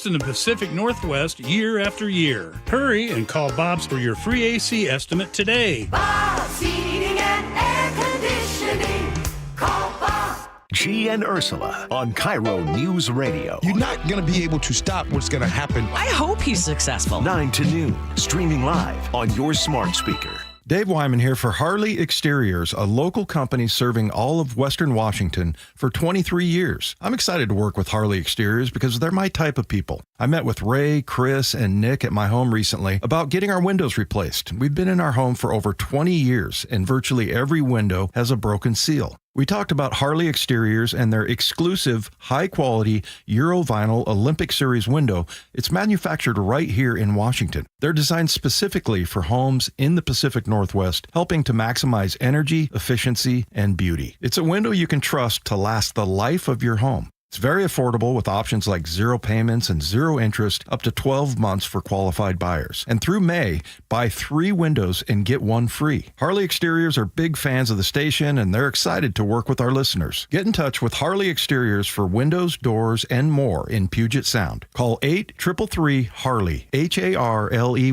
in the Pacific Northwest year after year. Hurry and call Bob's for your free AC estimate today. Bob's Heating and Air Conditioning. Call Bob. Gee and Ursula on KIRO Newsradio. You're not going to be able to stop what's going to happen. I hope he's successful. 9 to noon, streaming live on your smart speaker. Dave Wyman here for Harley Exteriors, a local company serving all of Western Washington for 23 years. I'm excited to work with Harley Exteriors because they're my type of people. I met with Ray, Chris, and Nick at my home recently about getting our windows replaced. We've been in our home for over 20 years, and virtually every window has a broken seal. We talked about Harley Exteriors and their exclusive, high-quality Euro Vinyl Olympic Series window. It's manufactured right here in Washington. They're designed specifically for homes in the Pacific Northwest, helping to maximize energy, efficiency, and beauty. It's a window you can trust to last the life of your home. It's very affordable with options like 0 payments and 0 interest up to 12 months for qualified buyers. And through May, buy 3 windows and get 1 free. Harley Exteriors are big fans of the station and they're excited to work with our listeners. Get in touch with Harley Exteriors for windows, doors, and more in Puget Sound. Call 833-HARLEY, HARLEY,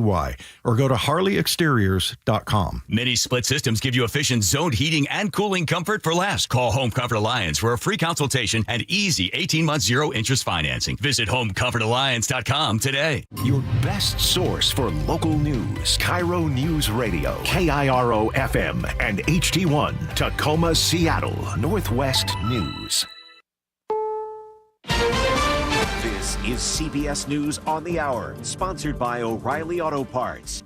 or go to harleyexteriors.com. Many split systems give you efficient zoned heating and cooling comfort for less. Call Home Comfort Alliance for a free consultation and easy 18-month zero-interest financing. Visit homecomfortalliance.com today. Your best source for local news. KIRO News Radio. KIRO FM and HD1. Tacoma, Seattle. Northwest News. This is CBS News on the Hour, sponsored by O'Reilly Auto Parts.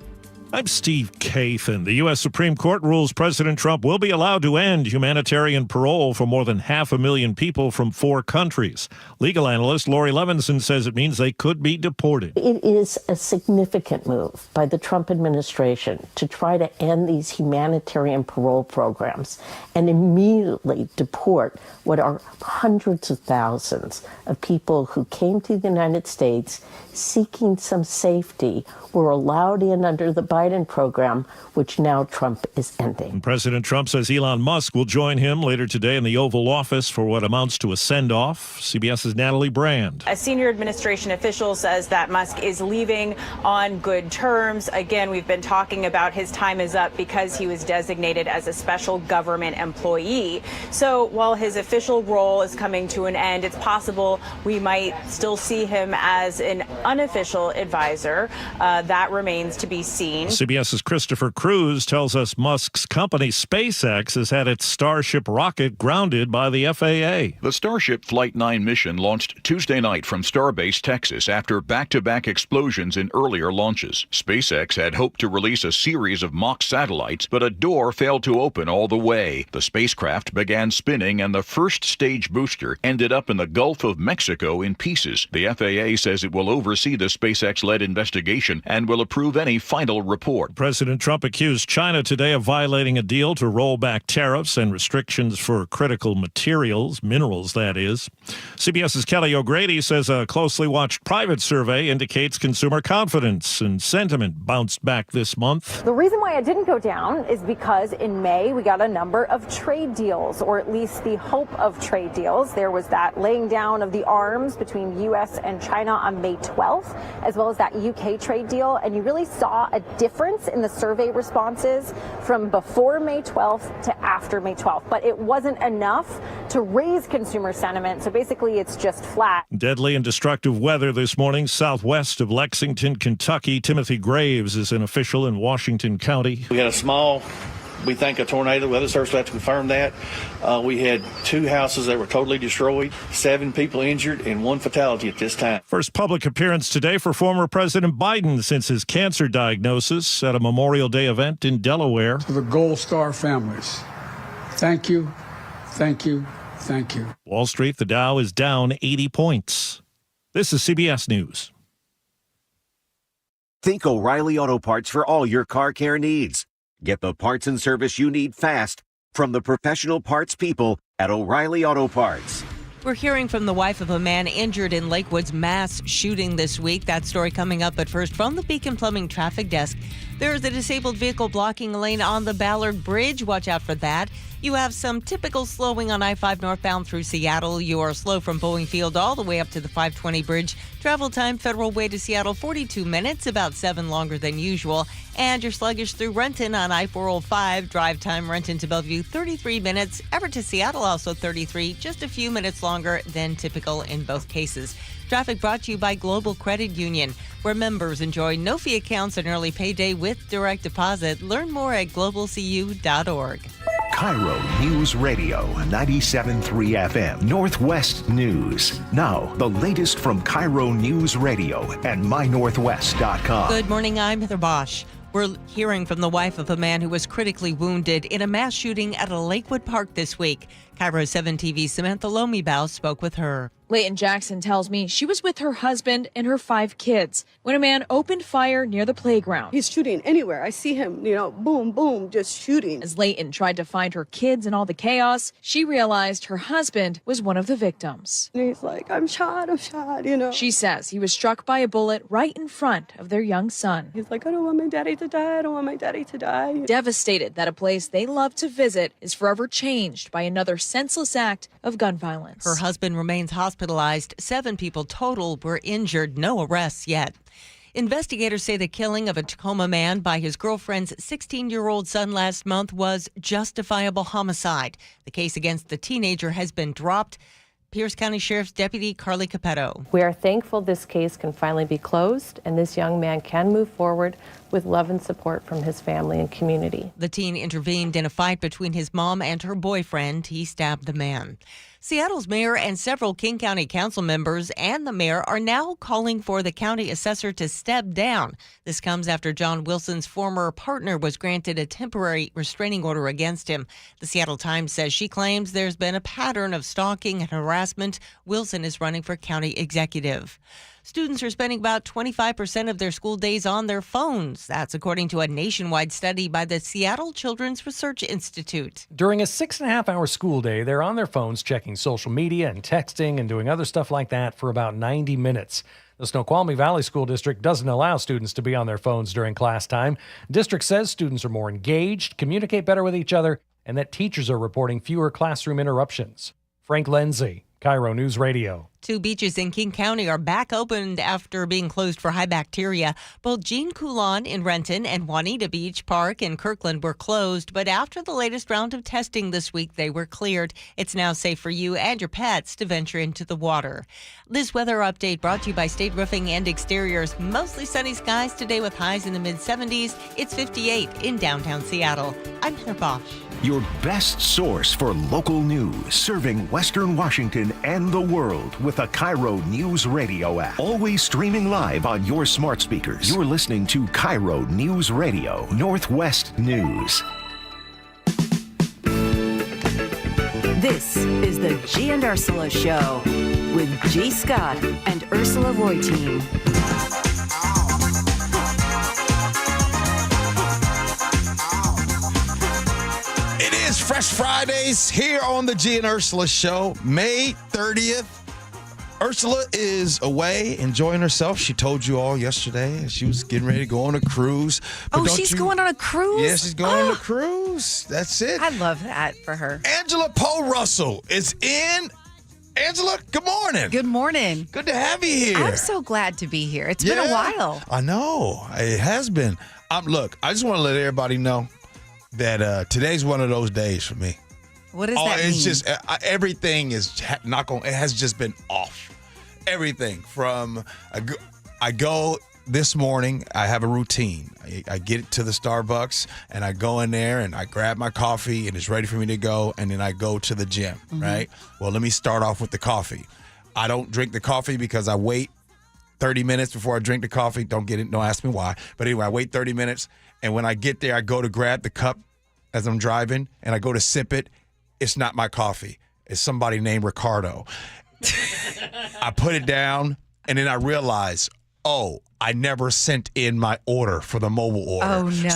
I'm Steve Kathan. The U.S. Supreme Court rules President Trump will be allowed to end humanitarian parole for more than 500,000 people from 4 countries. Legal analyst Lori Levinson says it means they could be deported. It is a significant move by the Trump administration to try to end these humanitarian parole programs and immediately deport what are hundreds of thousands of people who came to the United States seeking some safety, were allowed in under the Biden program, which now Trump is ending. President Trump says Elon Musk will join him later today in the Oval Office for what amounts to a send-off. CBS's Natalie Brand. A senior administration official says that Musk is leaving on good terms. Again, we've been talking about his time is up because he was designated as a special government employee. So while his official role is coming to an end, it's possible we might still see him as an unofficial advisor. That remains to be seen. CBS's Christopher Cruz tells us Musk's company SpaceX has had its Starship rocket grounded by the FAA. The Starship Flight 9 mission launched Tuesday night from Starbase, Texas, after back-to-back explosions in earlier launches. SpaceX had hoped to release a series of mock satellites, but a door failed to open all the way. The spacecraft began spinning, and the first stage booster ended up in the Gulf of Mexico in pieces. The FAA says it will oversee the SpaceX-led investigation and will approve any final report. President Trump accused China today of violating a deal to roll back tariffs and restrictions for critical materials, minerals that is. CBS's Kelly O'Grady says a closely watched private survey indicates consumer confidence and sentiment bounced back this month. The reason why it didn't go down is because in May we got a number of trade deals, or at least the hope of trade deals. There was that laying down of the arms between U.S. and China on May 12th, as well as that UK trade deal, and you really saw a difference in the survey responses from before May 12th to after May 12th. But it wasn't enough to raise consumer sentiment, so basically it's just flat. Deadly and destructive weather this morning southwest of Lexington, Kentucky. Timothy Graves is an official in Washington County. We had a small, we think, a tornado. Weather Service will have to confirm that. We had 2 houses that were totally destroyed, 7 people injured, and 1 fatality at this time. First public appearance today for former President Biden since his cancer diagnosis at a Memorial Day event in Delaware. To the Gold Star families, thank you, thank you, thank you. Wall Street, the Dow is down 80 points. This is CBS News. Think O'Reilly Auto Parts for all your car care needs. Get the parts and service you need fast from the professional parts people at O'Reilly Auto Parts. We're hearing from the wife of a man injured in Lakewood's mass shooting this week. That story coming up, but first from the Beacon Plumbing traffic desk. There is a disabled vehicle blocking a lane on the Ballard Bridge. Watch out for that. You have some typical slowing on I-5 northbound through Seattle. You are slow from Boeing Field all the way up to the 520 bridge. Travel time, Federal Way to Seattle, 42 minutes, about 7 longer than usual. And you're sluggish through Renton on I-405. Drive time, Renton to Bellevue, 33 minutes. Everett to Seattle, also 33, just a few minutes longer than typical in both cases. Traffic brought to you by Global Credit Union, where members enjoy no-fee accounts and early payday with direct deposit. Learn more at globalcu.org. KIRO News Radio 97.3 FM, Northwest News. Now, the latest from KIRO News Radio and mynorthwest.com. Good morning, I'm Heather Bosch. We're hearing from the wife of a man who was critically wounded in a mass shooting at a Lakewood park this week. KIRO 7 TV's Samantha Lomibow spoke with her. Leighton Jackson tells me she was with her husband and her 5 kids when a man opened fire near the playground. He's shooting anywhere. I see him, boom, boom, just shooting. As Leighton tried to find her kids in all the chaos, she realized her husband was one of the victims. And he's like, I'm shot. She says he was struck by a bullet right in front of their young son. He's like, I don't want my daddy to die. I don't want my daddy to die. Devastated that a place they love to visit is forever changed by another senseless act of gun violence. Her husband remains hospitalized. 7 people total were injured. No arrests yet. Investigators say the killing of a Tacoma man by his girlfriend's 16-year-old son last month was justifiable homicide. The case against the teenager has been dropped. Pierce County Sheriff's Deputy Carly Capetto. We are thankful this case can finally be closed and this young man can move forward with love and support from his family and community. The teen intervened in a fight between his mom and her boyfriend. He stabbed the man. Seattle's mayor and several King County council members and the mayor are now calling for the county assessor to step down. This comes after John Wilson's former partner was granted a temporary restraining order against him. The Seattle Times says she claims there's been a pattern of stalking and harassment. Wilson is running for county executive. Students are spending about 25% of their school days on their phones. That's according to a nationwide study by the Seattle Children's Research Institute. During a 6.5-hour school day, they're on their phones checking social media and texting and doing other stuff like that for about 90 minutes. The Snoqualmie Valley School District doesn't allow students to be on their phones during class time. District says students are more engaged, communicate better with each other, and that teachers are reporting fewer classroom interruptions. Frank Lindsay, KIRO News Radio. 2 beaches in King County are back opened after being closed for high bacteria. Both Jean Coulon in Renton and Juanita Beach Park in Kirkland were closed, but after the latest round of testing this week, they were cleared. It's now safe for you and your pets to venture into the water. This weather update brought to you by State Roofing and Exteriors. Mostly sunny skies today with highs in the mid-70s. It's 58 in downtown Seattle. I'm Heather Bosch. Your best source for local news, serving Western Washington and the world with a KIRO News Radio app. Always streaming live on your smart speakers. You're listening to KIRO News Radio, Northwest News. This is the Gee and Ursula Show with G. Scott and Ursula Reutin. It is Fresh Fridays here on the Gee and Ursula Show, May 30th. Ursula is away enjoying herself. She told you all yesterday she was getting ready to go on a cruise. But she's going on a cruise? Yeah, she's going on a cruise. That's it. I love that for her. Angela Poe Russell is in. Angela, good morning. Good morning. Good to have you here. I'm so glad to be here. It's been a while. I know. It has been. Look, I just want to let everybody know that today's one of those days for me. What does that mean? It's just everything is not going. It has just been off. Everything from I go this morning. I have a routine. I get to the Starbucks and I go in there and I grab my coffee and it's ready for me to go. And then I go to the gym. Mm-hmm. Right. Well, let me start off with the coffee. I don't drink the coffee because I wait 30 minutes before I drink the coffee. Don't ask me why. But anyway, I wait 30 minutes. And when I get there, I go to grab the cup as I'm driving and I go to sip it. It's not my coffee. It's somebody named Ricardo. I put it down and then I realize, I never sent in my order for the mobile order. Oh, no.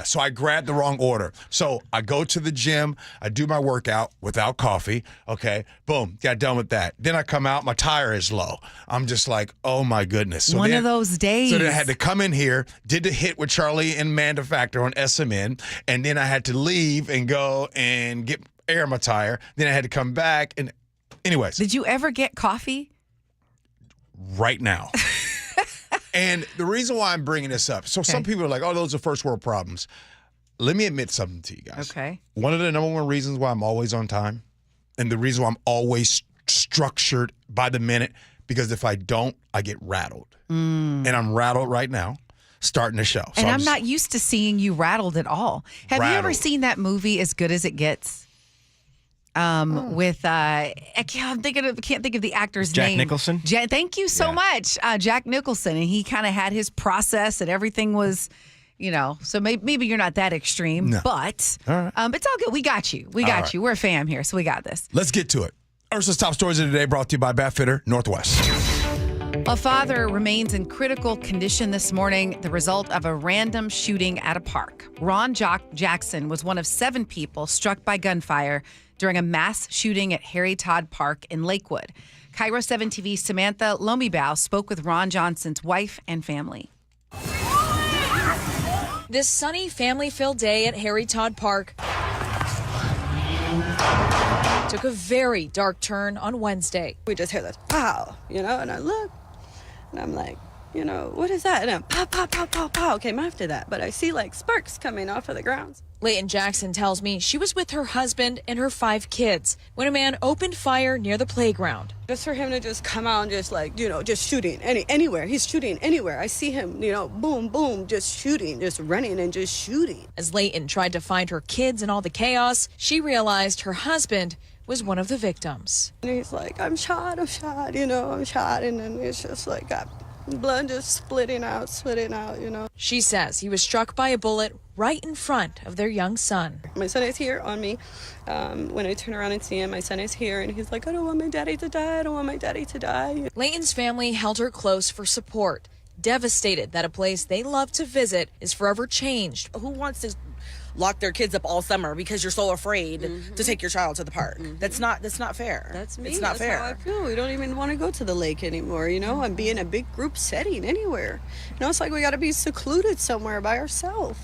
So I grabbed the wrong order. So I go to the gym, I do my workout without coffee. Okay, boom, got done with that. Then I come out, my tire is low. I'm just like, oh my goodness. So One of those days. So then I had to come in here, did the hit with Charlie and Amanda Factor on SMN, and then I had to leave and go and get air in my tire. Then I had to come back and anyways. Did you ever get coffee? Right now. And the reason why I'm bringing this up, so some people are like, oh, those are first world problems. Let me admit something to you guys. Okay. One of the number one reasons why I'm always on time, and the reason why I'm always structured by the minute, because if I don't, I get rattled. And I'm rattled right now, starting the show. So And I'm not used to seeing you rattled at all. Have you ever seen that movie As Good as It Gets? With I can't think of the actor's Jack name. Nicholson? Thank you so much, Jack Nicholson, and he kind of had his process, and everything was, So maybe you're not that extreme, but all right. It's all good. We got you. We got you. We're a fam here, so we got this. Let's get to it. Ursula's top stories of the day brought to you by Batfitter Northwest. A father remains in critical condition this morning, the result of a random shooting at a park. Ron Jackson was one of 7 people struck by gunfire during a mass shooting at Harry Todd Park in Lakewood. KIRO 7 TV's Samantha Lomibow spoke with Ron Johnson's wife and family. This sunny, family-filled day at Harry Todd Park took a very dark turn on Wednesday. We just hear this pow, and I look, and I'm like, what is that? And then pow, pow, pow, pow, pow came after that. But I see like sparks coming off of the ground. Leighton Jackson tells me she was with her husband and her 5 kids when a man opened fire near the playground. Just for him to just come out and just just shooting anywhere. He's shooting anywhere. I see him, boom, boom, just shooting, just running and just shooting. As Leighton tried to find her kids in all the chaos, she realized her husband was one of the victims. And he's like, I'm shot, I'm shot. And then it's just like got blood just splitting out. She says he was struck by a bullet right in front of their young son. My son is here on me. When I turn around and see him, my son is here, and he's like, I don't want my daddy to die. I don't want my daddy to die. Leighton's family held her close for support, devastated that a place they love to visit is forever changed. Who wants to lock their kids up all summer because you're so afraid to take your child to the park? That's not fair. That's me. It's not fair. How I feel. We don't even want to go to the lake anymore, and be in a big group setting anywhere. It's like we got to be secluded somewhere by ourselves.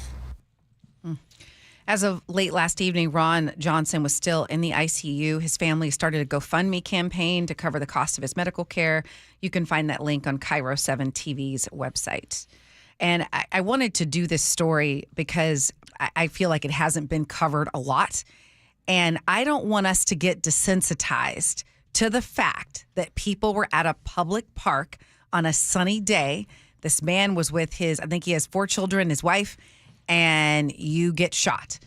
As of late last evening, Ron Johnson was still in the ICU. His family started a GoFundMe campaign to cover the cost of his medical care. You can find that link on KIRO 7 TV's website. And I wanted to do this story because I feel like it hasn't been covered a lot. And I don't want us to get desensitized to the fact that people were at a public park on a sunny day. This man was with I think he has 4 children, his wife, and you get shot.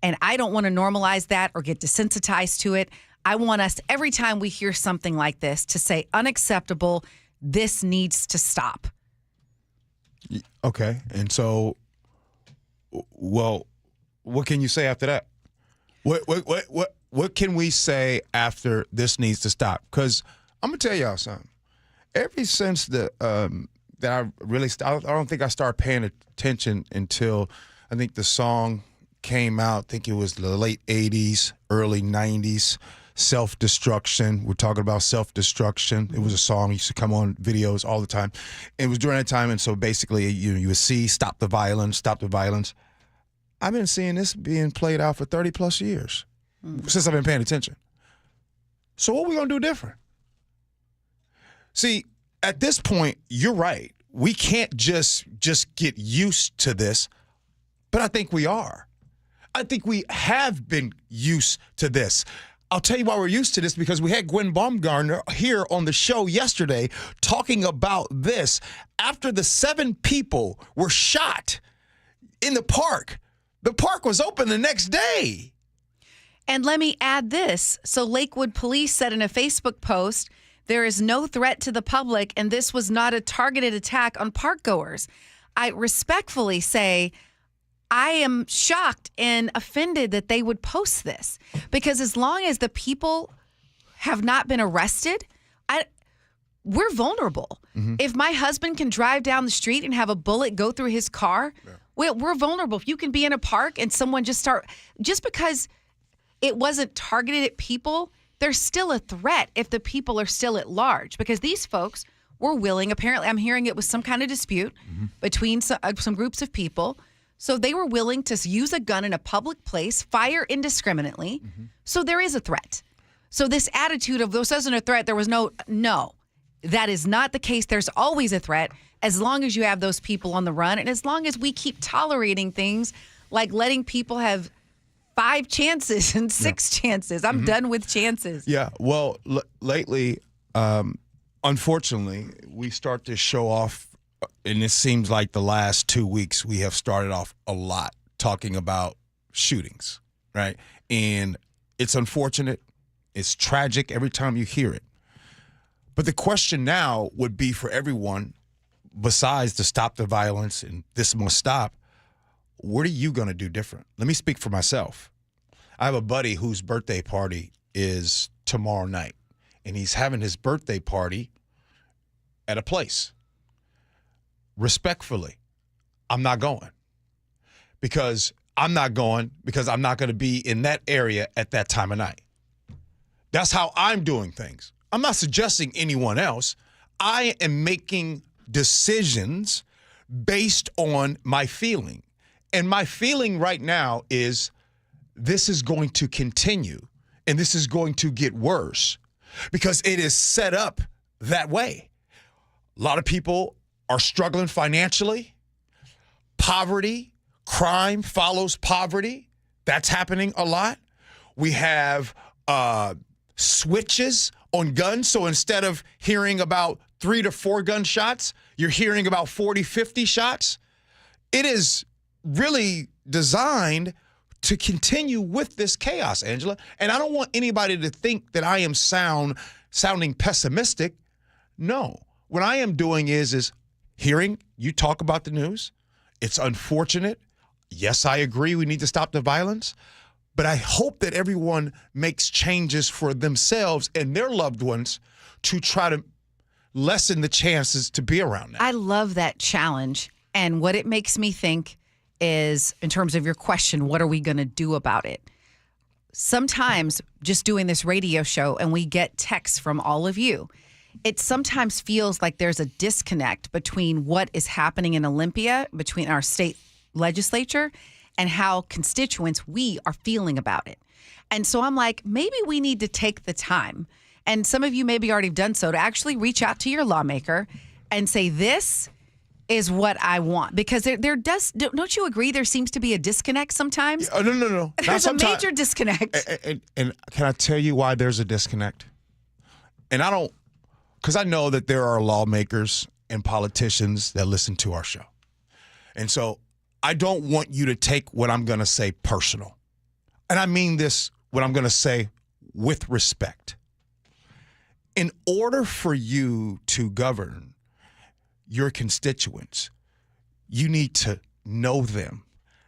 And I don't want to normalize that or get desensitized to it. I want us, every time we hear something like this, to say unacceptable, this needs to stop. Okay. And so, well, what can you say after that? What can we say after this needs to stop? Because I'm going to tell y'all something. Ever since that I really I don't think I started paying attention until I think the song came out. I think it was the late 80s, early 90s. Self-destruction. We're talking about self-destruction. It was a song used to come on videos all the time. It was during that time, and so basically you would see stop the violence, stop the violence. I've been seeing this being played out for 30 plus years since I've been paying attention. So what are we going to do different? See, at this point, you're right. We can't just get used to this, but I think we are. I think we have been used to this. I'll tell you why we're used to this, because we had Gwen Baumgartner here on the show yesterday talking about this. After the 7 people were shot in the park was open the next day. And let me add this. So Lakewood police said in a Facebook post, there is no threat to the public, and this was not a targeted attack on parkgoers. I respectfully say, I am shocked and offended that they would post this, because as long as the people have not been arrested, we're vulnerable. If my husband can drive down the street and have a bullet go through his car, we're vulnerable. If you can be in a park and someone just because it wasn't targeted at people, there's still a threat if the people are still at large, because these folks were willing, apparently, I'm hearing it was some kind of dispute between some groups of people. So they were willing to use a gun in a public place, fire indiscriminately. So there is a threat. So this attitude of this isn't a threat, there was no, that is not the case. There's always a threat as long as you have those people on the run. And as long as we keep tolerating things like letting people have 5 chances and 6 chances. I'm done with chances. Yeah. Well, lately, unfortunately, we start to show off, and it seems like the last 2 weeks we have started off a lot talking about shootings, right? And it's unfortunate. It's tragic every time you hear it. But the question now would be for everyone, besides to stop the violence and this must stop, what are you going to do different? Let me speak for myself. I have a buddy whose birthday party is tomorrow night, and he's having his birthday party at a place. Respectfully, I'm not going. Because I'm not going to be in that area at that time of night. That's how I'm doing things. I'm not suggesting anyone else. I am making decisions based on my feeling. And my feeling right now is this is going to continue and this is going to get worse because it is set up that way. A lot of people are struggling financially. Poverty, crime follows poverty. That's happening a lot. We have switches on guns. So instead of hearing about 3 to 4 gunshots, you're hearing about 40, 50 shots. It is really designed to continue with this chaos, Angela. And I don't want anybody to think that I am sounding pessimistic. No. What I am doing is hearing you talk about the news. It's unfortunate. Yes, I agree we need to stop the violence. But I hope that everyone makes changes for themselves and their loved ones to try to lessen the chances to be around that. I love that challenge. And what it makes me think is, in terms of your question, what are we going to do about it? Sometimes just doing this radio show and we get texts from all of you, it sometimes feels like there's a disconnect between what is happening in Olympia, between our state legislature, and how constituents, we are feeling about it. And so I'm like, maybe we need to take the time, and some of you maybe already done so, to actually reach out to your lawmaker and say, this is what I want. Because there does, don't you agree, there seems to be a disconnect sometimes? No. There's a major disconnect. And can I tell you why there's a disconnect? And because I know that there are lawmakers and politicians that listen to our show. And so I don't want you to take what I'm going to say personal. And I mean this, what I'm going to say, with respect. In order for you to govern your constituents, you need to know them.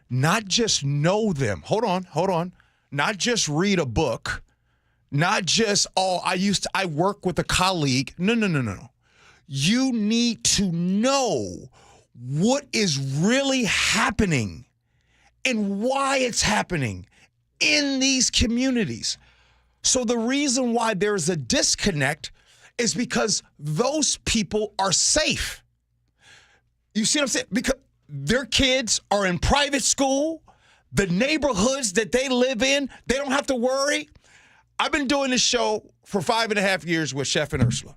Not just know them. Hold on. Not just read a book. Not just, I work with a colleague. No. You need to know what is really happening and why it's happening in these communities. So the reason why there's a disconnect is because those people are safe. You see what I'm saying? Because their kids are in private school, the neighborhoods that they live in, they don't have to worry. I've been doing this show for 5.5 years with Chef and Ursula.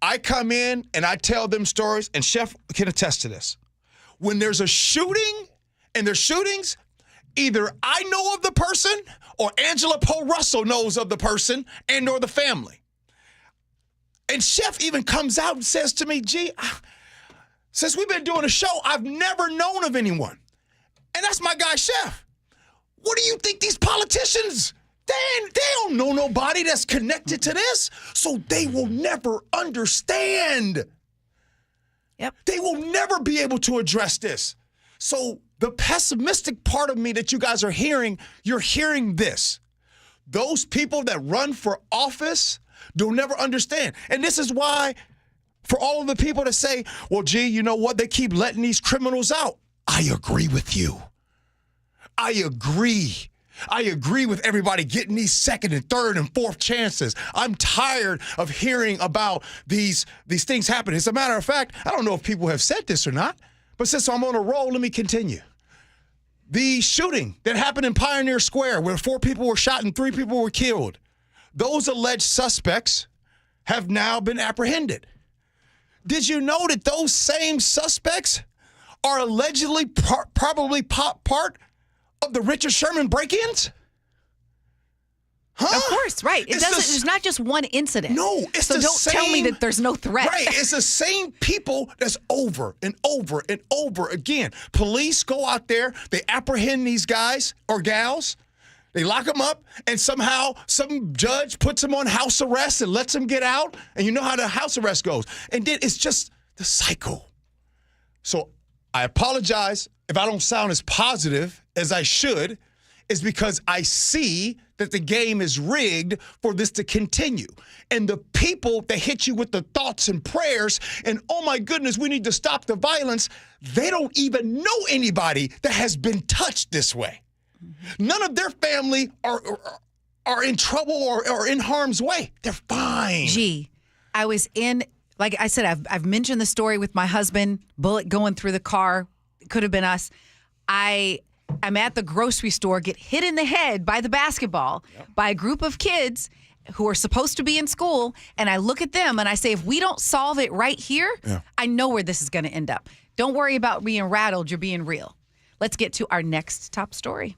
I come in and I tell them stories, and Chef can attest to this. When there's a shooting and there's shootings, either I know of the person or Angela Poe Russell knows of the person and or the family. And Chef even comes out and says to me, Gee, since we've been doing a show, I've never known of anyone. And that's my guy, Chef. What do you think these politicians, they don't know nobody that's connected to this, so they will never understand. Yep. They will never be able to address this. So the pessimistic part of me that you guys are hearing, you're hearing this. Those people that run for office, They'll never understand. And this is why, for all of the people that say, well, gee, you know what? They keep letting these criminals out. I agree with you. I agree. I agree with everybody getting these second and third and fourth chances. I'm tired of hearing about these things happening. As a matter of fact, I don't know if people have said this or not, but since I'm on a roll, let me continue. The shooting that happened in Pioneer Square where 4 people were shot and 3 people were killed, those alleged suspects have now been apprehended. Did you know that those same suspects are allegedly probably part of the Richard Sherman break-ins? Huh? Of course, right. It's not just one incident. No, it's so the don't same, tell me that there's no threat. Right, it's the same people that's over and over and over again. Police go out there, they apprehend these guys or gals, they lock them up, and somehow some judge puts them on house arrest and lets them get out, and you know how the house arrest goes. And then it's just the cycle. So I apologize if I don't sound as positive as I should. Is because I see that the game is rigged for this to continue. And the people that hit you with the thoughts and prayers and, oh my goodness, we need to stop the violence, they don't even know anybody that has been touched this way. None of their family are in trouble or in harm's way. They're fine. Gee, I was in, like I said, I've mentioned the story with my husband, bullet going through the car. It could have been us. I'm at the grocery store, get hit in the head by the basketball by a group of kids who are supposed to be in school, and I look at them and I say, if we don't solve it right here, I know where this is going to end up. Don't worry about being rattled, you're being real. Let's get to our next top story.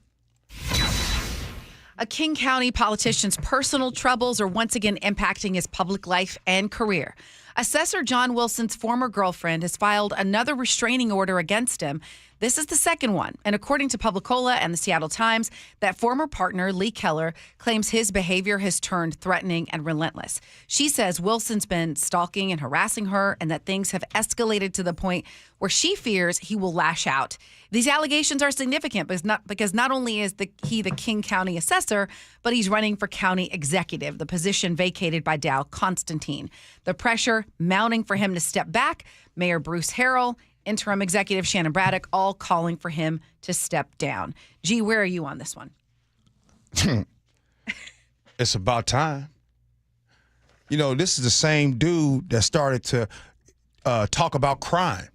A King County politician's personal troubles are once again impacting his public life and career. Assessor John Wilson's former girlfriend has filed another restraining order against him. This is the second one. And according to Publicola and the Seattle Times, that former partner, Lee Keller, claims his behavior has turned threatening and relentless. She says Wilson's been stalking and harassing her and that things have escalated to the point where she fears he will lash out. These allegations are significant because not only is he the King County assessor, but he's running for county executive, the position vacated by Dow Constantine. The pressure mounting for him to step back, Mayor Bruce Harrell, interim executive Shannon Braddock, all calling for him to step down. Gee, where are you on this one? It's about time. You know, this is the same dude that started to talk about crime.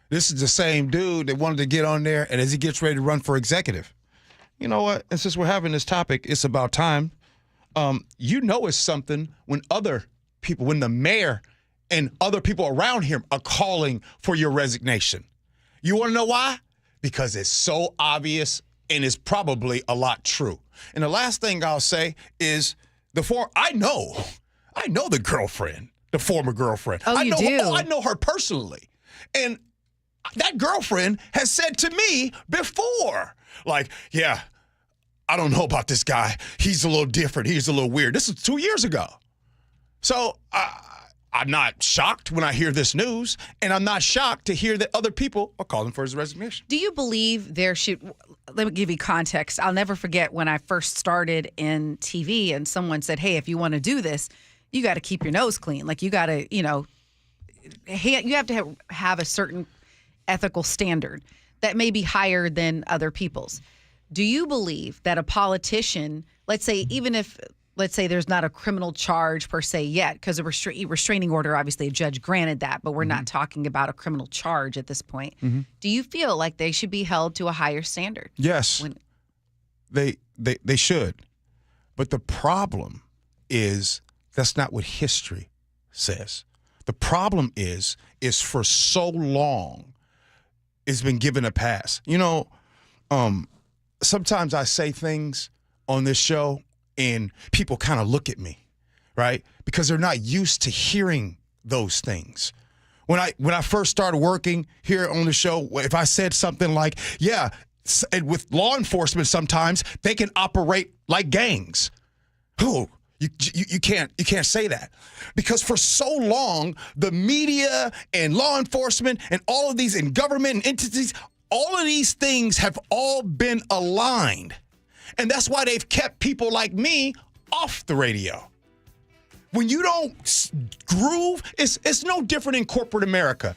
This is the same dude that wanted to get on there, and as he gets ready to run for executive. You know what? And since we're having this topic, it's about time. You know it's something when other people, when the mayor and other people around him are calling for your resignation. You want to know why? Because it's so obvious and it's probably a lot true. And the last thing I'll say is I know the girlfriend, the former girlfriend. Oh, you do? I know her personally. And that girlfriend has said to me before, like, yeah, I don't know about this guy. He's a little different. He's a little weird. This is 2 years ago. So I'm not shocked when I hear this news, and I'm not shocked to hear that other people are calling for his resignation. Do you believe let me give you context. I'll never forget when I first started in TV and someone said, hey, if you want to do this, you got to keep your nose clean. Like you got to, you have to have a certain ethical standard that may be higher than other people's. Do you believe that a politician, let's say there's not a criminal charge per se yet, because a restraining order, obviously a judge granted that, but we're not talking about a criminal charge at this point. Mm-hmm. Do you feel like they should be held to a higher standard? Yes, they should. But the problem is that's not what history says. The problem is for so long it's been given a pass. Sometimes I say things on this show and people kind of look at me, right? Because they're not used to hearing those things. When I first started working here on the show, if I said something like, yeah, and with law enforcement sometimes they can operate like gangs. Oh, you can't say that. Because for so long, the media and law enforcement and all of these and government and entities, all of these things have all been aligned. And that's why they've kept people like me off the radio. when you don't groove, it's no different in corporate America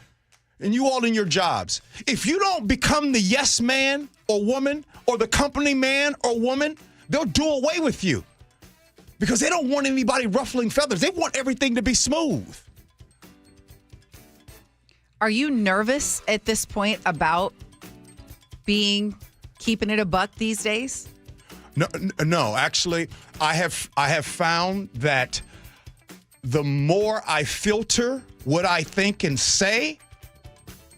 and you all in your jobs. If you don't become the yes man or woman or the company man or woman, they'll do away with you because they don't want anybody ruffling feathers. They want everything to be smooth. Are you nervous at this point about keeping it a buck these days? No. Actually, I have found that the more I filter what I think and say,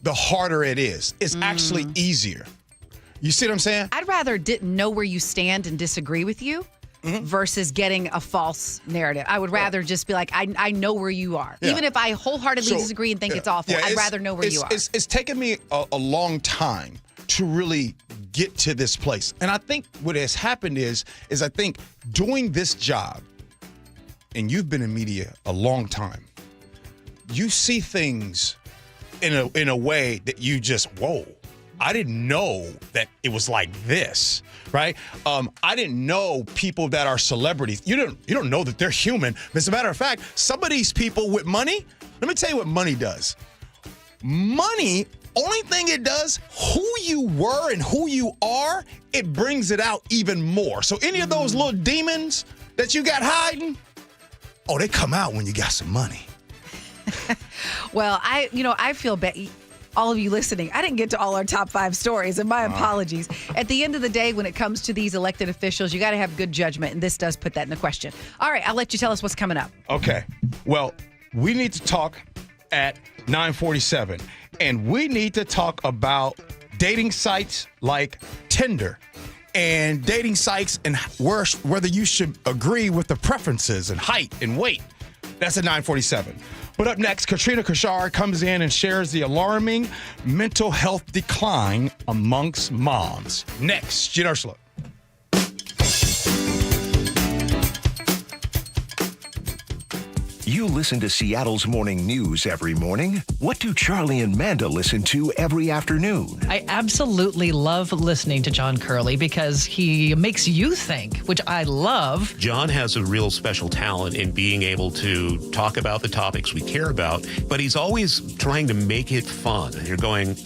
the harder it is. It's actually easier. You see what I'm saying? I'd rather didn't know where you stand and disagree with you versus getting a false narrative. I would rather just be like, I know where you are. Yeah. Even if I wholeheartedly disagree and think it's awful, I'd rather know where you are. It's taken me a long time to really get to this place. And I think what has happened is I think doing this job, and you've been in media a long time, you see things in a way that you just, whoa, I didn't know that it was like this, right? I didn't know people that are celebrities. You don't know that they're human. As a matter of fact, some of these people with money, let me tell you what money does. Money, only thing it does, who you were and who you are, it brings it out even more. So any of those little demons that you got hiding, they come out when you got some money. Well, I feel bad. All of you listening, I didn't get to all our top 5 stories, and my apologies. At the end of the day, when it comes to these elected officials, you got to have good judgment, and this does put that in the question. All right, I'll let you tell us what's coming up. Okay. Well, we need to talk at 9:47, and we need to talk about dating sites like Tinder and dating sites and whether you should agree with the preferences and height and weight. That's at 9:47. But up next, Katrina Kashar comes in and shares the alarming mental health decline amongst moms. Next, Gee Ursula. You listen to Seattle's morning news every morning. What do Charlie and Manda listen to every afternoon? I absolutely love listening to John Curley because he makes you think, which I love. John has a real special talent in being able to talk about the topics we care about, but he's always trying to make it fun. And you're going,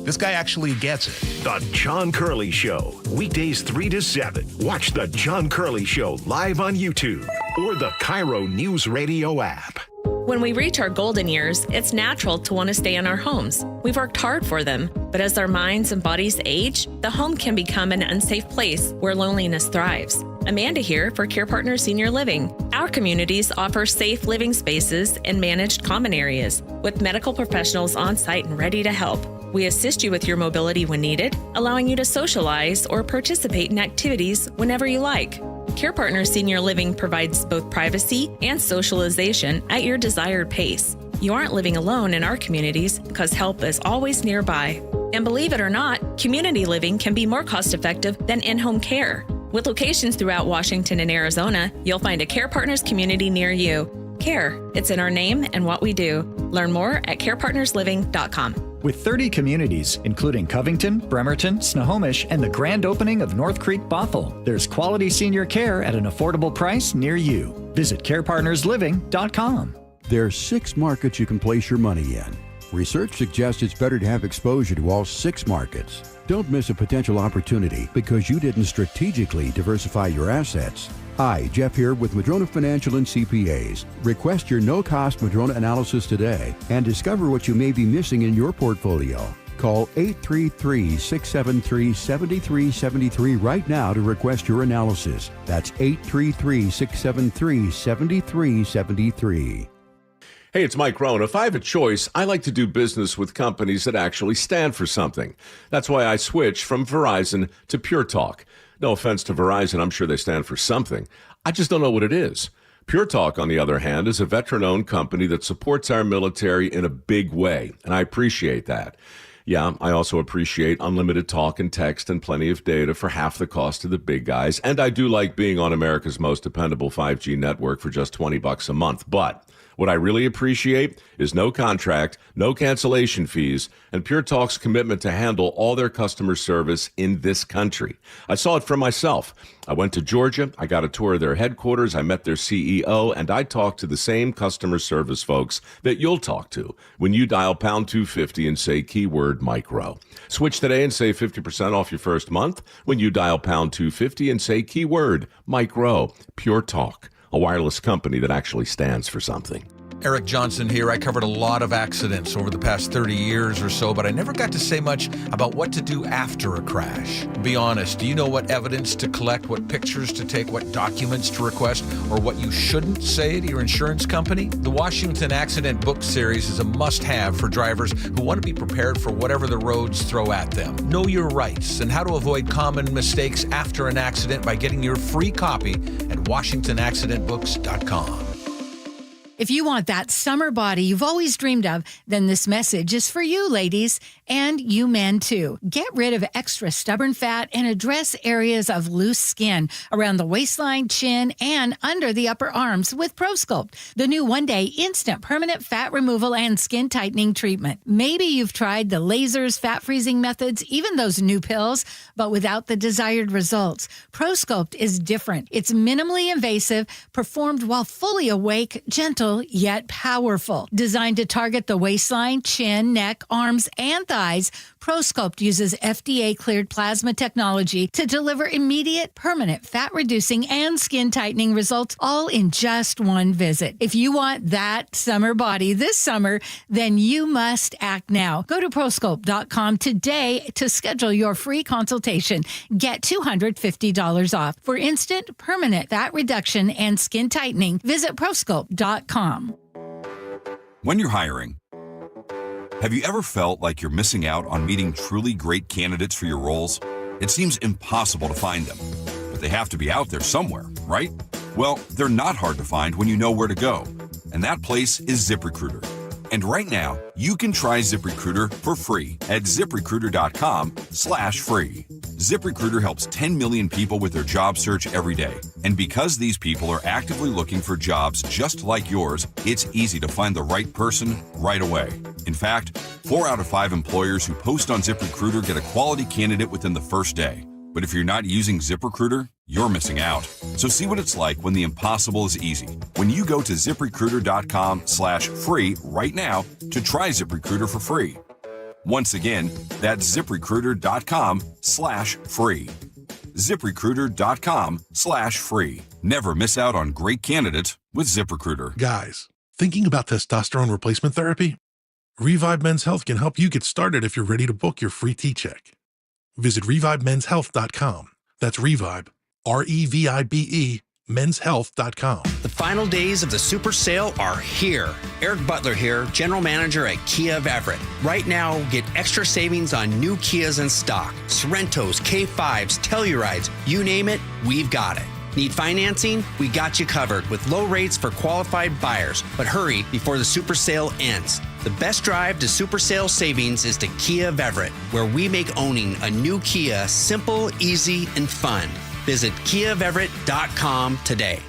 this guy actually gets it. The John Curley Show, weekdays 3 to 7. Watch The John Curley Show live on YouTube or the KIRO Newsradio App. When we reach our golden years, it's natural to want to stay in our homes. We've worked hard for them, but as our minds and bodies age, the home can become an unsafe place where loneliness thrives. Amanda here for Care Partners Senior Living. Our communities offer safe living spaces and managed common areas with medical professionals on site and ready to help. We assist you with your mobility when needed, allowing you to socialize or participate in activities whenever you like. Care Partners Senior Living provides both privacy and socialization at your desired pace. You aren't living alone in our communities because help is always nearby. And believe it or not, community living can be more cost-effective than in-home care. With locations throughout Washington and Arizona, you'll find a Care Partners community near you. Care, it's in our name and what we do. Learn more at carepartnersliving.com. With 30 communities, including Covington, Bremerton, Snohomish, and the grand opening of North Creek Bothell, there's quality senior care at an affordable price near you. Visit carepartnersliving.com. There are 6 markets you can place your money in. Research suggests it's better to have exposure to all 6 markets. Don't miss a potential opportunity because you didn't strategically diversify your assets. Hi, Jeff here with Madrona Financial and CPAs. Request your no-cost Madrona analysis today and discover what you may be missing in your portfolio. Call 833-673-7373 right now to request your analysis. That's 833-673-7373. Hey, it's Mike Rohn. If I have a choice, I like to do business with companies that actually stand for something. That's why I switched from Verizon to Pure Talk. No offense to Verizon, I'm sure they stand for something. I just don't know what it is. Pure Talk, on the other hand, is a veteran-owned company that supports our military in a big way, and I appreciate that. Yeah, I also appreciate unlimited talk and text and plenty of data for half the cost of the big guys, and I do like being on America's most dependable 5G network for just $20 a month. But What I really appreciate is no contract, no cancellation fees, and Pure Talk's commitment to handle all their customer service in this country. I saw it for myself. I went to Georgia, I got a tour of their headquarters, I met their CEO, and I talked to the same customer service folks that you'll talk to when you dial pound 250 and say keyword micro. Switch today and save 50% off your first month when you dial pound 250 and say keyword micro. Pure Talk, a wireless company that actually stands for something. Eric Johnson here. I covered a lot of accidents over the past 30 years or so, but I never got to say much about what to do after a crash. Be honest, do you know what evidence to collect, what pictures to take, what documents to request, or what you shouldn't say to your insurance company? The Washington Accident Book Series is a must-have for drivers who want to be prepared for whatever the roads throw at them. Know your rights and how to avoid common mistakes after an accident by getting your free copy at WashingtonAccidentBooks.com. If you want that summer body you've always dreamed of, then this message is for you, ladies, and you men too. Get rid of extra stubborn fat and address areas of loose skin around the waistline, chin, and under the upper arms with ProSculpt, the new one-day instant permanent fat removal and skin tightening treatment. Maybe you've tried the lasers, fat freezing methods, even those new pills, but without the desired results. ProSculpt is different. It's minimally invasive, performed while fully awake, gentle, yet powerful. Designed to target the waistline, chin, neck, arms, and thighs, ProSculpt uses FDA-cleared plasma technology to deliver immediate, permanent fat-reducing and skin-tightening results, all in just one visit. If you want that summer body this summer, then you must act now. Go to ProSculpt.com today to schedule your free consultation. Get $250 off. For instant, permanent fat reduction and skin tightening, visit ProSculpt.com. When you're hiring, have you ever felt like you're missing out on meeting truly great candidates for your roles? It seems impossible to find them, but they have to be out there somewhere, right? Well, they're not hard to find when you know where to go, and that place is ZipRecruiter. And right now, you can try ZipRecruiter for free at ZipRecruiter.com/free. ZipRecruiter helps 10 million people with their job search every day. And because these people are actively looking for jobs just like yours, it's easy to find the right person right away. In fact, 4 out of 5 employers who post on ZipRecruiter get a quality candidate within the first day. But if you're not using ZipRecruiter, you're missing out. So see what it's like when the impossible is easy. When you go to ZipRecruiter.com/free right now to try ZipRecruiter for free. Once again, that's ZipRecruiter.com/free. ZipRecruiter.com/free. Never miss out on great candidates with ZipRecruiter. Guys, thinking about testosterone replacement therapy? Revive Men's Health can help you get started if you're ready to book your free T-check. Visit ReviveMen'sHealth.com. That's Revive, REVIBE, menshealth.com. The final days of the super sale are here. Eric Butler here, general manager at Kia of Everett. Right now, get extra savings on new Kias in stock. Sorrentos, K5s, Tellurides, you name it, we've got it. Need financing? We got you covered with low rates for qualified buyers. But hurry before the super sale ends. The best drive to super sale savings is to Kia of Everett, where we make owning a new Kia simple, easy, and fun. Visit KiaofEverett.com today.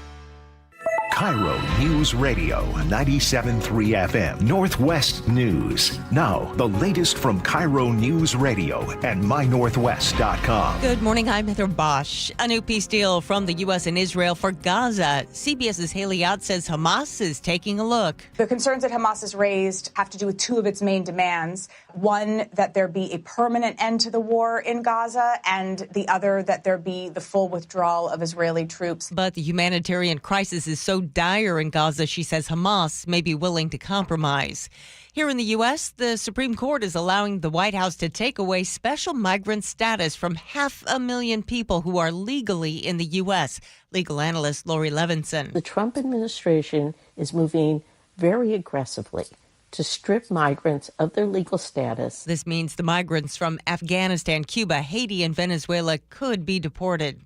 KIRO News Radio 97.3 FM Northwest News. Now, the latest from KIRO News Radio and MyNorthwest.com. Good morning, I'm Heather Bosch. A new peace deal from the U.S. and Israel for Gaza. CBS's Haley Ott says Hamas is taking a look. The concerns that Hamas has raised have to do with 2 of its main demands. One, that there be a permanent end to the war in Gaza, and the other, that there be the full withdrawal of Israeli troops. But the humanitarian crisis is so dire in Gaza, she says Hamas may be willing to compromise. Here in the U.S., the Supreme Court is allowing the White House to take away special migrant status from 500,000 people who are legally in the U.S. Legal analyst Lori Levinson. The Trump administration is moving very aggressively to strip migrants of their legal status. This means the migrants from Afghanistan, Cuba, Haiti, and Venezuela could be deported.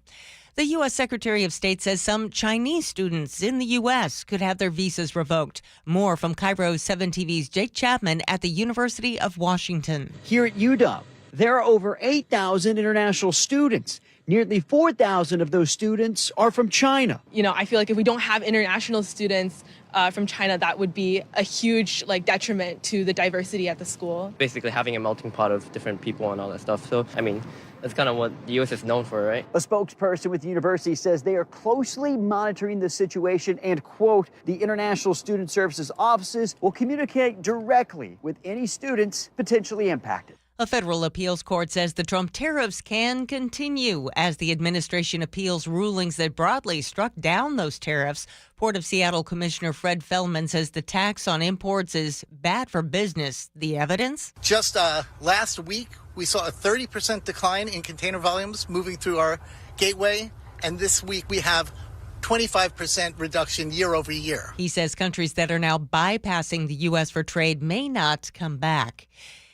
The U.S. Secretary of State says some Chinese students in the U.S. could have their visas revoked. More from KIRO 7 TV's Jake Chapman at the University of Washington. Here at UW, there are over 8,000 international students. Nearly 4,000 of those students are from China. You know, I feel like if we don't have international students from China, that would be a huge detriment to the diversity at the school. Basically having a melting pot of different people and all that stuff. So, I mean, that's kind of what the U.S. is known for, right? A spokesperson with the university says they are closely monitoring the situation and, quote, the International Student Services offices will communicate directly with any students potentially impacted. A federal appeals court says the Trump tariffs can continue as the administration appeals rulings that broadly struck down those tariffs. Port of Seattle Commissioner Fred Feldman says the tax on imports is bad for business. The evidence? Just last week, we saw a 30% decline in container volumes moving through our gateway. And this week, we have 25% reduction year over year. He says countries that are now bypassing the U.S. for trade may not come back.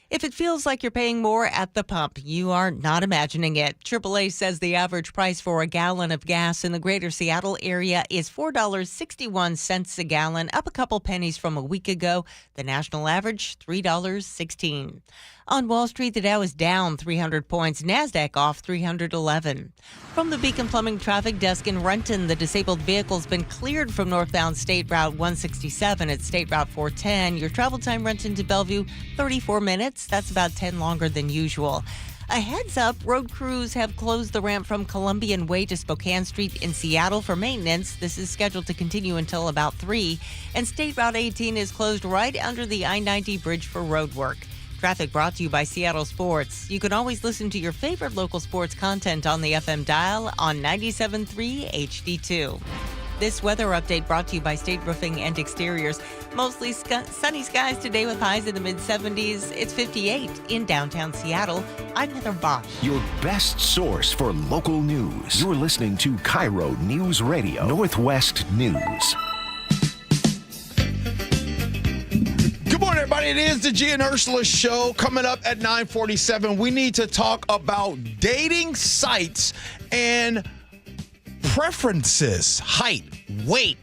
If it feels like you're paying more at the pump, you are not imagining it. AAA says the average price for a gallon of gas in the greater Seattle area is $4.61 a gallon, up a couple pennies from a week ago. The national average, $3.16. On Wall Street, the Dow is down 300 points, NASDAQ off 311. From the Beacon Plumbing Traffic Desk in Renton, the disabled vehicle's been cleared from northbound State Route 167 at State Route 410. Your travel time, Renton to Bellevue, 34 minutes. That's about 10 longer than usual. A heads up, road crews have closed the ramp from Columbian Way to Spokane Street in Seattle for maintenance. This is scheduled to continue until about 3. And State Route 18 is closed right under the I-90 bridge for road work. Traffic brought to you by Seattle Sports. You can always listen to your favorite local sports content on the FM dial on 97.3 HD2. This weather update brought to you by State Roofing and Exteriors. Mostly sunny skies today with highs in the mid-70s. It's 58 in downtown Seattle. I'm Heather Bosch. Your best source for local news. You're listening to KIRO Newsradio Northwest News. Good morning, everybody. It is the Gee and Ursula Show coming up at 9:47. We need to talk about dating sites and preferences, height, weight,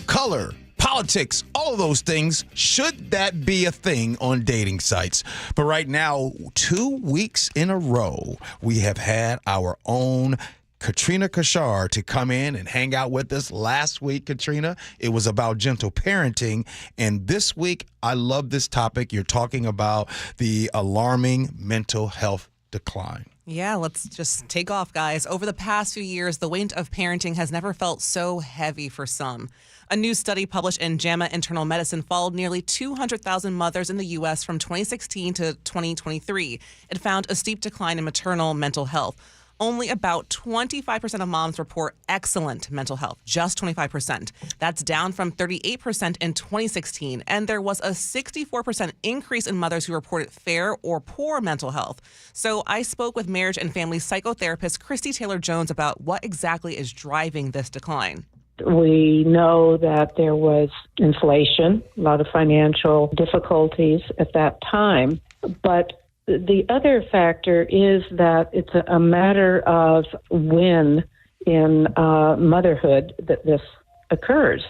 color, politics, all of those things. Should that be a thing on dating sites? But right now, 2 weeks in a row, we have had our own Katrina Kashar to come in and hang out with us. Last week, Katrina, it was about gentle parenting. And this week, I love this topic. You're talking about the alarming mental health decline. Yeah, let's just take off, guys. Over the past few years, the weight of parenting has never felt so heavy for some. A new study published in JAMA Internal Medicine followed nearly 200,000 mothers in the U.S. from 2016 to 2023. It found a steep decline in maternal mental health. Only about 25% of moms report excellent mental health, just 25%. That's down from 38% in 2016. And there was a 64% increase in mothers who reported fair or poor mental health. So I spoke with marriage and family psychotherapist Christy Taylor-Jones about what exactly is driving this decline. We know that there was inflation, a lot of financial difficulties at that time, but the other factor is that it's a matter of when in motherhood that this occurs.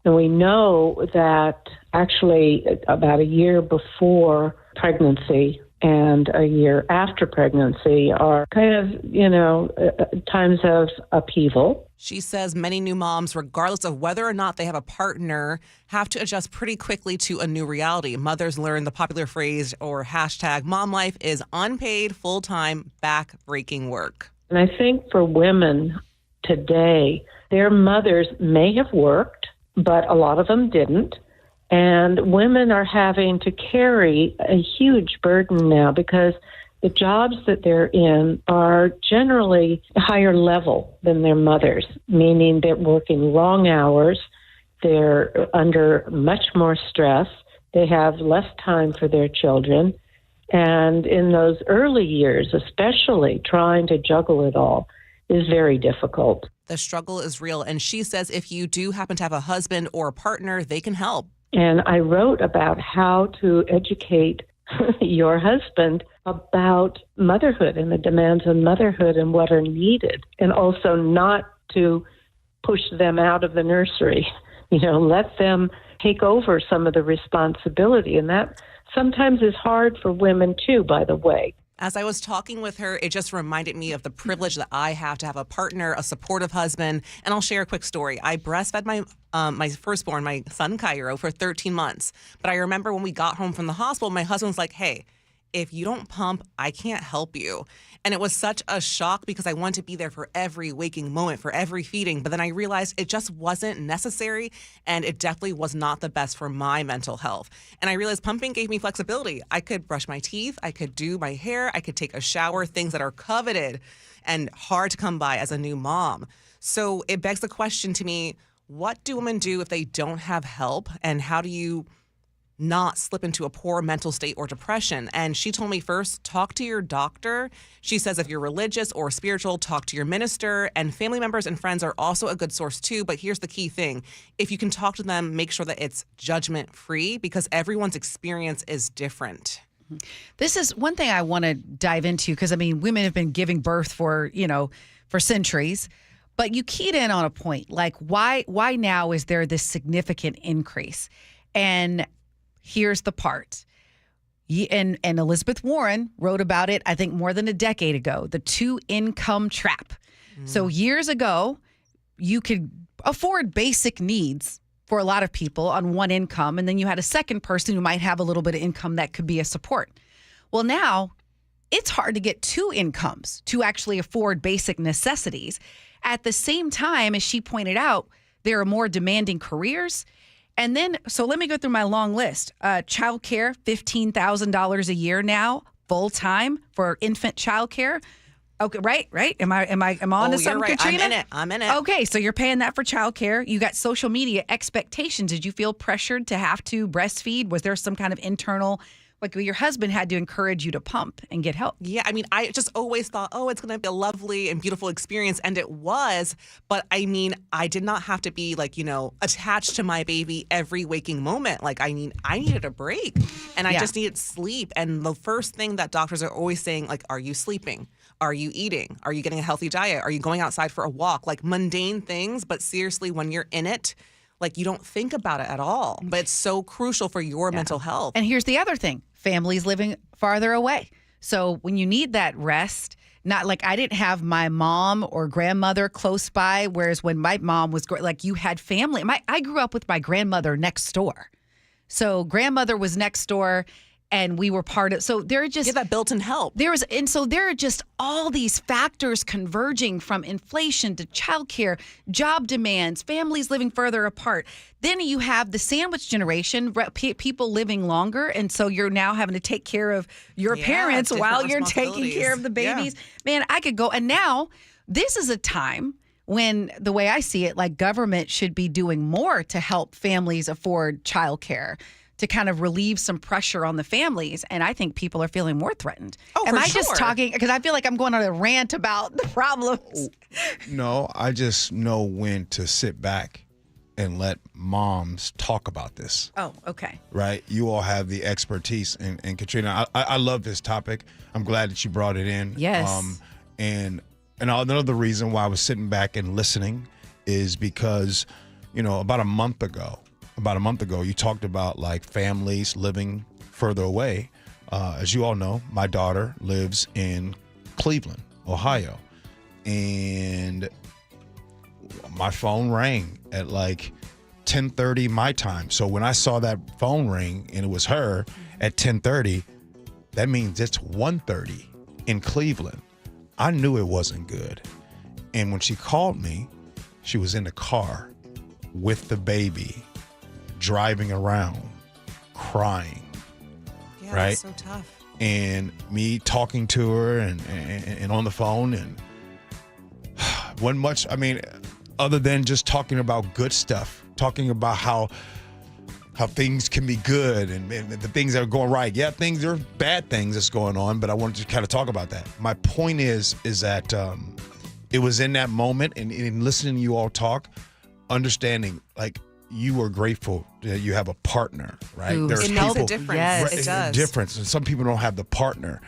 And we know that actually about a year before pregnancy and a year after pregnancy are kind of, times of upheaval. She says many new moms, regardless of whether or not they have a partner, have to adjust pretty quickly to a new reality. Mothers learn the popular phrase or hashtag mom life is unpaid, full-time, back-breaking work. And I think for women today, their mothers may have worked, but a lot of them didn't. And women are having to carry a huge burden now because the jobs that they're in are generally higher level than their mothers, meaning they're working long hours, they're under much more stress, they have less time for their children. And in those early years, especially, trying to juggle it all is very difficult. The struggle is real. And she says if you do happen to have a husband or a partner, they can help. And I wrote about how to educate your husband about motherhood and the demands of motherhood and what are needed, and also not to push them out of the nursery. Let them take over some of the responsibility. And that sometimes is hard for women too, by the way. As I was talking with her, it just reminded me of the privilege that I have to have a partner, a supportive husband. And I'll share a quick story. I breastfed my firstborn, my son KIRO, for 13 months. But I remember when we got home from the hospital, my husband's like, hey, if you don't pump, I can't help you. And it was such a shock because I wanted to be there for every waking moment, for every feeding. But then I realized it just wasn't necessary, and it definitely was not the best for my mental health. And I realized pumping gave me flexibility. I could brush my teeth, I could do my hair, I could take a shower, things that are coveted and hard to come by as a new mom. So it begs the question to me, what do women do if they don't have help, and how do you not slip into a poor mental state or depression? And she told me, first, talk to your doctor. She says if you're religious or spiritual, talk to your minister. And family members and friends are also a good source too. But here's the key thing. If you can talk to them, make sure that it's judgment-free, because everyone's experience is different. This is one thing I want to dive into, because, I mean, women have been giving birth for centuries. But you keyed in on a point, like why now is there this significant increase? And here's the part. And Elizabeth Warren wrote about it, I think, more than a decade ago, the two-income trap. So years ago, you could afford basic needs for a lot of people on one income, and then you had a second person who might have a little bit of income that could be a support. Well, now it's hard to get two incomes to actually afford basic necessities. At the same time, as she pointed out, there are more demanding careers. And then, so let me go through my long list. Childcare, $15,000 a year now, full time for infant childcare. Okay, right? Am I on to something, right. Katrina? I'm in it. Okay, so you're paying that for childcare. You got social media expectations. Did you feel pressured to have to breastfeed? Was there some kind of internal, like your husband had to encourage you to pump and get help? Yeah, I mean, I just always thought, it's going to be a lovely and beautiful experience. And it was. But I mean, I did not have to be attached to my baby every waking moment. Like, I mean, I needed a break, and I just needed sleep. And the first thing that doctors are always saying, like, are you sleeping? Are you eating? Are you getting a healthy diet? Are you going outside for a walk? Like mundane things. But seriously, when you're in it, like, you don't think about it at all. But it's so crucial for your mental health. And here's the other thing. Families living farther away. So when you need that rest, not like I didn't have my mom or grandmother close by, whereas when my mom was you had family. I grew up with my grandmother next door. So grandmother was next door, and we were part of. So there are just that built-in help. There are just all these factors converging, from inflation to childcare, job demands, families living further apart. Then you have the sandwich generation, people living longer, and so you're now having to take care of your parents while you're taking care of the babies. Yeah. Man, I could go. And now this is a time when, the way I see it, like, government should be doing more to help families afford childcare, to kind of relieve some pressure on the families. And I think people are feeling more threatened. Am I just talking? Because I feel like I'm going on a rant about the problems. No, I just know when to sit back and let moms talk about this. Oh, okay. Right? You all have the expertise. And Katrina, I love this topic. I'm glad that you brought it in. Yes. And another reason why I was sitting back and listening is because, about a month ago, you talked about like families living further away. As you all know, my daughter lives in Cleveland, Ohio. And my phone rang at like 10:30 my time. So when I saw that phone ring and it was her at 10:30, that means it's 1:30 in Cleveland. I knew it wasn't good. And when she called me, she was in the car with the baby, driving around, crying. Yeah, right? That's so tough. And me talking to her and on the phone, and wasn't much, other than just talking about good stuff, talking about how things can be good and the things that are going right. Yeah, there are bad things that's going on, but I wanted to kind of talk about that. My point is that it was in that moment, and in listening to you all talk, understanding, like, you are grateful that you have a partner, right? Ooh, it makes a difference. Yes, it does. Difference. And some people don't have the partner.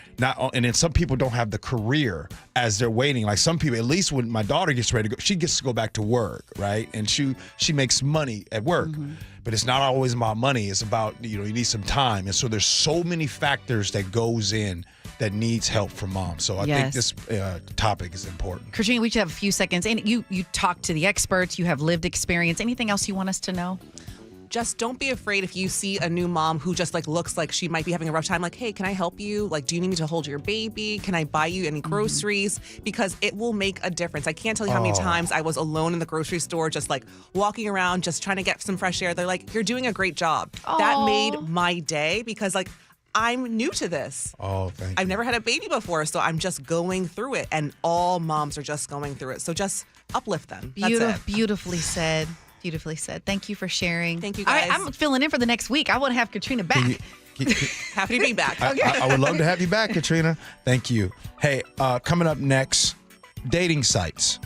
And then some people don't have the career as they're waiting. Like some people, at least when my daughter gets ready to go, she gets to go back to work, right? And she makes money at work. Mm-hmm. But it's not always about money. It's about, you need some time. And so there's so many factors that goes in that needs help from moms. So I think this topic is important. Katrina, we should have a few seconds. And you talk to the experts. You have lived experience. Anything else you want us to know? Just don't be afraid if you see a new mom who just looks like she might be having a rough time. Like, hey, can I help you? Do you need me to hold your baby? Can I buy you any groceries? Because it will make a difference. I can't tell you how many times I was alone in the grocery store, just walking around, just trying to get some fresh air. They're like, you're doing a great job. That made my day because I'm new to this. Oh, thank you. I've never had a baby before, so I'm just going through it. And all moms are just going through it. So just uplift them. That's it. Beautifully said. Beautifully said. Thank you for sharing. Thank you, guys. I'm filling in for the next week. I want to have Katrina back. Happy to be back. I would love to have you back, Katrina. Thank you. Hey, coming up next, dating sites.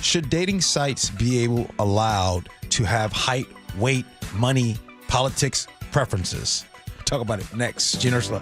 Should dating sites be allowed to have height, weight, money, politics, preferences? We'll talk about it next. Gee Ursula.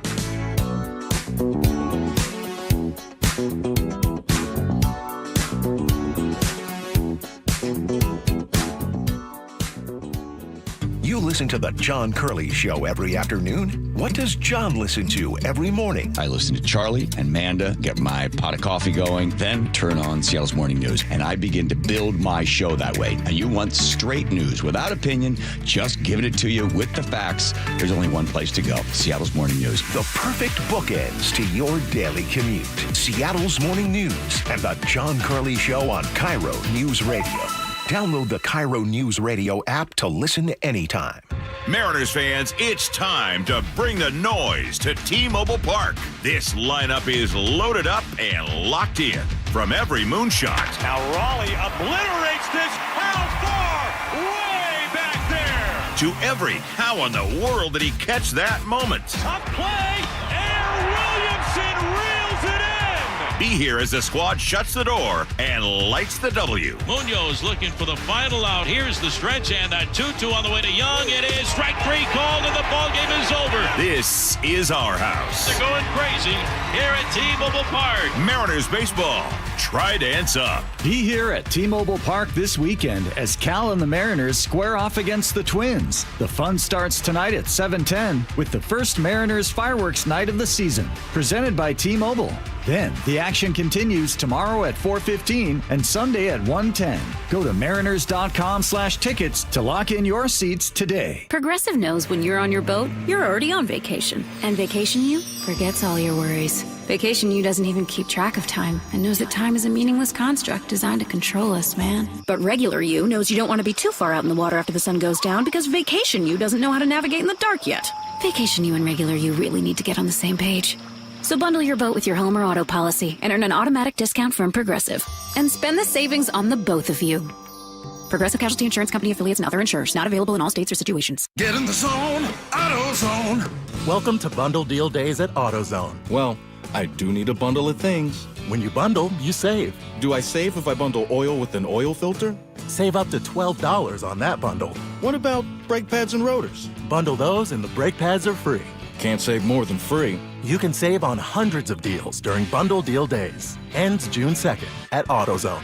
You listen to The John Curley Show every afternoon. What does John listen to every morning? I listen to Charlie and Manda, get my pot of coffee going, then turn on Seattle's Morning News, and I begin to build my show that way. And you want straight news without opinion, just giving it to you with the facts. There's only one place to go, Seattle's Morning News. The perfect bookends to your daily commute. Seattle's Morning News and The John Curley Show on KIRO Newsradio. Download the KIRO Newsradio app to listen anytime. Mariners fans, it's time to bring the noise to T-Mobile Park. This lineup is loaded up and locked in. From every moonshot. Now Raleigh obliterates this. How far? Way back there. To every how in the world did he catch that moment? Tough play. Air Williamson reels it in. Be here as the squad shuts the door and lights the W. Munoz looking for the final out. Here's the stretch and that 2-2 on the way to Young. It is strike three called and the ball game is over. This is our house. They're going crazy here at T-Mobile Park. Mariners baseball. Try dance up. Be here at T-Mobile Park this weekend as Cal and the Mariners square off against the Twins. The fun starts tonight at 7:10 with the first Mariners fireworks night of the season, presented by T-Mobile. Then the action continues tomorrow at 4:15 and Sunday at 1:10. Go to mariners.com/tickets to lock in your seats today. Progressive knows when you're on your boat, you're already on vacation. And Vacation You forgets all your worries. Vacation You doesn't even keep track of time and knows that time is a meaningless construct designed to control us, man. But Regular You knows you don't want to be too far out in the water after the sun goes down because Vacation You doesn't know how to navigate in the dark yet. Vacation You and Regular You really need to get on the same page. So bundle your boat with your home or auto policy and earn an automatic discount from Progressive. And spend the savings on the both of you. Progressive Casualty Insurance Company affiliates and other insurers. Not available in all states or situations. Get in the zone, AutoZone. Welcome to Bundle Deal Days at AutoZone. Well, I do need a bundle of things. When you bundle, you save. Do I save if I bundle oil with an oil filter? Save up to $12 on that bundle. What about brake pads and rotors? Bundle those and the brake pads are free. Can't save more than free. You can save on hundreds of deals during Bundle Deal Days. Ends June 2nd at AutoZone.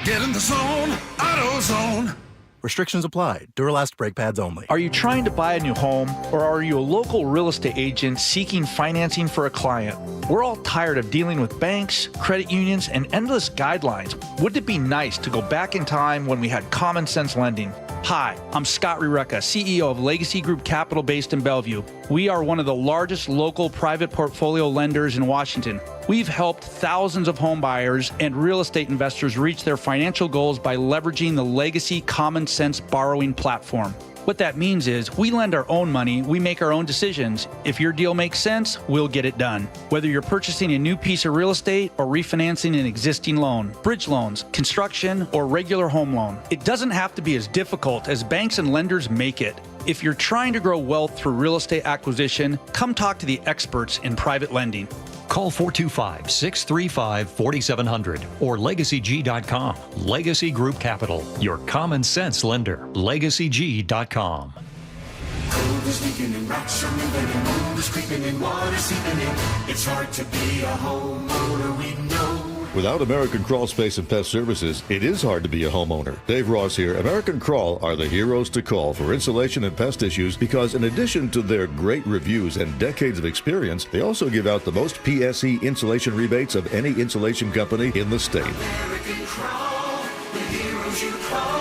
Get in the zone, AutoZone. Restrictions apply. Duralast brake pads only. Are you trying to buy a new home, or are you a local real estate agent seeking financing for a client? We're all tired of dealing with banks, credit unions, and endless guidelines. Wouldn't it be nice to go back in time when we had common sense lending? Hi, I'm Scott Reutin, CEO of Legacy Group Capital based in Bellevue. We are one of the largest local private portfolio lenders in Washington. We've helped thousands of home buyers and real estate investors reach their financial goals by leveraging the Legacy Common Sense borrowing platform. What that means is we lend our own money, we make our own decisions. If your deal makes sense, we'll get it done. Whether you're purchasing a new piece of real estate or refinancing an existing loan, bridge loans, construction, or regular home loan, it doesn't have to be as difficult as banks and lenders make it. If you're trying to grow wealth through real estate acquisition, come talk to the experts in private lending. Call 425-635-4700 or LegacyG.com. Legacy Group Capital, your common sense lender. LegacyG.com. Cold is leaking and rocks are moving and mold is creeping and water seeping in. It's hard to be a homeowner, we know. Without American Crawl Space and Pest Services, it is hard to be a homeowner. Dave Ross here. American Crawl are the heroes to call for insulation and pest issues because in addition to their great reviews and decades of experience, they also give out the most PSE insulation rebates of any insulation company in the state. American Crawl, the heroes you call.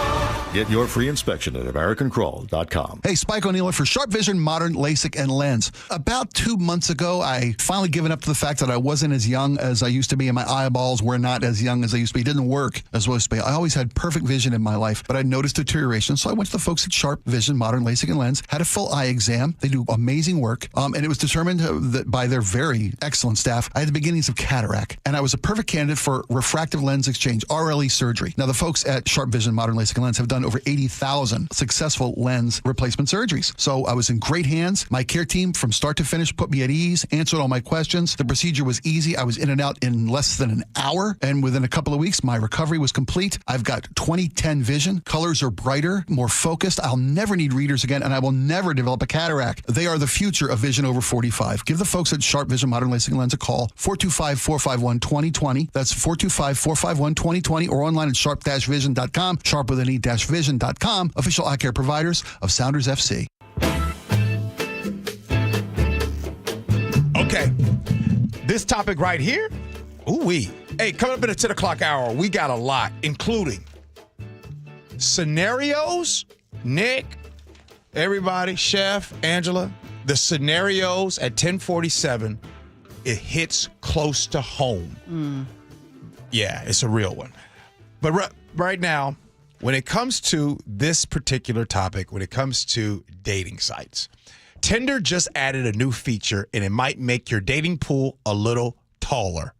Get your free inspection at AmericanCrawl.com. Hey, Spike O'Neill for Sharp Vision Modern LASIK and Lens. About 2 months ago, I finally given up to the fact that I wasn't as young as I used to be and my eyeballs were not as young as they used to be. It didn't work as well as to be. I always had perfect vision in my life, but I noticed deterioration. So I went to the folks at Sharp Vision Modern LASIK and Lens, had a full eye exam. They do amazing work. And it was determined that by their very excellent staff, I had the beginnings of cataract. And I was a perfect candidate for refractive lens exchange, RLE surgery. Now, the folks at Sharp Vision Modern LASIK and Lens have done over 80,000 successful lens replacement surgeries. So I was in great hands. My care team from start to finish put me at ease, answered all my questions. The procedure was easy. I was in and out in less than an hour. And within a couple of weeks, my recovery was complete. I've got 20/10 vision. Colors are brighter, more focused. I'll never need readers again, and I will never develop a cataract. They are the future of vision over 45. Give the folks at Sharp Vision Modern LASIK and Lens a call, 425-451-2020. That's 425-451-2020 or online at sharp-vision.com, sharp with an e-vision.com, official eye care providers of Sounders FC. Okay, this topic right here, ooh-wee. Hey, coming up in the 10 o'clock hour, we got a lot, including scenarios. Nick, everybody, Chef, Angela, the scenarios at 10:47, it hits close to home. Yeah, it's a real one. But right now, when it comes to this particular topic, when it comes to dating sites, Tinder just added a new feature, and it might make your dating pool a little taller.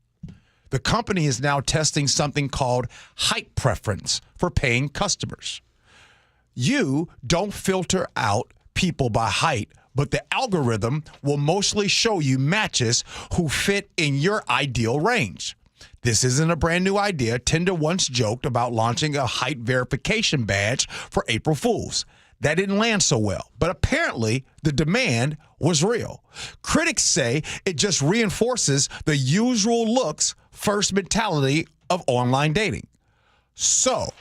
The company is now testing something called height preference for paying customers. You don't filter out people by height, but the algorithm will mostly show you matches who fit in your ideal range. This isn't a brand new idea. Tinder once joked about launching a height verification badge for April Fools. That didn't land so well, but apparently the demand was real. Critics say it just reinforces the usual looks first mentality of online dating. So,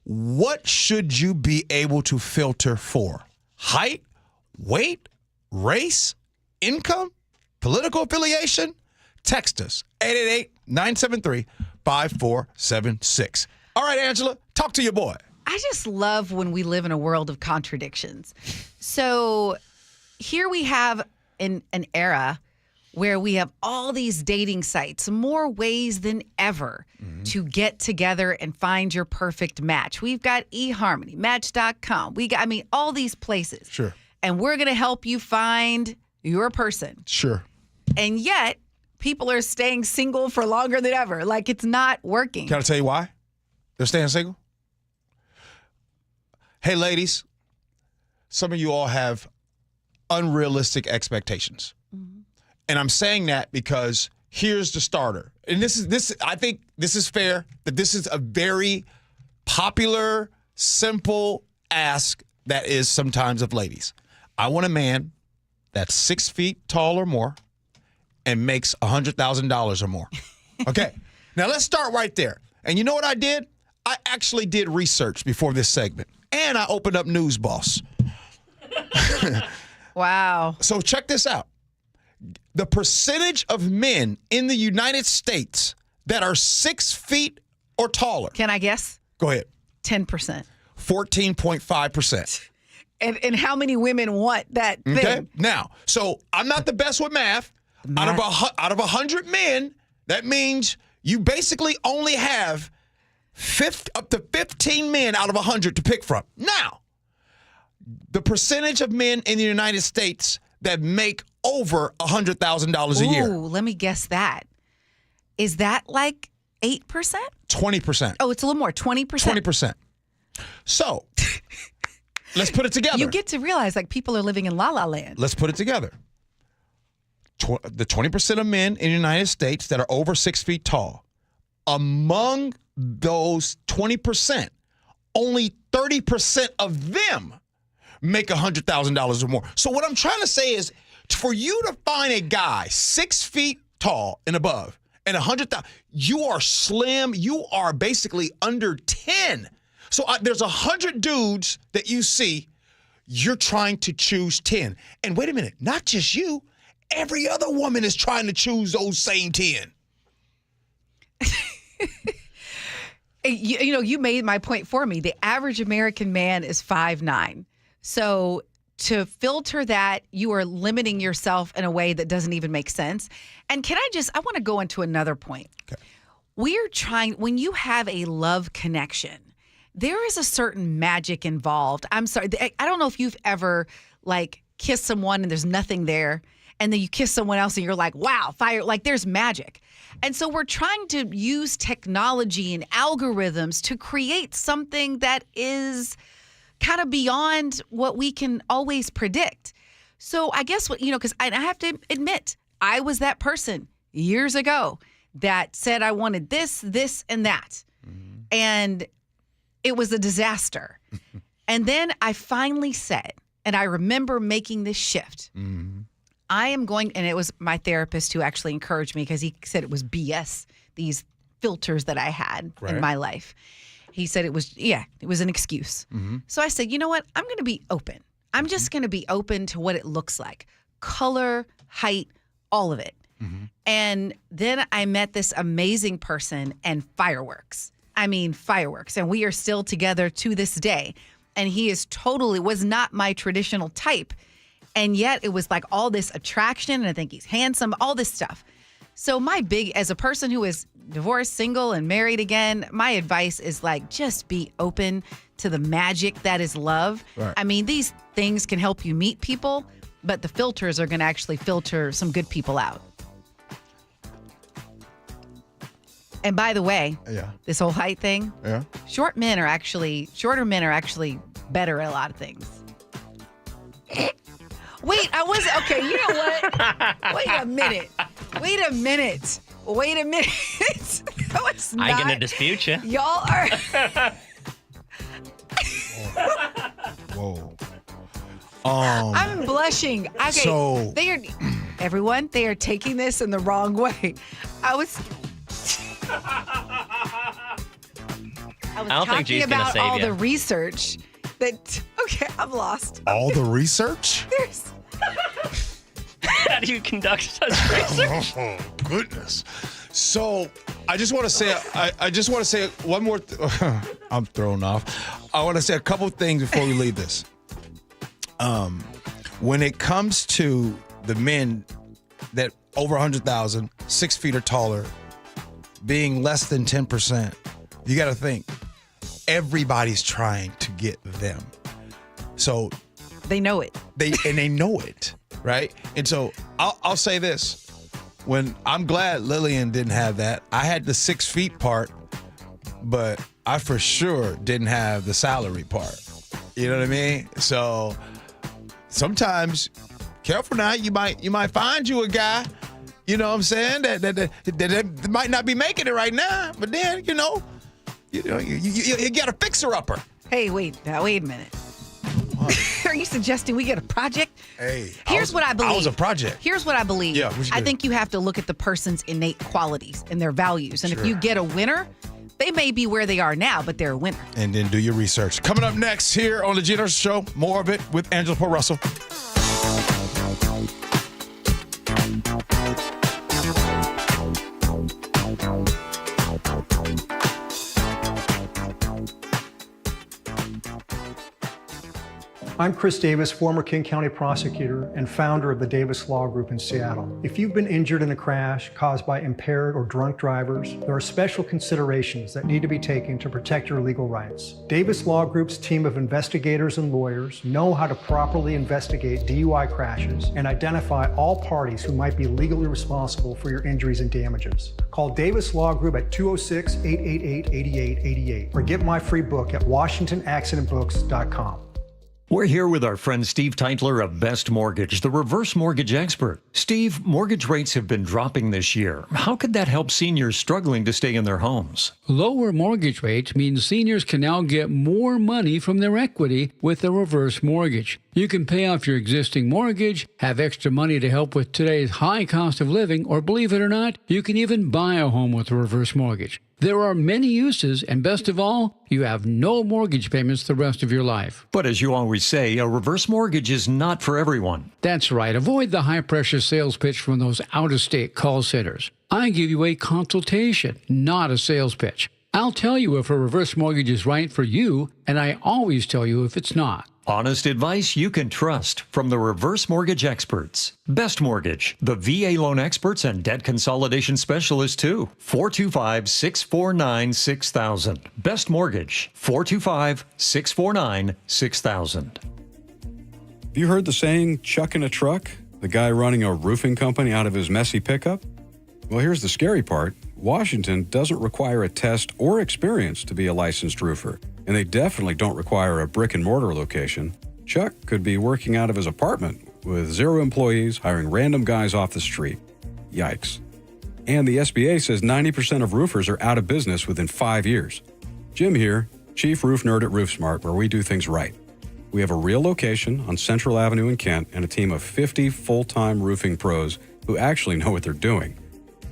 what should you be able to filter for? Height, weight, race, income, political affiliation? Text us, 888-973-5476. All right, Angela, talk to your boy. I just love when we live in a world of contradictions. So here we have an era where we have all these dating sites, more ways than ever to get together and find your perfect match. We've got eHarmony, Match.com. All these places. Sure. And we're going to help you find your person. Sure. And yet, people are staying single for longer than ever. Like, it's not working. Can I tell you why they're staying single? Hey, ladies, some of you all have unrealistic expectations. And I'm saying that because here's the starter. And I think this is fair, that this is a very popular, simple ask that is sometimes of ladies. I want a man that's 6 feet tall or more and makes $100,000 or more. Okay, now let's start right there. And you know what I did? I actually did research before this segment, and I opened up News Boss. Wow. So check this out. The percentage of men in the United States that are 6 feet or taller. Can I guess? Go ahead. 10%. 14.5%. And how many women want that thing? Okay. Now, so I'm not the best with math. Out of 100 men, that means you basically only have up to 15 men out of 100 to pick from. Now, the percentage of men in the United States that make over $100,000 a year. Ooh, let me guess that. Is that like 8%? 20%. Oh, it's a little more, 20%? 20%. So, let's put it together. You get to realize, like, people are living in la-la land. Let's put it together. The 20% of men in the United States that are over 6 feet tall, among those 20%, only 30% of them make $100,000 or more. So what I'm trying to say is, for you to find a guy 6 feet tall and above And 100,000, you are slim. You are basically under 10. So there's 100 dudes that you see. You're trying to choose 10. And wait a minute, not just you. Every other woman is trying to choose those same 10. You made my point for me. The average American man is 5'9". So to filter that, you are limiting yourself in a way that doesn't even make sense. And I want to go into another point. Okay. When you have a love connection, there is a certain magic involved. I'm sorry. I don't know if you've ever kissed someone and there's nothing there. And then you kiss someone else and you're like, wow, fire. There's magic. And so we're trying to use technology and algorithms to create something that is kind of beyond what we can always predict. So I guess because I have to admit, I was that person years ago that said I wanted this, and that. Mm-hmm. And it was a disaster. And then I finally said, and I remember making this shift. Mm-hmm. I am going, and it was my therapist who actually encouraged me because he said it was BS, these filters that I had in my life. He said it was an excuse. Mm-hmm. So I said, you know what? I'm going to be open. I'm just going to be open to what it looks like. Color, height, all of it. Mm-hmm. And then I met this amazing person and fireworks. I mean, fireworks. And we are still together to this day. And he was not my traditional type. And yet it was all this attraction. And I think he's handsome, all this stuff. So as a person who is divorced, single, and married again, my advice is just be open to the magic that is love. Right. I mean, these things can help you meet people, but the filters are going to actually filter some good people out. And by the way, this whole height thing, shorter men are actually better at a lot of things. Wait, okay, you know what? Wait a minute. No, it's not. I ain't gonna dispute you. Y'all are. Whoa. I'm blushing. Okay, so they are taking this in the wrong way. I was talking about all the research that. Okay, I'm lost. All the research? How do you conduct such research? Oh, goodness. So I just want to say one more. I'm thrown off. I want to say a couple things before we leave this. When it comes to the men that over 100,000, 6 feet or taller, being less than 10%, you got to think everybody's trying to get them. So they know it. They know it, right? And so I'll say this. When I'm glad Lillian didn't have that. I had the 6 feet part, but I for sure didn't have the salary part. You know what I mean? So sometimes, careful now, you might find you a guy, you know what I'm saying, that might not be making it right now, but then, you got a fixer-upper. Hey, wait a minute. Are you suggesting we get a project? Hey, here's what I believe. I was a project. Here's what I believe. Yeah, I think you have to look at the person's innate qualities and their values. And if you get a winner, they may be where they are now, but they're a winner. And then do your research. Coming up next here on the Gee Ursula Show, more of it with Angela Paul Russell. I'm Chris Davis, former King County prosecutor and founder of the Davis Law Group in Seattle. If you've been injured in a crash caused by impaired or drunk drivers, there are special considerations that need to be taken to protect your legal rights. Davis Law Group's team of investigators and lawyers know how to properly investigate DUI crashes and identify all parties who might be legally responsible for your injuries and damages. Call Davis Law Group at 206-888-8888 or get my free book at WashingtonAccidentBooks.com. We're here with our friend Steve Teitler of Best Mortgage, the reverse mortgage expert. Steve, mortgage rates have been dropping this year. How could that help seniors struggling to stay in their homes? Lower mortgage rates mean seniors can now get more money from their equity with a reverse mortgage. You can pay off your existing mortgage, have extra money to help with today's high cost of living, or believe it or not, you can even buy a home with a reverse mortgage. There are many uses, and best of all, you have no mortgage payments the rest of your life. But as you always say, a reverse mortgage is not for everyone. That's right. Avoid the high-pressure sales pitch from those out-of-state call centers. I give you a consultation, not a sales pitch. I'll tell you if a reverse mortgage is right for you, and I always tell you if it's not. Honest advice you can trust from the reverse mortgage experts. Best Mortgage, the VA loan experts and debt consolidation specialists too. 425-649-6000. Best Mortgage, 425-649-6000. Have you heard the saying, chuck in a truck? The guy running a roofing company out of his messy pickup? Well, here's the scary part. Washington doesn't require a test or experience to be a licensed roofer. And they definitely don't require a brick-and-mortar location. Chuck could be working out of his apartment with 0 employees, hiring random guys off the street. Yikes. And the SBA says 90% of roofers are out of business within 5 years. Jim here, Chief Roof Nerd at RoofSmart, where we do things right. We have a real location on Central Avenue in Kent and a team of 50 full-time roofing pros who actually know what they're doing.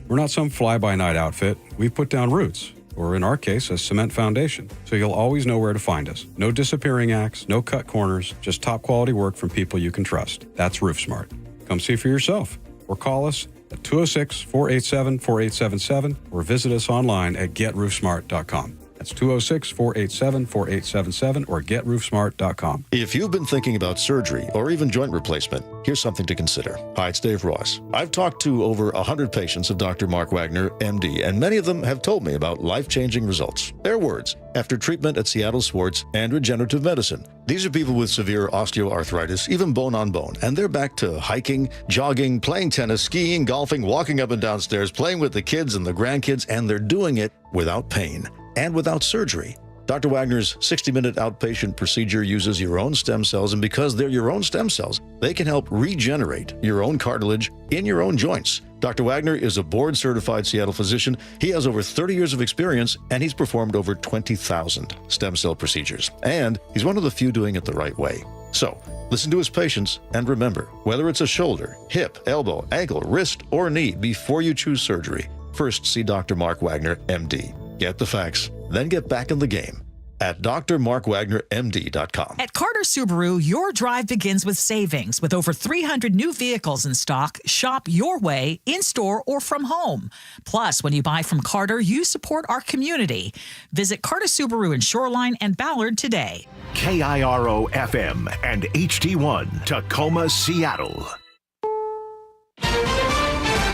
We're not some fly-by-night outfit. We've put down roots, or in our case, a cement foundation, so you'll always know where to find us. No disappearing acts, no cut corners, just top-quality work from people you can trust. That's RoofSmart. Come see for yourself, or call us at 206-487-4877, or visit us online at GetRoofSmart.com. That's 206-487-4877 or GetRoofSmart.com. If you've been thinking about surgery or even joint replacement, here's something to consider. Hi, it's Dave Ross. I've talked to over 100 patients of Dr. Mark Wagner, MD, and many of them have told me about life-changing results. Their words, after treatment at Seattle Sports and Regenerative Medicine. These are people with severe osteoarthritis, even bone-on-bone, and they're back to hiking, jogging, playing tennis, skiing, golfing, walking up and down stairs, playing with the kids and the grandkids, and they're doing it without pain and without surgery. Dr. Wagner's 60-minute outpatient procedure uses your own stem cells, and because they're your own stem cells, they can help regenerate your own cartilage in your own joints. Dr. Wagner is a board-certified Seattle physician. He has over 30 years of experience, and he's performed over 20,000 stem cell procedures. And he's one of the few doing it the right way. So, listen to his patients, and remember, whether it's a shoulder, hip, elbow, ankle, wrist, or knee, before you choose surgery, first see Dr. Mark Wagner, MD. Get the facts, then get back in the game at drmarkwagnermd.com. At Carter Subaru, your drive begins with savings. With over 300 new vehicles in stock, shop your way, in-store or from home. Plus, when you buy from Carter, you support our community. Visit Carter Subaru in Shoreline and Ballard today. KIRO FM and HD1 Tacoma, Seattle.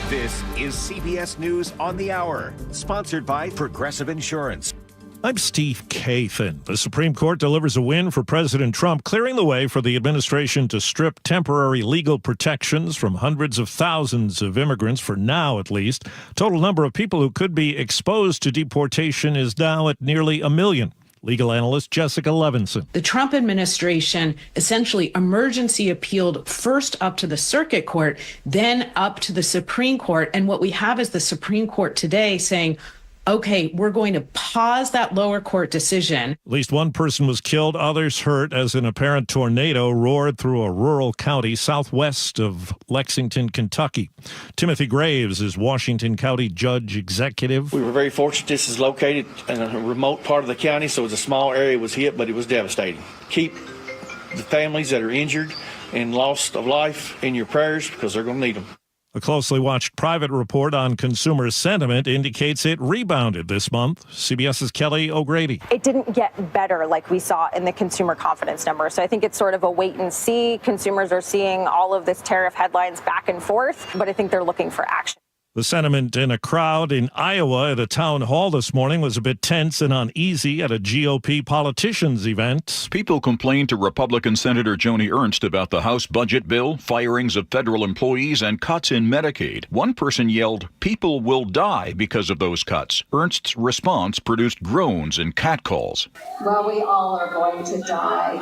This is CBS News on the Hour, sponsored by Progressive Insurance. I'm Steve Kathan. The Supreme Court delivers a win for President Trump, clearing the way for the administration to strip temporary legal protections from hundreds of thousands of immigrants, for now at least. Total number of people who could be exposed to deportation is now at nearly 1 million. Legal analyst Jessica Levinson. The Trump administration essentially emergency appealed first up to the circuit court, then up to the Supreme Court. And what we have is the Supreme Court today saying, okay, we're going to pause that lower court decision. At least one person was killed, others hurt as an apparent tornado roared through a rural county southwest of Lexington, Kentucky. Timothy Graves is Washington County Judge Executive. We were very fortunate. This is located in a remote part of the county, so it was a small area was hit, but it was devastating. Keep the families that are injured and lost of life in your prayers because they're going to need them. A closely watched private report on consumer sentiment indicates it rebounded this month. CBS's Kelly O'Grady. It didn't get better like we saw in the consumer confidence number. So I think it's sort of a wait and see. Consumers are seeing all of this tariff headlines back and forth, but I think they're looking for action. The sentiment in a crowd in Iowa at a town hall this morning was a bit tense and uneasy at a GOP politicians event. People complained to Republican Senator Joni Ernst about the House budget bill, firings of federal employees, and cuts in Medicaid. One person yelled, "People will die because of those cuts." Ernst's response produced groans and catcalls. Well, we all are going to die.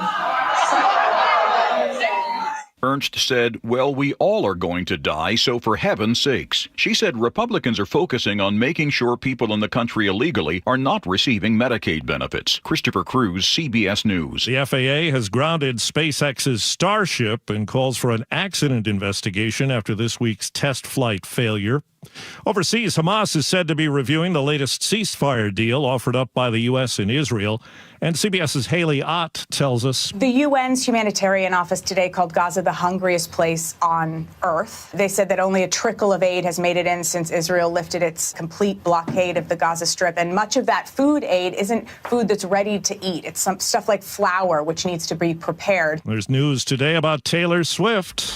Ernst said, "Well, we all are going to die, so for heaven's sakes." She said Republicans are focusing on making sure people in the country illegally are not receiving Medicaid benefits. Christopher Cruz, CBS News. The FAA has grounded SpaceX's Starship and calls for an accident investigation after this week's test flight failure. Overseas, Hamas is said to be reviewing the latest ceasefire deal offered up by the U.S. and Israel. And CBS's Haley Ott tells us. The UN's humanitarian office today called Gaza the hungriest place on earth. They said that only a trickle of aid has made it in since Israel lifted its complete blockade of the Gaza Strip. And much of that food aid isn't food that's ready to eat. It's some stuff like flour, which needs to be prepared. There's news today about Taylor Swift.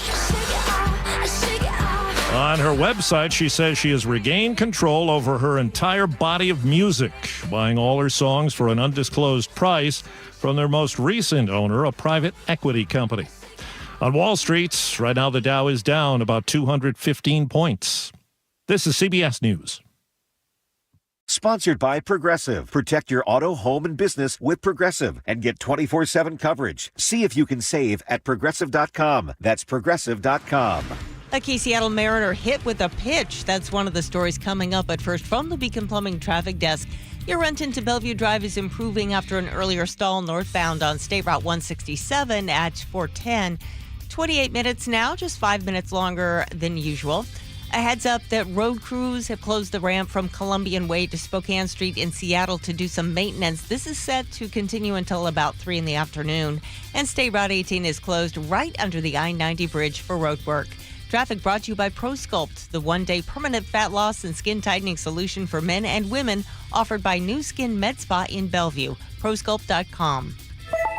On her website, she says she has regained control over her entire body of music, buying all her songs for an undisclosed price from their most recent owner, a private equity company. On Wall Street, right now the Dow is down about 215 points. This is CBS News. Sponsored by Progressive. Protect your auto, home, and business with Progressive and get 24/7 coverage. See if you can save at Progressive.com. That's Progressive.com. A key Seattle Mariner hit with a pitch. That's one of the stories coming up. But first, from the Beacon Plumbing Traffic Desk, your Renton to Bellevue Drive is improving after an earlier stall northbound on State Route 167 at 410. 28 minutes now, just 5 minutes longer than usual. A heads up that road crews have closed the ramp from Columbian Way to Spokane Street in Seattle to do some maintenance. This is set to continue until about 3 in the afternoon. And State Route 18 is closed right under the I-90 bridge for road work. Traffic brought to you by ProSculpt, the one-day permanent fat loss and skin tightening solution for men and women, offered by New Skin Med Spa in Bellevue. ProSculpt.com.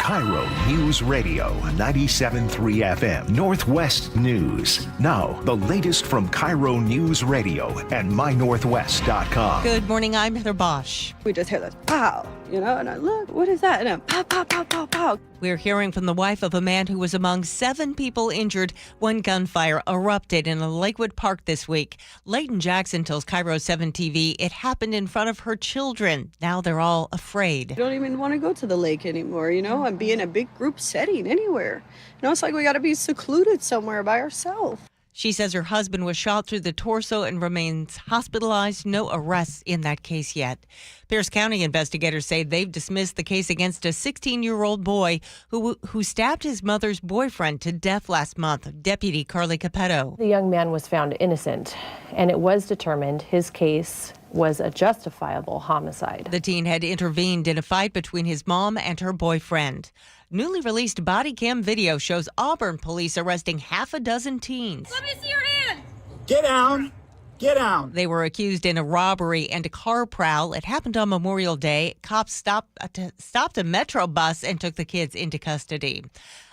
KIRO Newsradio 97.3 FM Northwest News. Now, the latest from KIRO Newsradio and mynorthwest.com. Good morning, I'm Heather Bosch. We just hear this pow, and I look, what is that? And then pow, pow, pow, pow, pow. We're hearing from the wife of a man who was among 7 people injured when gunfire erupted in a Lakewood Park this week. Leighton Jackson tells KIRO 7 TV it happened in front of her children. Now they're all afraid. I don't even want to go to the lake anymore, and be in a big group setting anywhere. It's like we got to be secluded somewhere by ourselves. She says her husband was shot through the torso and remains hospitalized. No arrests in that case yet. Pierce County investigators say they've dismissed the case against a 16-year-old boy who stabbed his mother's boyfriend to death last month. Deputy Carly Capetto. The young man was found innocent, and it was determined his case was a justifiable homicide. The teen had intervened in a fight between his mom and her boyfriend. Newly released body cam video shows Auburn police arresting half a dozen teens. Let me see your hand. Get down. Get down. They were accused in a robbery and a car prowl. It happened on Memorial Day. Cops stopped a Metro bus and took the kids into custody.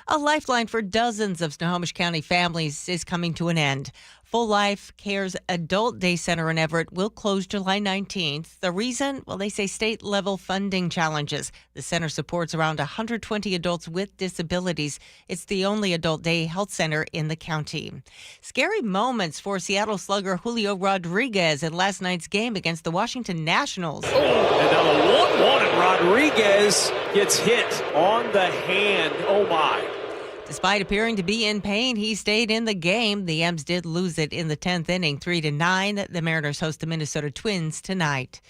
A lifeline for dozens of Snohomish County families is coming to an end. Full Life Care's Adult Day Center in Everett will close July 19th. The reason? Well, they say state-level funding challenges. The center supports around 120 adults with disabilities. It's the only adult day health center in the county. Scary moments for Seattle slugger Julio Rodriguez in last night's game against the Washington Nationals. Oh, and now the 1-1, and Rodriguez gets hit on the hand. Oh, my. Despite appearing to be in pain, he stayed in the game. The M's did lose it in the 10th inning, 3-9. The Mariners host the Minnesota Twins tonight.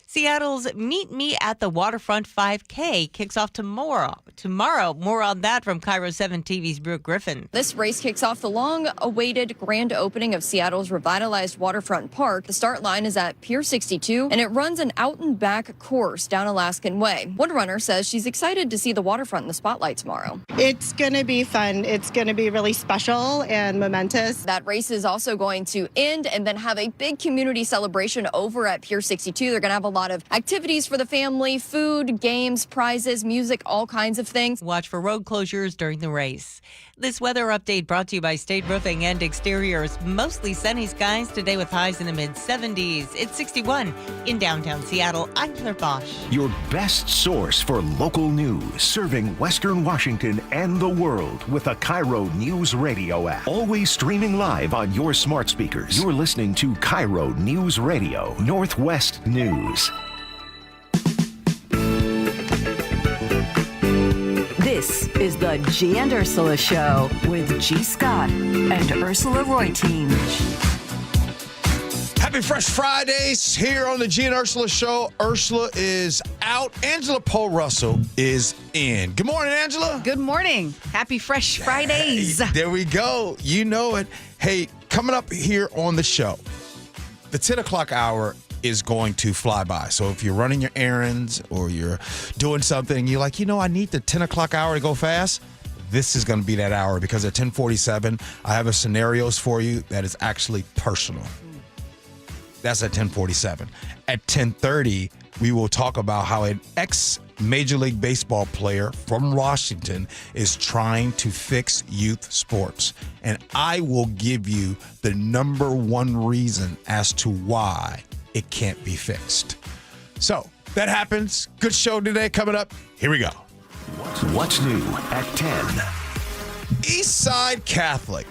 Seattle's Meet Me at the Waterfront 5K kicks off tomorrow. More on that from KIRO 7 TV's Brooke Griffin. This race kicks off the long-awaited grand opening of Seattle's revitalized waterfront park. The start line is at Pier 62, and it runs an out-and-back course down Alaskan Way. One runner says she's excited to see the waterfront in the spotlight tomorrow. It's going to be fun. It's going to be really special and momentous. That race is also going to end and then have a big community celebration over at Pier 62. They're going to have a lot of activities for the family, food, games, prizes, music, all kinds of things. Watch for road closures during the race. This weather update brought to you by State Roofing and Exteriors. Mostly sunny skies today with highs in the mid-70s. It's 61 in downtown Seattle. I'm Claire Bosch. Your best source for local news, serving Western Washington and the world with a KIRO Newsradio app. Always streaming live on your smart speakers. You're listening to KIRO Newsradio, Northwest News. This is the Gee and Ursula Show with G. Scott and Ursula Reutin. Happy Fresh Fridays here on the Gee and Ursula Show. Ursula is out. Angela Poe Russell is in. Good morning, Angela. Good morning. Happy Fresh Fridays. Hey, there we go. You know it. Hey, coming up here on the show, the 10 o'clock hour is going to fly by. So if you're running your errands or you're doing something, you're like, I need the 10 o'clock hour to go fast. This is going to be that hour because at 10:47, I have a scenarios for you that is actually personal. That's at 10:47. At 10:30, we will talk about how an ex-Major League Baseball player from Washington is trying to fix youth sports. And I will give you the number one reason as to why it can't be fixed. So that happens. Good show today coming up. Here we go. What's new at 10? Eastside Catholic.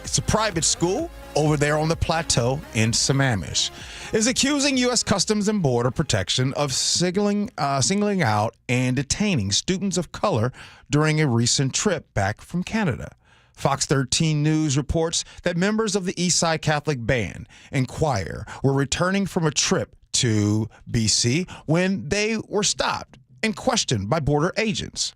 It's a private school over there on the plateau in Sammamish, is accusing U.S. Customs and Border Protection of singling out and detaining students of color during a recent trip back from Canada. Fox 13 News reports that members of the Eastside Catholic Band and Choir were returning from a trip to BC when they were stopped and questioned by border agents.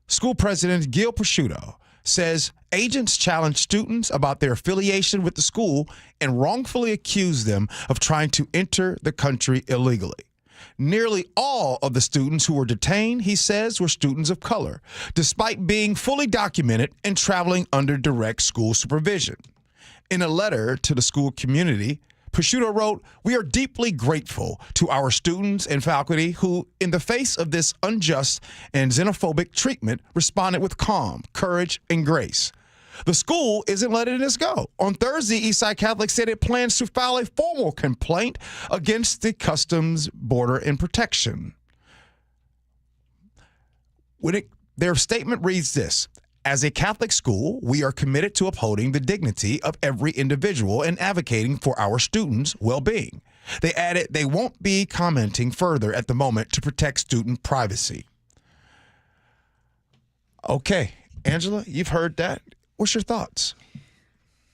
School President Gil Prosciutto says agents challenged students about their affiliation with the school and wrongfully accused them of trying to enter the country illegally. Nearly all of the students who were detained, he says, were students of color, despite being fully documented and traveling under direct school supervision. In a letter to the school community, Prosciutto wrote, "We are deeply grateful to our students and faculty who, in the face of this unjust and xenophobic treatment, responded with calm, courage, and grace. The school isn't letting this go. On Thursday, Eastside Catholic said it plans to file a formal complaint against the Customs, Border, and Protection." Their statement reads this: "As a Catholic school, we are committed to upholding the dignity of every individual and advocating for our students' well-being." They added they won't be commenting further at the moment to protect student privacy. Okay, Angela, you've heard that. What's your thoughts?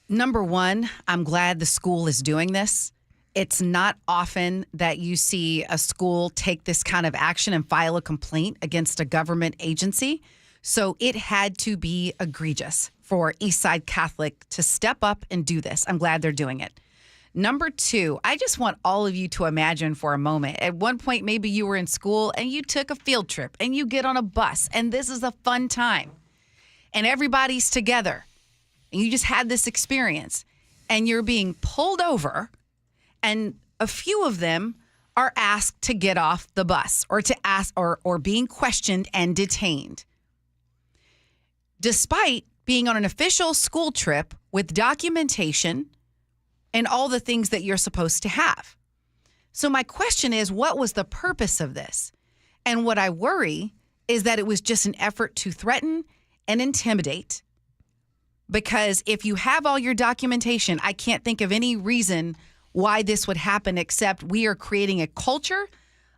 Number one, I'm glad the school is doing this. It's not often that you see a school take this kind of action and file a complaint against a government agency. So it had to be egregious for Eastside Catholic to step up and do this. I'm glad they're doing it. Number two, I just want all of you to imagine for a moment. At one point, maybe you were in school and you took a field trip and you get on a bus and this is a fun time. And everybody's together, and you just had this experience, and you're being pulled over, and a few of them are asked to get off the bus or to ask or being questioned and detained. Despite being on an official school trip with documentation and all the things that you're supposed to have. So my question is, what was the purpose of this? And what I worry is that it was just an effort to threaten and intimidate, because if you have all your documentation, I can't think of any reason why this would happen except we are creating a culture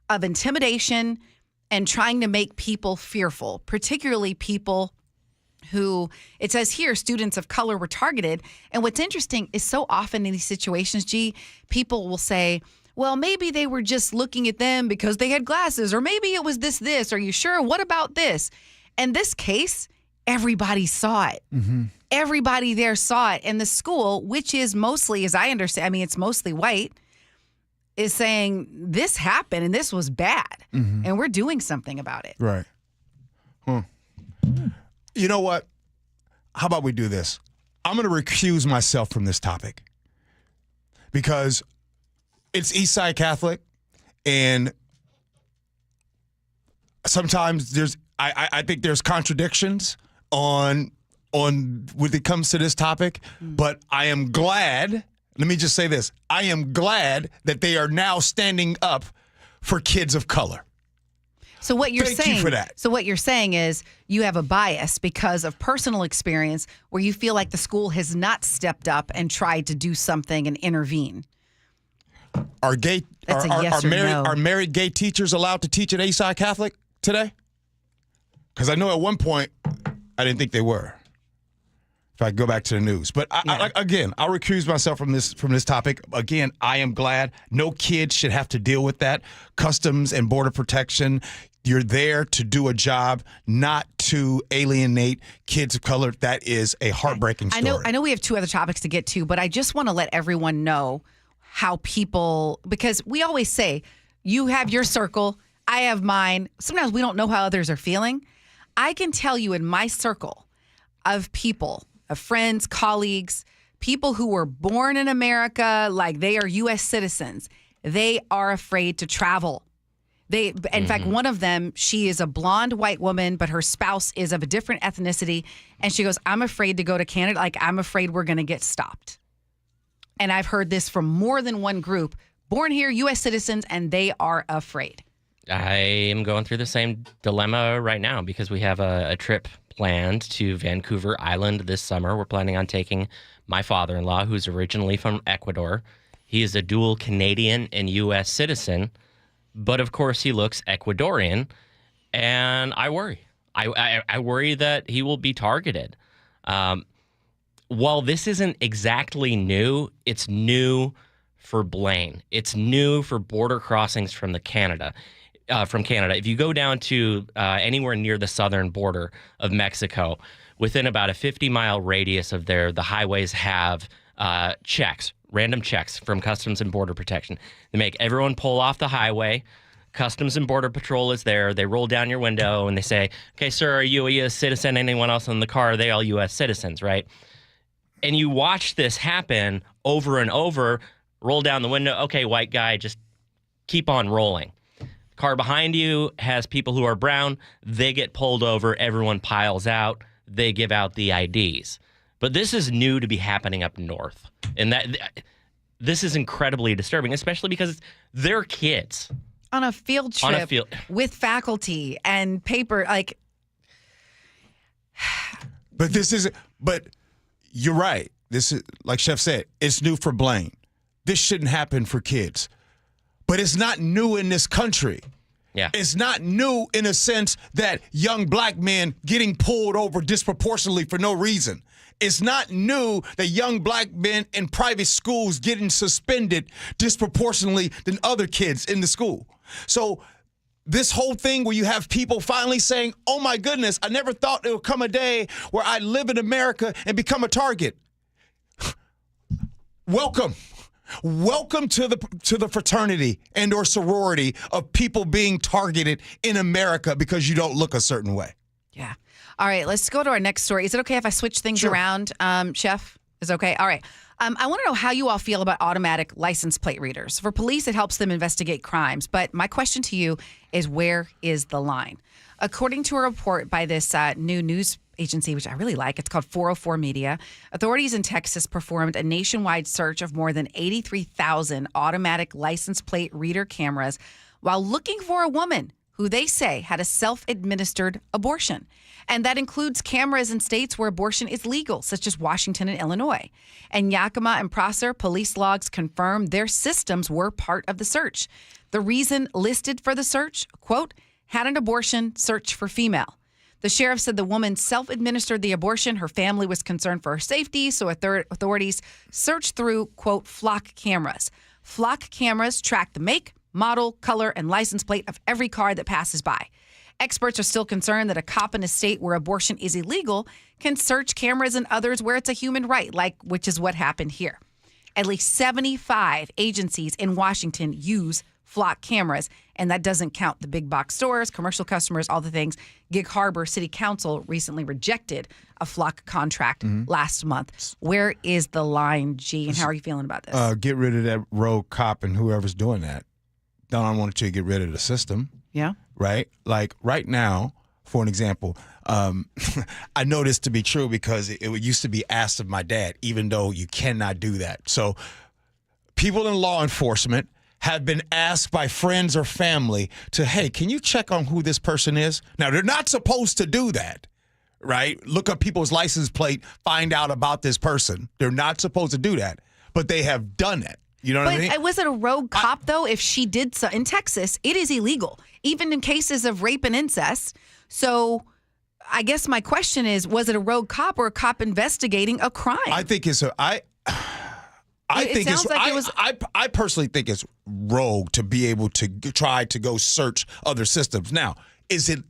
of intimidation and trying to make people fearful, particularly people who, it says here, students of color were targeted. And what's interesting is so often in these situations, G, people will say, well, maybe they were just looking at them because they had glasses, or maybe it was this. Are you sure? What about this? In this case, everybody saw it. Mm-hmm. Everybody there saw it. And the school, which is mostly, as I understand, it's mostly white, is saying this happened and this was bad. Mm-hmm. And we're doing something about it. Right. You know what? How about we do this? I'm going to recuse myself from this topic because it's Eastside Catholic, and sometimes I think there's contradictions on when it comes to this topic, but I am glad. Let me just say this. I am glad that they are now standing up for kids of color. So what you're Thank saying, you for that. So what you're saying is you have a bias because of personal experience where you feel like the school has not stepped up and tried to do something and intervene. Are gay? That's a yes or no. Are married gay teachers allowed to teach at Eastside Catholic today? Because I know at one point I didn't think they were. If I go back to the news, but again, I'll recuse myself from this topic. Again, I am glad no kid should have to deal with that. Customs and Border Protection. You're there to do a job, not to alienate kids of color. That is a heartbreaking story. I know we have two other topics to get to, but I just want to let everyone know how people, because we always say, you have your circle, I have mine. Sometimes we don't know how others are feeling. I can tell you in my circle of people, of friends, colleagues, people who were born in America, like they are U.S. citizens, they are afraid to travel. In fact, one of them, she is a blonde white woman, but her spouse is of a different ethnicity. And she goes, I'm afraid to go to Canada. Like, I'm afraid we're going to get stopped. And I've heard this from more than one group, born here, U.S. citizens, and they are afraid. I am going through the same dilemma right now because we have a trip planned to Vancouver Island this summer. We're planning on taking my father-in-law, who's originally from Ecuador. He is a dual Canadian and U.S. citizen. But of course, he looks Ecuadorian, and I worry. I worry that he will be targeted. While this isn't exactly new, it's new for Blaine. It's new for border crossings from Canada. If you go down to anywhere near the southern border of Mexico, within about a 50-mile radius of there, the highways have random checks from Customs and Border Protection. They make everyone pull off the highway. Customs and Border Patrol is there. They roll down your window and they say, okay, sir, are you a U.S. citizen? Anyone else in the car? Are they all U.S. citizens, right? And you watch this happen over and over. Roll down the window. Okay, white guy, just keep on rolling. Car behind you has people who are brown. They get pulled over. Everyone piles out. They give out the IDs. But this is new to be happening up north. And this is incredibly disturbing, especially because they're kids. On a field trip with faculty and paper, like. But you're right. This is, like Chef said, it's new for Blaine. This shouldn't happen for kids. But it's not new in this country. Yeah. It's not new in a sense that young black men getting pulled over disproportionately for no reason. It's not new that young black men in private schools getting suspended disproportionately than other kids in the school. So this whole thing where you have people finally saying, oh my goodness, I never thought there would come a day where I live in America and become a target. Welcome. Welcome to the fraternity and or sorority of people being targeted in America because you don't look a certain way. Yeah. All right, let's go to our next story. Is it okay if I switch things around, Chef? Is it okay? All right. I want to know how you all feel about automatic license plate readers. For police, it helps them investigate crimes. But my question to you is, where is the line? According to a report by this new news agency, which I really like, it's called 404 Media, authorities in Texas performed a nationwide search of more than 83,000 automatic license plate reader cameras while looking for a woman who they say had a self-administered abortion. And that includes cameras in states where abortion is legal, such as Washington and Illinois. And Yakima and Prosser police logs confirm their systems were part of the search. The reason listed for the search, quote, had an abortion, search for female. The sheriff said the woman self-administered the abortion. Her family was concerned for her safety, so authorities searched through, quote, flock cameras. Flock cameras track the make, model, color, and license plate of every car that passes by. Experts are still concerned that a cop in a state where abortion is illegal can search cameras in others where it's a human right, which is what happened here. At least 75 agencies in Washington use flock cameras, and that doesn't count the big box stores, commercial customers, all the things. Gig Harbor City Council recently rejected a flock contract last month. Where is the line, G, and how are you feeling about this? Get rid of that rogue cop and whoever's doing that. Don't want you to get rid of the system. Yeah. Right? Like right now, for an example. I know this to be true because it used to be asked of my dad, even though you cannot do that. So people in law enforcement have been asked by friends or family to, hey, can you check on who this person is? Now, they're not supposed to do that, right? Look up people's license plate, find out about this person. They're not supposed to do that, but they have done it. You know what I mean? But was it a rogue cop, though? If she did so in Texas, it is illegal, even in cases of rape and incest. So I guess my question is, was it a rogue cop or a cop investigating a crime? I think it's I personally think it's rogue to be able to try to go search other systems. Now, is it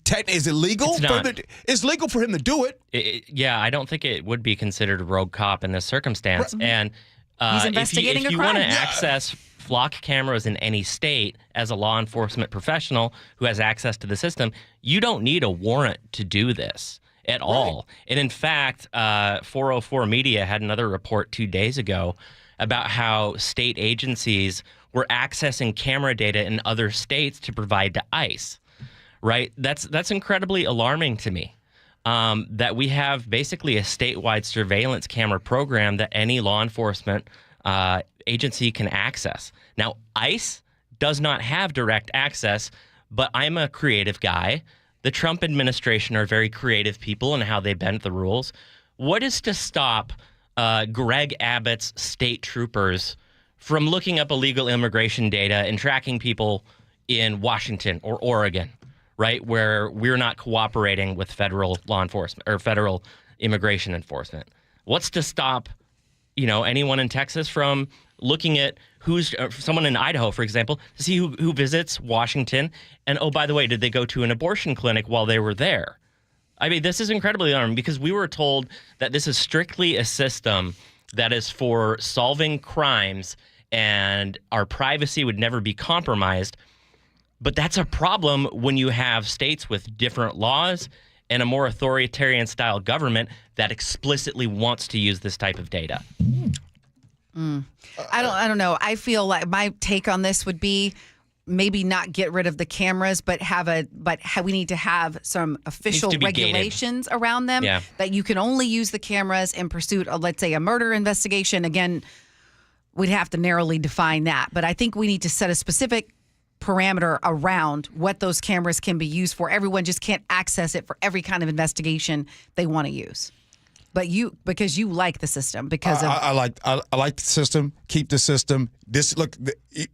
legal? It's not. It's legal for him to do it. Yeah, I don't think it would be considered a rogue cop in this circumstance. Right. And he's investigating if you a crime. want to access flock cameras in any state as a law enforcement professional who has access to the system, you don't need a warrant to do this at all. And in fact, 404 Media had another report 2 days ago about how state agencies were accessing camera data in other states to provide to ICE. Right? That's incredibly alarming to me. That we have basically a statewide surveillance camera program that any law enforcement agency can access. Now, ICE does not have direct access, but I'm a creative guy. The Trump administration are very creative people in how they bend the rules. What is to stop Greg Abbott's state troopers from looking up illegal immigration data and tracking people in Washington or Oregon? Right, where we're not cooperating with federal law enforcement or federal immigration enforcement. What's to stop, anyone in Texas from looking at who's someone in Idaho, for example, to see who visits Washington, and oh, by the way, did they go to an abortion clinic while they were there? I mean, this is incredibly alarming because we were told that this is strictly a system that is for solving crimes and our privacy would never be compromised. But that's a problem when you have states with different laws and a more authoritarian style government that explicitly wants to use this type of data. I don't know. I feel like my take on this would be maybe not get rid of the cameras, but we need to have some official regulations around them that you can only use the cameras in pursuit of, let's say, a murder investigation. Again, we'd have to narrowly define that. But I think we need to set a specific parameter around what those cameras can be used for. Everyone just can't access it for every kind of investigation they want to use. But because you like the system, because I like the system. Keep the system.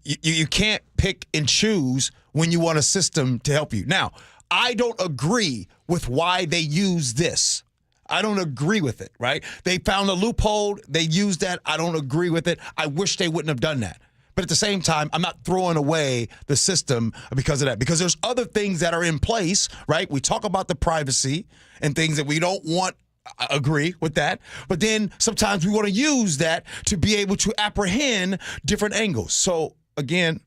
You can't pick and choose when you want a system to help you. Now, I don't agree with why they use this. I don't agree with it. Right? They found a loophole. They used that. I don't agree with it. I wish they wouldn't have done that. But at the same time, I'm not throwing away the system because of that. Because there's other things that are in place, right? We talk about the privacy and things that we don't want. I agree with that. But then sometimes we want to use that to be able to apprehend different angles. So, again,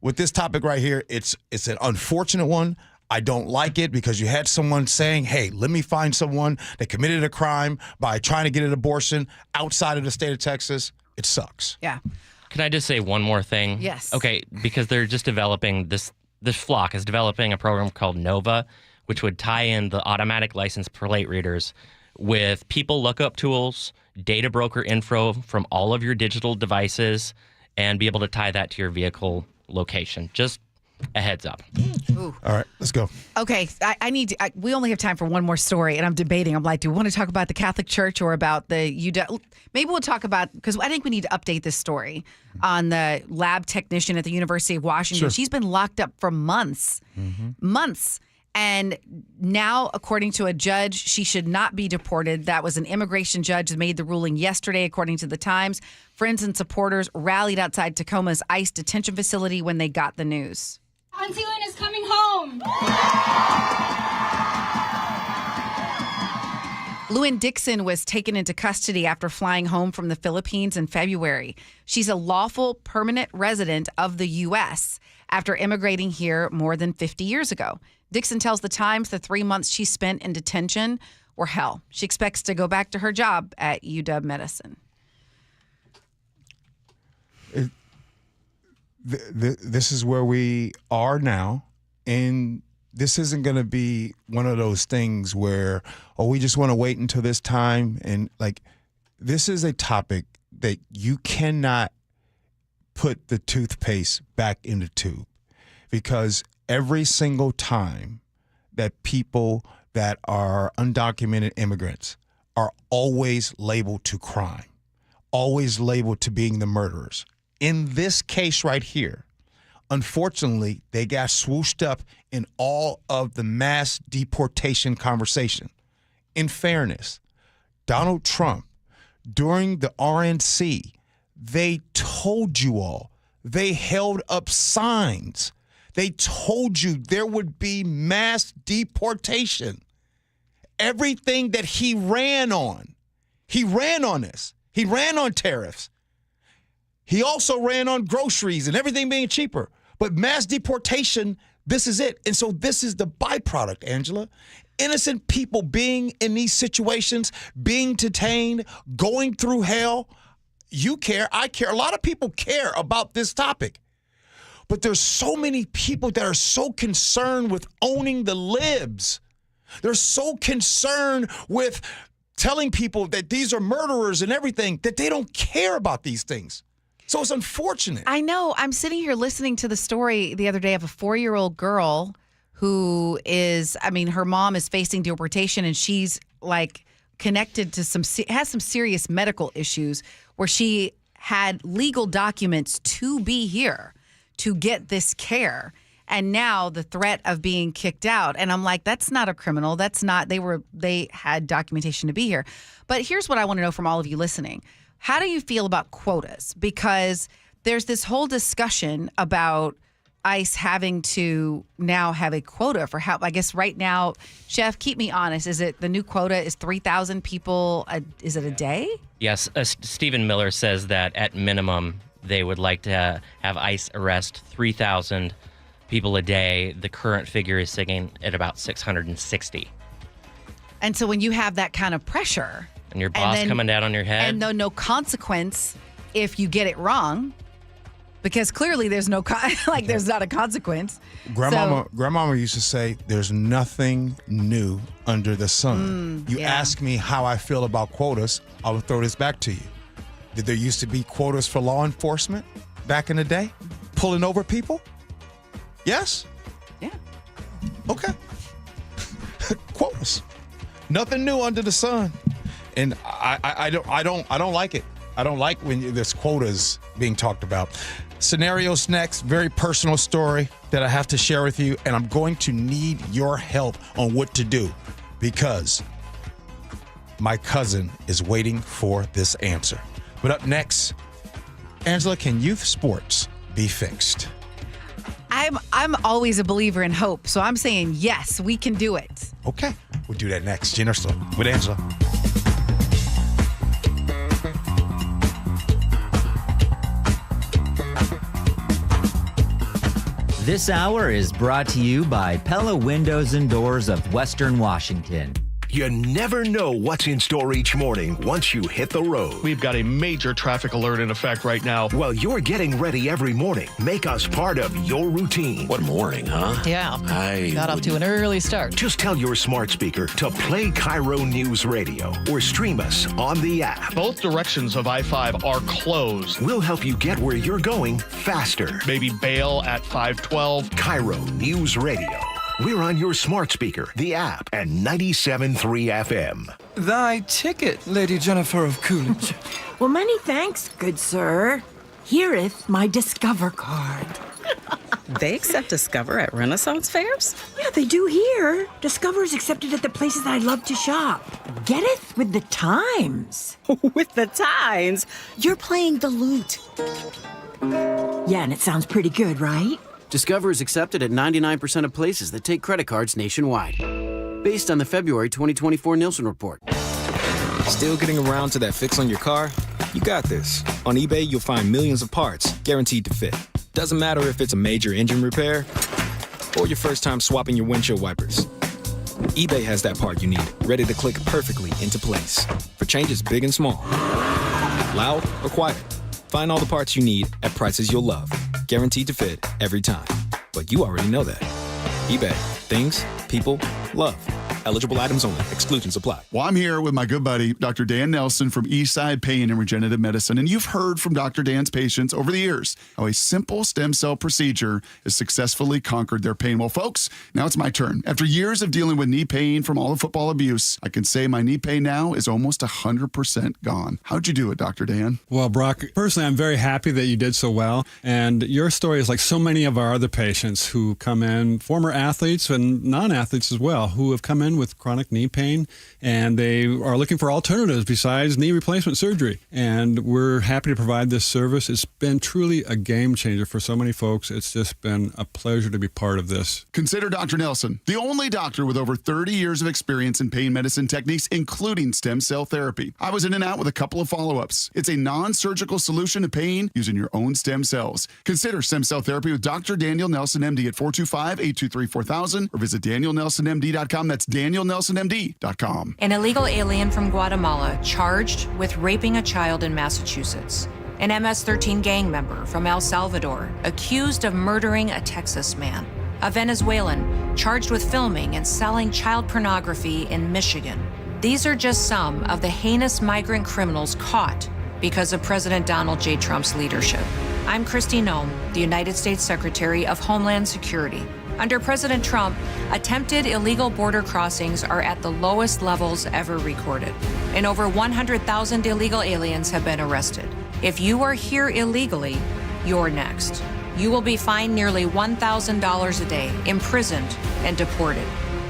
with this topic right here, it's an unfortunate one. I don't like it because you had someone saying, hey, let me find someone that committed a crime by trying to get an abortion outside of the state of Texas. It sucks. Yeah. Can I just say one more thing? Yes. Okay, because they're just developing this flock is developing a program called NOVA, which would tie in the automatic license plate readers with people lookup tools, data broker info from all of your digital devices, and be able to tie that to your vehicle location. Just a heads up. Ooh. All right, let's go. Okay, we only have time for one more story, and I'm debating. I'm like, do we want to talk about the Catholic Church or about the UW? Maybe we'll talk about, because I think we need to update this story on the lab technician at the University of Washington. Sure. She's been locked up for months. And now, according to a judge, she should not be deported. That was an immigration judge that made the ruling yesterday, according to the Times. Friends and supporters rallied outside Tacoma's ICE detention facility when they got the news. Auntie Lynn is coming home. Lewin Dixon was taken into custody after flying home from the Philippines in February. She's a lawful permanent resident of the U.S. after immigrating here more than 50 years ago. Dixon tells the Times the 3 months she spent in detention were hell. She expects to go back to her job at UW Medicine. This is where we are now in this isn't going to be one of those things where, we just want to wait until this time. And like, this is a topic that you cannot put the toothpaste back in the tube, because every single time that people that are undocumented immigrants are always labeled to crime, always labeled to being the murderers. In this case right here, unfortunately, they got swooshed up in all of the mass deportation conversation. In fairness, Donald Trump, during the RNC, they told you all, they held up signs. They told you there would be mass deportation. Everything that he ran on this. He ran on tariffs. He also ran on groceries and everything being cheaper. But mass deportation, this is it. And so this is the byproduct, Angela. Innocent people being in these situations, being detained, going through hell. You care, I care. A lot of people care about this topic. But there's so many people that are so concerned with owning the libs. They're so concerned with telling people that these are murderers and everything, that they don't care about these things. So it's unfortunate. I know. I'm sitting here listening to the story the other day of a 4-year-old girl who is, her mom is facing deportation, and she's like connected to has some serious medical issues where she had legal documents to be here to get this care. And now the threat of being kicked out. And I'm like, that's not a criminal. That's not, they had documentation to be here. But here's what I want to know from all of you listening. How do you feel about quotas? Because there's this whole discussion about ICE having to now have a quota for how, I guess right now, Chef, keep me honest. Is it the new quota is 3,000 people? Is it a day? Yes. Stephen Miller says that at minimum, they would like to have ICE arrest 3,000 people a day. The current figure is sitting at about 660. And so when you have that kind of pressure, and your boss coming down on your head, and no consequence if you get it wrong, because clearly there's no there's not a consequence. Grandmama used to say, "There's nothing new under the sun." You ask me how I feel about quotas, I will throw this back to you. Did there used to be quotas for law enforcement back in the day, pulling over people? Yes? Yeah. Okay. Quotas. Nothing new under the sun. And I don't like it. I don't like when there's quotas being talked about. Scenarios next, very personal story that I have to share with you, and I'm going to need your help on what to do because my cousin is waiting for this answer. But up next, Angela, can youth sports be fixed? I'm always a believer in hope, so I'm saying yes, we can do it. Okay, we'll do that next. Gee Ursula with Angela. This hour is brought to you by Pella Windows and Doors of Western Washington. You never know what's in store each morning once you hit the road. We've got a major traffic alert in effect right now. Well, you're getting ready every morning. Make us part of your routine. What morning, huh? Yeah. I got off to an early start. Just tell your smart speaker to play KIRO Newsradio or stream us on the app. Both directions of I-5 are closed. We'll help you get where you're going faster. Maybe bail at 512. KIRO Newsradio. We're on your smart speaker, the app, and 97.3 FM. Thy ticket, Lady Jennifer of Coolidge. Well, many thanks, good sir. Here'th my Discover card. They accept Discover at Renaissance fairs? Yeah, they do here. Discover is accepted at the places I love to shop. Getteth with the times. With the times? You're playing the lute. Yeah, and it sounds pretty good, right? Discover is accepted at 99% of places that take credit cards nationwide. Based on the February 2024 Nielsen report. Still getting around to that fix on your car? You got this. On eBay, you'll find millions of parts guaranteed to fit. Doesn't matter if it's a major engine repair or your first time swapping your windshield wipers. eBay has that part you need, ready to click perfectly into place for changes big and small. Loud or quiet. Find all the parts you need at prices you'll love. Guaranteed to fit every time. But you already know that. eBay. Things people love. Eligible items only. Exclusions apply. Well, I'm here with my good buddy, Dr. Dan Nelson from Eastside Pain and Regenerative Medicine. And you've heard from Dr. Dan's patients over the years how a simple stem cell procedure has successfully conquered their pain. Well, folks, now it's my turn. After years of dealing with knee pain from all the football abuse, I can say my knee pain now is almost 100% gone. How'd you do it, Dr. Dan? Well, Brock, personally, I'm very happy that you did so well. And your story is like so many of our other patients who come in, former athletes and non-athletes as well, who have come in with chronic knee pain, and they are looking for alternatives besides knee replacement surgery. And we're happy to provide this service. It's been truly a game changer for so many folks. It's just been a pleasure to be part of this. Consider Dr. Nelson, the only doctor with over 30 years of experience in pain medicine techniques, including stem cell therapy. I was in and out with a couple of follow-ups. It's a non-surgical solution to pain using your own stem cells. Consider stem cell therapy with Dr. Daniel Nelson, MD at 425-823-4000 or visit danielnelsonmd.com. That's danielnelsonmd.com. An illegal alien from Guatemala charged with raping a child in Massachusetts. An MS-13 gang member from El Salvador accused of murdering a Texas man. A Venezuelan charged with filming and selling child pornography in Michigan. These are just some of the heinous migrant criminals caught because of President Donald J. Trump's leadership. I'm Kristi Noem, the United States Secretary of Homeland Security. Under President Trump, attempted illegal border crossings are at the lowest levels ever recorded, and over 100,000 illegal aliens have been arrested. If you are here illegally, you're next. You will be fined nearly $1,000 a day, imprisoned, and deported.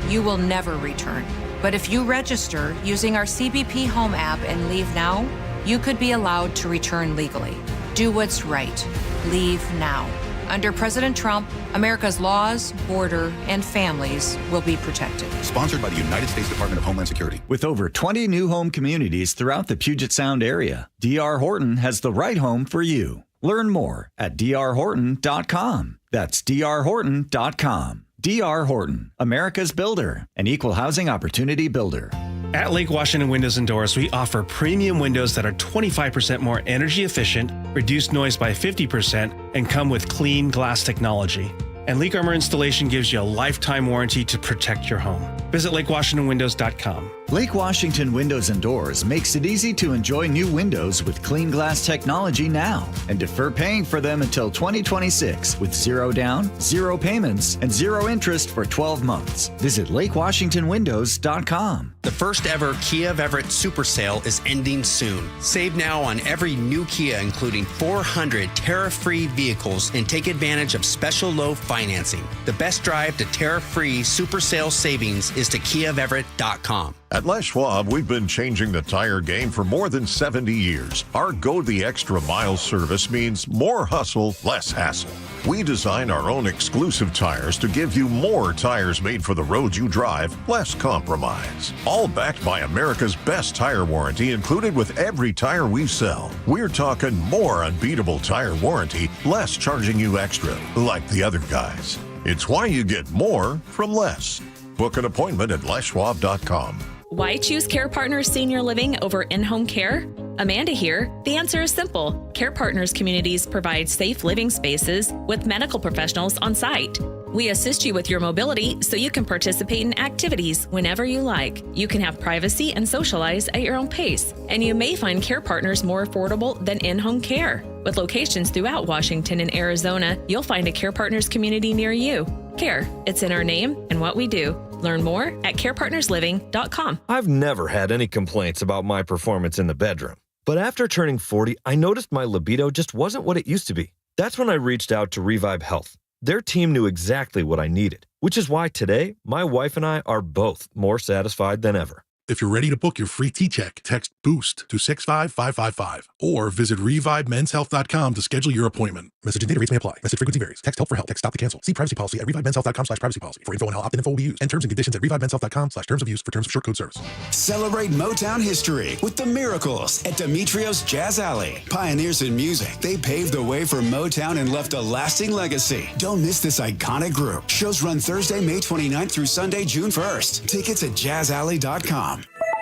You will never return. But if you register using our CBP Home app and leave now, you could be allowed to return legally. Do what's right. Leave now. Under President Trump, America's laws, border, and families will be protected. Sponsored by the United States Department of Homeland Security. With over 20 new home communities throughout the Puget Sound area, D.R. Horton has the right home for you. Learn more at drhorton.com. That's drhorton.com. D.R. Horton, America's builder, an equal housing opportunity builder. At Lake Washington Windows and Doors, we offer premium windows that are 25% more energy efficient, reduce noise by 50%, and come with clean glass technology. And Leak Armor installation gives you a lifetime warranty to protect your home. Visit LakeWashingtonWindows.com. Lake Washington Windows and Doors makes it easy to enjoy new windows with clean glass technology now and defer paying for them until 2026 with zero down, zero payments, and zero interest for 12 months. Visit LakeWashingtonWindows.com. The first ever Kia of Everett Super Sale is ending soon. Save now on every new Kia, including 400 tariff-free vehicles, and take advantage of special low financing. The best drive to tariff-free Super Sale savings is to KiaofEverett.com. At Les Schwab, we've been changing the tire game for more than 70 years. Our Go the Extra Mile service means more hustle, less hassle. We design our own exclusive tires to give you more tires made for the road you drive, less compromise. All backed by America's best tire warranty included with every tire we sell. We're talking more unbeatable tire warranty, less charging you extra, like the other guys. It's why you get more from less. Book an appointment at leschwab.com. Why choose Care Partners Senior Living over in-home care? Amanda here. The answer is simple. Care Partners communities provide safe living spaces with medical professionals on site. We assist you with your mobility so you can participate in activities whenever you like. You can have privacy and socialize at your own pace. And you may find Care Partners more affordable than in-home care. With locations throughout Washington and Arizona, you'll find a Care Partners community near you. Care, it's in our name and what we do. Learn more at carepartnersliving.com. I've never had any complaints about my performance in the bedroom. But after turning 40, I noticed my libido just wasn't what it used to be. That's when I reached out to Revive Health. Their team knew exactly what I needed, which is why today, my wife and I are both more satisfied than ever. If you're ready to book your free T-Check, text BOOST to 65555 or visit ReviveMen'sHealth.com to schedule your appointment. Message and data rates may apply. Message frequency varies. Text help for help. Text stop to cancel. See privacy policy at ReviveMen'sHealth.com/privacy for info on how opt-in info will be used and terms and conditions at ReviveMen'sHealth.com/terms of use for terms of short code service. Celebrate Motown history with the Miracles at Demetrio's Jazz Alley. Pioneers in music, they paved the way for Motown and left a lasting legacy. Don't miss this iconic group. Shows run Thursday, May 29th through Sunday, June 1st. Tickets at jazzalley.com.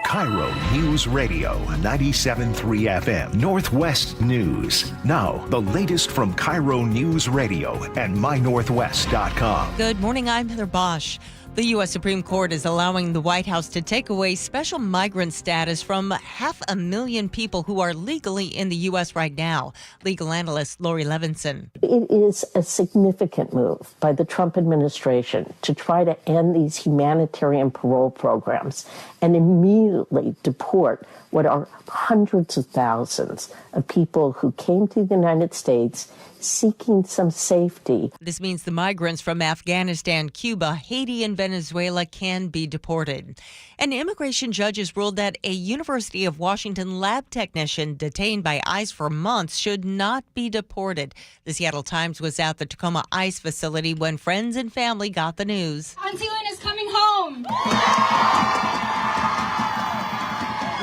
KIRO Newsradio 97.3 FM Northwest News. Now, the latest from KIRO News Radio and mynorthwest.com. Good morning, I'm Heather Bosch. The U.S. Supreme Court is allowing the White House to take away special migrant status from 500,000 people who are legally in the U.S. right now. Legal analyst Lori Levinson. It is a significant move by the Trump administration to try to end these humanitarian parole programs and immediately deport what are hundreds of thousands of people who came to the United States seeking some safety. This means the migrants from Afghanistan, Cuba, Haiti, and Venezuela can be deported. And immigration judges ruled that a University of Washington lab technician detained by ICE for months should not be deported. The Seattle Times was at the Tacoma ICE facility when friends and family got the news. Auntie Lynn is coming home.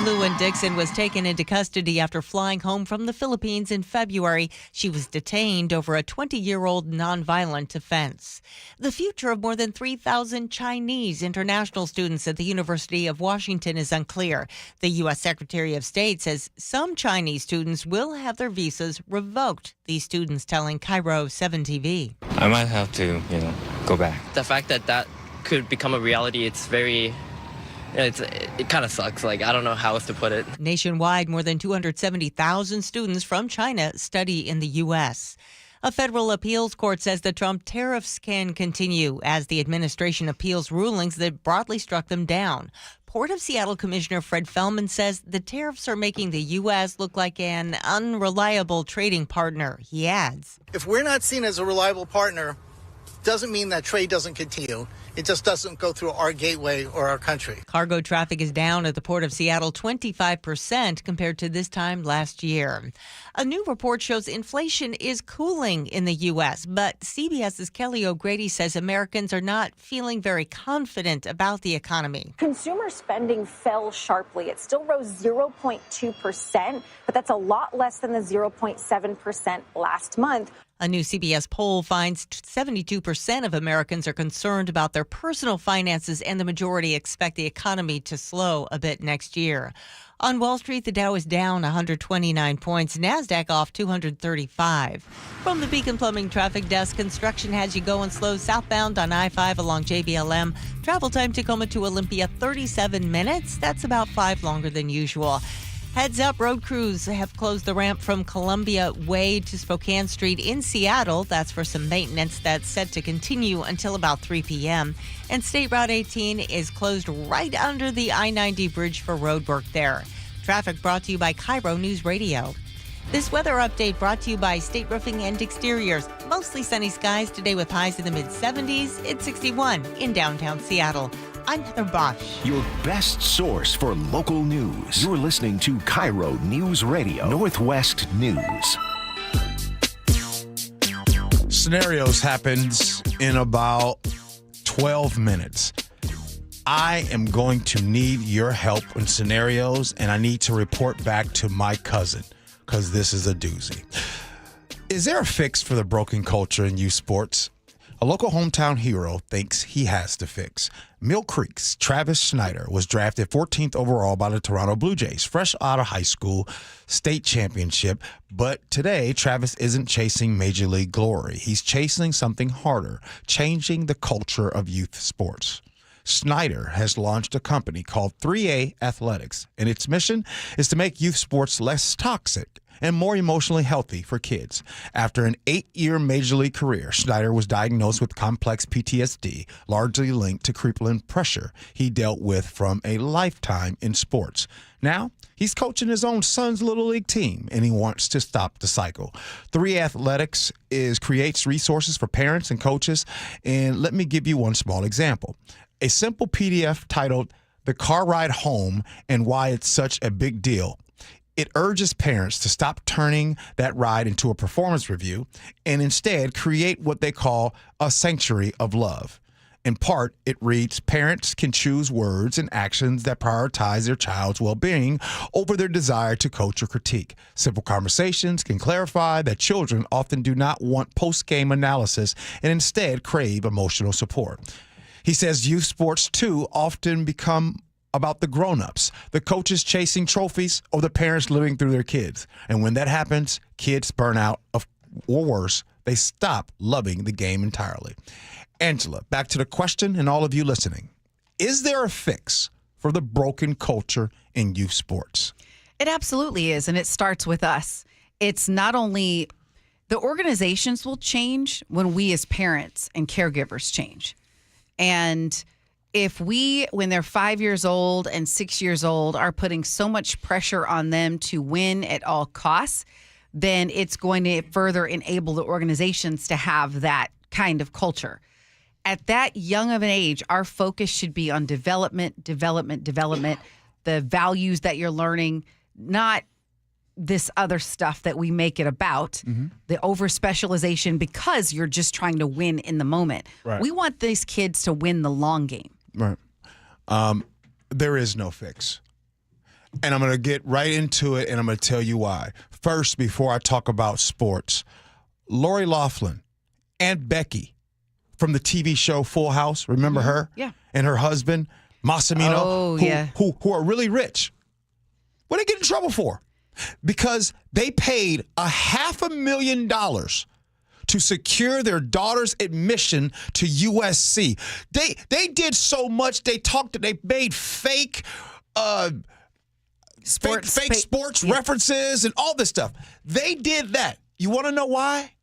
Lewin Dixon was taken into custody after flying home from the Philippines in February. She was detained over a 20-year-old nonviolent offense. The future of more than 3,000 Chinese international students at the University of Washington is unclear. The U.S. Secretary of State says some Chinese students will have their visas revoked. These students telling KIRO 7 TV. I might have to, go back. The fact that could become a reality, it kind of sucks. I don't know how else to put it. Nationwide, more than 270,000 students from China study in the U.S. A federal appeals court says the Trump tariffs can continue as the administration appeals rulings that broadly struck them down. Port of Seattle Commissioner Fred Feldman says the tariffs are making the U.S. look like an unreliable trading partner. He adds, if we're not seen as a reliable partner, doesn't mean that trade doesn't continue. It just doesn't go through our gateway or our country. Cargo traffic is down at the Port of Seattle 25% compared to this time last year. A new report shows inflation is cooling in the U.S., but CBS's Kelly O'Grady says Americans are not feeling very confident about the economy. Consumer spending fell sharply. It still rose 0.2%, but that's a lot less than the 0.7% last month. A new CBS poll finds 72% of Americans are concerned about their personal finances, and the majority expect the economy to slow a bit next year. On Wall Street, the Dow is down 129 points, NASDAQ off 235. From the Beacon Plumbing Traffic Desk, construction has you going slow southbound on I-5 along JBLM. Travel time Tacoma to Olympia, 37 minutes. That's about 5 longer than usual. Heads up, road crews have closed the ramp from Columbia Way to Spokane Street in Seattle. That's for some maintenance that's set to continue until about 3 p.m. And State Route 18 is closed right under the I-90 bridge for road work there. Traffic brought to you by KIRO Newsradio. This weather update brought to you by State Roofing and Exteriors. Mostly sunny skies today with highs in the mid-70s. It's 61 in downtown Seattle. I'm Heather Bosch. Your best source for local news. You're listening to KIRO News Radio, Northwest News. Scenarios happens in about 12 minutes. I am going to need your help in scenarios, and I need to report back to my cousin because this is a doozy. Is there a fix for the broken culture in youth sports? A local hometown hero thinks he has the fix. Mill Creek's Travis Snyder was drafted 14th overall by the Toronto Blue Jays, fresh out of high school state championship. But today, Travis isn't chasing Major League glory. He's chasing something harder, changing the culture of youth sports. Snyder has launched a company called 3A Athletics, and its mission is to make youth sports less toxic and more emotionally healthy for kids. After an 8-year Major League career, Snyder was diagnosed with complex PTSD, largely linked to crippling pressure he dealt with from a lifetime in sports. Now, he's coaching his own son's Little League team, and he wants to stop the cycle. 3A Athletics creates resources for parents and coaches, and let me give you one small example. A simple PDF titled The Car Ride Home and Why It's Such a Big Deal. It urges parents to stop turning that ride into a performance review and instead create what they call a sanctuary of love. In part, it reads, parents can choose words and actions that prioritize their child's well-being over their desire to coach or critique. Simple conversations can clarify that children often do not want post-game analysis and instead crave emotional support. He says youth sports, too, often become about the grown-ups, the coaches chasing trophies, or the parents living through their kids. And when that happens, kids burn out, or worse, they stop loving the game entirely. Angela, back to the question and all of you listening. Is there a fix for the broken culture in youth sports? It absolutely is, and it starts with us. It's not only the organizations will change when we as parents and caregivers change. And if we, when they're 5 years old and 6 years old, are putting so much pressure on them to win at all costs, then it's going to further enable the organizations to have that kind of culture. At that young of an age, our focus should be on development, the values that you're learning, not this other stuff that we make it about, the over-specialization because you're just trying to win in the moment. Right. We want these kids to win the long game. Right. There is no fix. And I'm going to get right into it, and I'm going to tell you why. First, before I talk about sports, Lori Loughlin, Aunt Becky from the TV show Full House, remember her? Yeah. And her husband, Massimino, who are really rich. What did they get in trouble for? Because they paid $500,000 to secure their daughter's admission to USC. They did so much. They made fake sports references and all this stuff. They did that. You want to know why?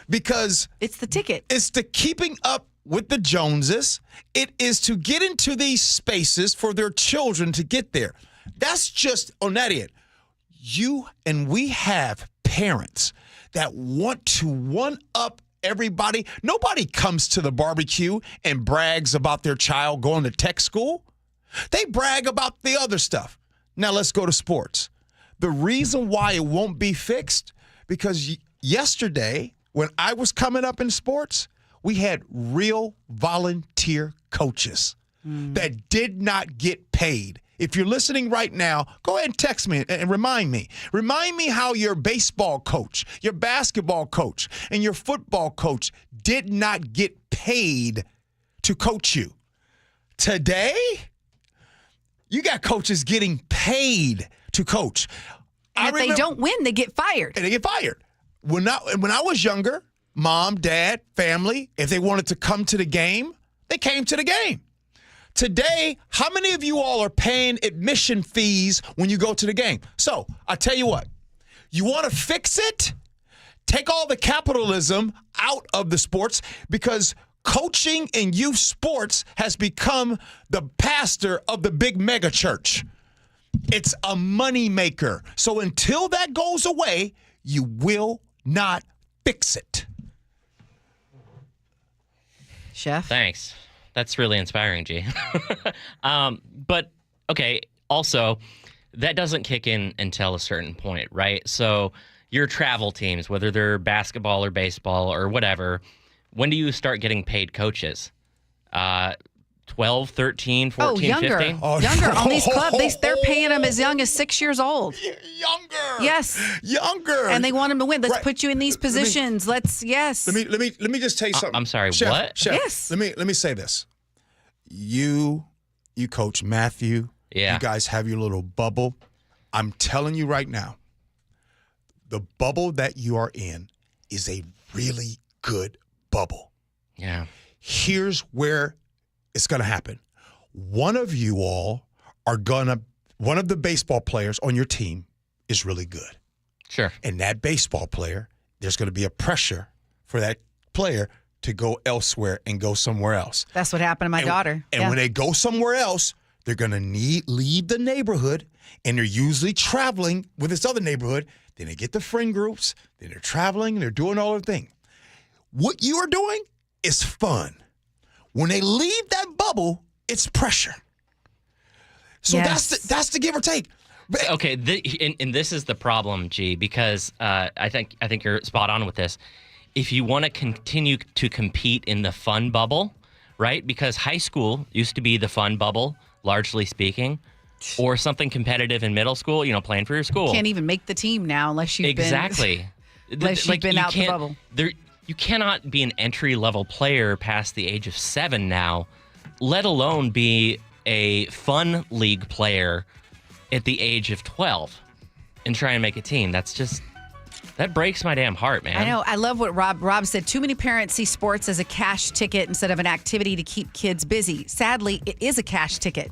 Because it's the ticket. It's the keeping up with the Joneses. It is to get into these spaces for their children to get there. That's just on that end. You and we have parents that want to one-up everybody. Nobody comes to the barbecue and brags about their child going to tech school. They brag about the other stuff. Now let's go to sports. The reason why it won't be fixed, because yesterday when I was coming up in sports, we had real volunteer coaches that did not get paid. If you're listening right now, go ahead and text me and remind me. Remind me how your baseball coach, your basketball coach, and your football coach did not get paid to coach you. Today, you got coaches getting paid to coach. And if they don't win, they get fired. And they get fired. When I was younger, mom, dad, family, if they wanted to come to the game, they came to the game. Today, how many of you all are paying admission fees when you go to the game? So, I tell you what, you want to fix it? Take all the capitalism out of the sports, because coaching in youth sports has become the pastor of the big mega church. It's a money maker. So until that goes away, you will not fix it. Chef? Thanks. That's really inspiring, G. But, okay, also, that doesn't kick in until a certain point, right? So your travel teams, whether they're basketball or baseball or whatever, when do you start getting paid coaches? 12, 13, 14, younger. 15? Younger. On these clubs, they're paying them as young as 6 years old. Younger. Yes. Younger. And they want them to win. Let's put you in these positions. Yes. Let me just tell you something. I'm sorry, Chef, what? Chef, yes. Let me say this. You coach Matthew. Yeah. You guys have your little bubble. I'm telling you right now, the bubble that you are in is a really good bubble. Yeah. Here's where it's going to happen. One of the baseball players on your team is really good. Sure. And that baseball player, there's going to be a pressure for that player to go elsewhere and go somewhere else. That's what happened to my daughter. And when they go somewhere else, they're going to leave the neighborhood, and they're usually traveling with this other neighborhood. Then they get the friend groups. Then they're traveling, and they're doing all the thing. What you are doing is fun. When they leave that bubble, it's pressure. So that's the give or take. Okay, and this is the problem, G, because I think you're spot on with this. If you want to continue to compete in the fun bubble, right? Because high school used to be the fun bubble, largely speaking, or something competitive in middle school, playing for your school. Can't even make the team now unless you've been out the bubble. You cannot be an entry-level player past the age of 7 now, let alone be a fun league player at the age of 12 and try and make a team. That's That breaks my damn heart, man. I know. I love what Rob said. Too many parents see sports as a cash ticket instead of an activity to keep kids busy. Sadly, it is a cash ticket.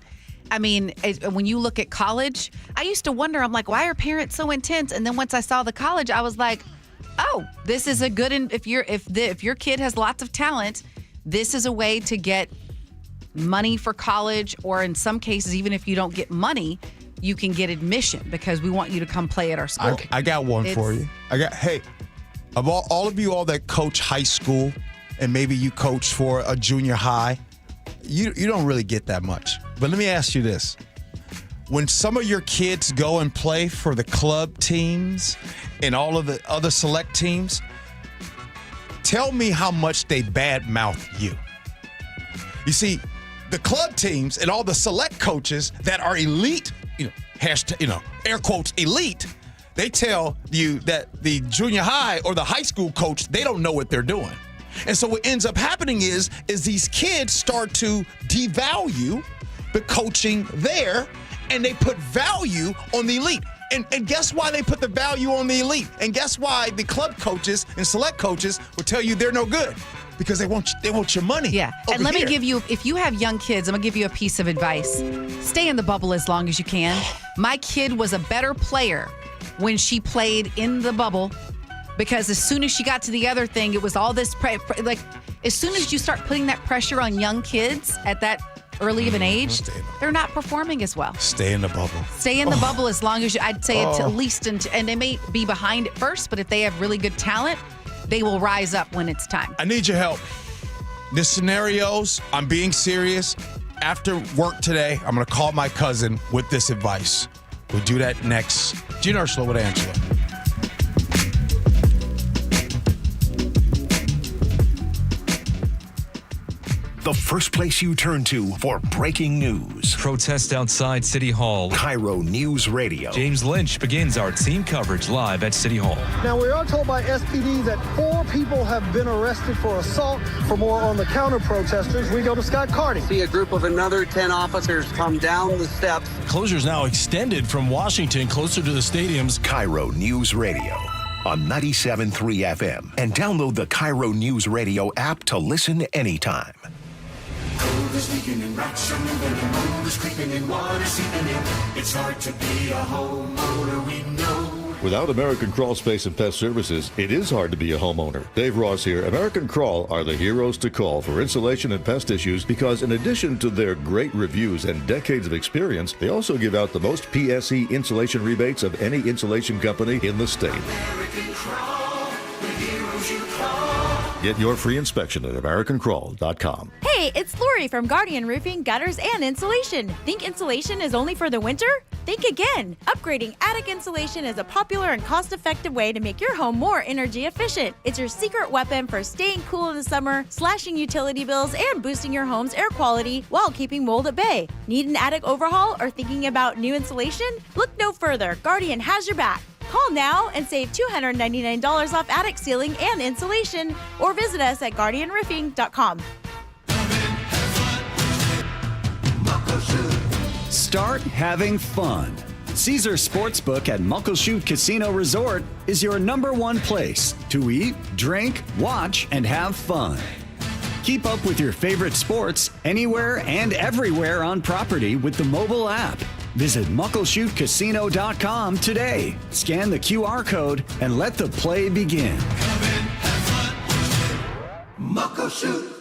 I mean, when you look at college, I used to wonder, I'm like, why are parents so intense? And then once I saw the college, I was like, oh, this is a good, if your kid has lots of talent, this is a way to get money for college, or in some cases, even if you don't get money, you can get admission because we want you to come play at our school. I got one for you. Hey, of all of you all that coach high school, and maybe you coach for a junior high, you don't really get that much. But let me ask you this. When some of your kids go and play for the club teams and all of the other select teams, tell me how much they badmouth you. You see, the club teams and all the select coaches that are elite, air quotes elite, they tell you that the junior high or the high school coach, they don't know what they're doing. And so what ends up happening is these kids start to devalue the coaching there, and they put value on the elite. And guess why they put the value on the elite? And guess why the club coaches and select coaches will tell you they're no good? Because they want your money. Yeah. And let me give you, if you have young kids, I'm going to give you a piece of advice. Stay in the bubble as long as you can. My kid was a better player when she played in the bubble, because as soon as she got to the other thing, it was all this, as soon as you start putting that pressure on young kids at that early of an age, they're not performing as well. Stay in the bubble. Stay in the bubble as long as I'd say it's at least, and they may be behind at first, but if they have really good talent, they will rise up when it's time. I need your help. The scenarios, I'm being serious. After work today, I'm going to call my cousin with this advice. We'll do that next. Gee Ursula with Angela. The first place you turn to for breaking news. Protest outside City Hall. KIRO News Radio. James Lynch begins our team coverage live at City Hall. Now, we are told by SPD that 4 people have been arrested for assault. For more on the counter-protesters, we go to Scott Carney. See a group of another 10 officers come down the steps. Closures now extended from Washington closer to the stadiums. KIRO News Radio on 97.3 FM. And download the KIRO News Radio app to listen anytime. Cold is leaking and rocks are moving and mold is creeping and water seeping in. It's hard to be a homeowner, we know. Without American Crawl Space and Pest Services, it is hard to be a homeowner. Dave Ross here. American Crawl are the heroes to call for insulation and pest issues because in addition to their great reviews and decades of experience, they also give out the most PSE insulation rebates of any insulation company in the state. American Crawl, the heroes you call. Get your free inspection at AmericanCrawl.com. Hey, it's Lori from Guardian Roofing, Gutters, and Insulation. Think insulation is only for the winter? Think again. Upgrading attic insulation is a popular and cost-effective way to make your home more energy efficient. It's your secret weapon for staying cool in the summer, slashing utility bills, and boosting your home's air quality while keeping mold at bay. Need an attic overhaul or thinking about new insulation? Look no further. Guardian has your back. Call now and save $299 off attic ceiling and insulation, or visit us at guardianroofing.com. Start having fun. Caesar Sportsbook at Muckleshoot Casino Resort is your #1 place to eat, drink, watch, and have fun. Keep up with your favorite sports anywhere and everywhere on property with the mobile app. Visit MuckleshootCasino.com today. Scan the QR code and let the play begin. Come in, have fun. Muckleshoot.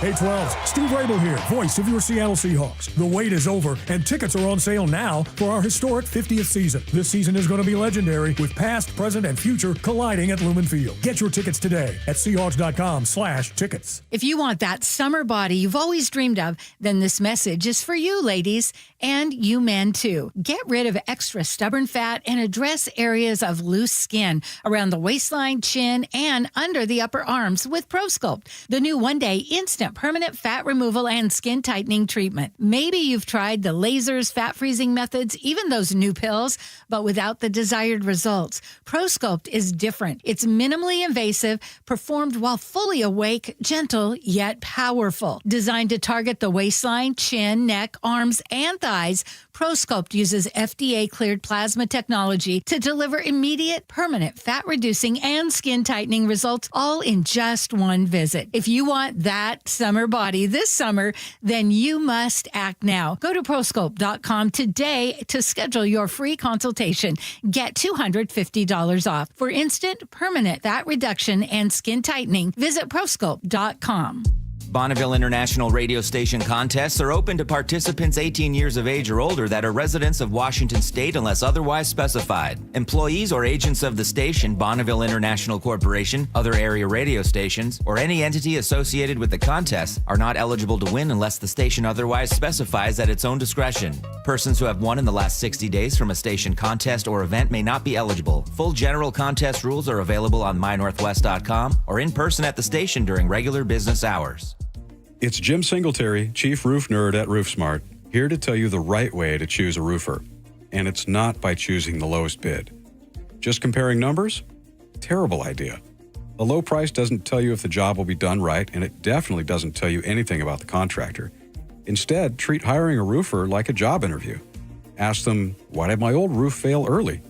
Hey 12, Steve Rabel here, voice of your Seattle Seahawks. The wait is over, and tickets are on sale now for our historic 50th season. This season is going to be legendary, with past, present, and future colliding at Lumen Field. Get your tickets today at Seahawks.com/tickets. If you want that summer body you've always dreamed of, then this message is for you, ladies, and you men too. Get rid of extra stubborn fat and address areas of loose skin around the waistline, chin, and under the upper arms with ProSculpt, the new one-day instant permanent fat removal and skin tightening treatment. Maybe you've tried the lasers, fat freezing methods, even those new pills, but without the desired results. ProSculpt is different. It's minimally invasive, performed while fully awake, gentle, yet powerful. Designed to target the waistline, chin, neck, arms, and thighs size, ProSculpt uses FDA-cleared plasma technology to deliver immediate, permanent fat-reducing and skin-tightening results, all in just one visit. If you want that summer body this summer, then you must act now. Go to ProSculpt.com today to schedule your free consultation. Get $250 off. For instant, permanent fat reduction and skin tightening, visit ProSculpt.com. Bonneville International radio station contests are open to participants 18 years of age or older that are residents of Washington State unless otherwise specified. Employees or agents of the station, Bonneville International Corporation, other area radio stations, or any entity associated with the contest are not eligible to win unless the station otherwise specifies at its own discretion. Persons who have won in the last 60 days from a station contest or event may not be eligible. Full general contest rules are available on mynorthwest.com or in person at the station during regular business hours. It's Jim Singletary, Chief Roof Nerd at RoofSmart, here to tell you the right way to choose a roofer. And it's not by choosing the lowest bid. Just comparing numbers? Terrible idea. A low price doesn't tell you if the job will be done right, and it definitely doesn't tell you anything about the contractor. Instead, treat hiring a roofer like a job interview. Ask them, why did my old roof fail early?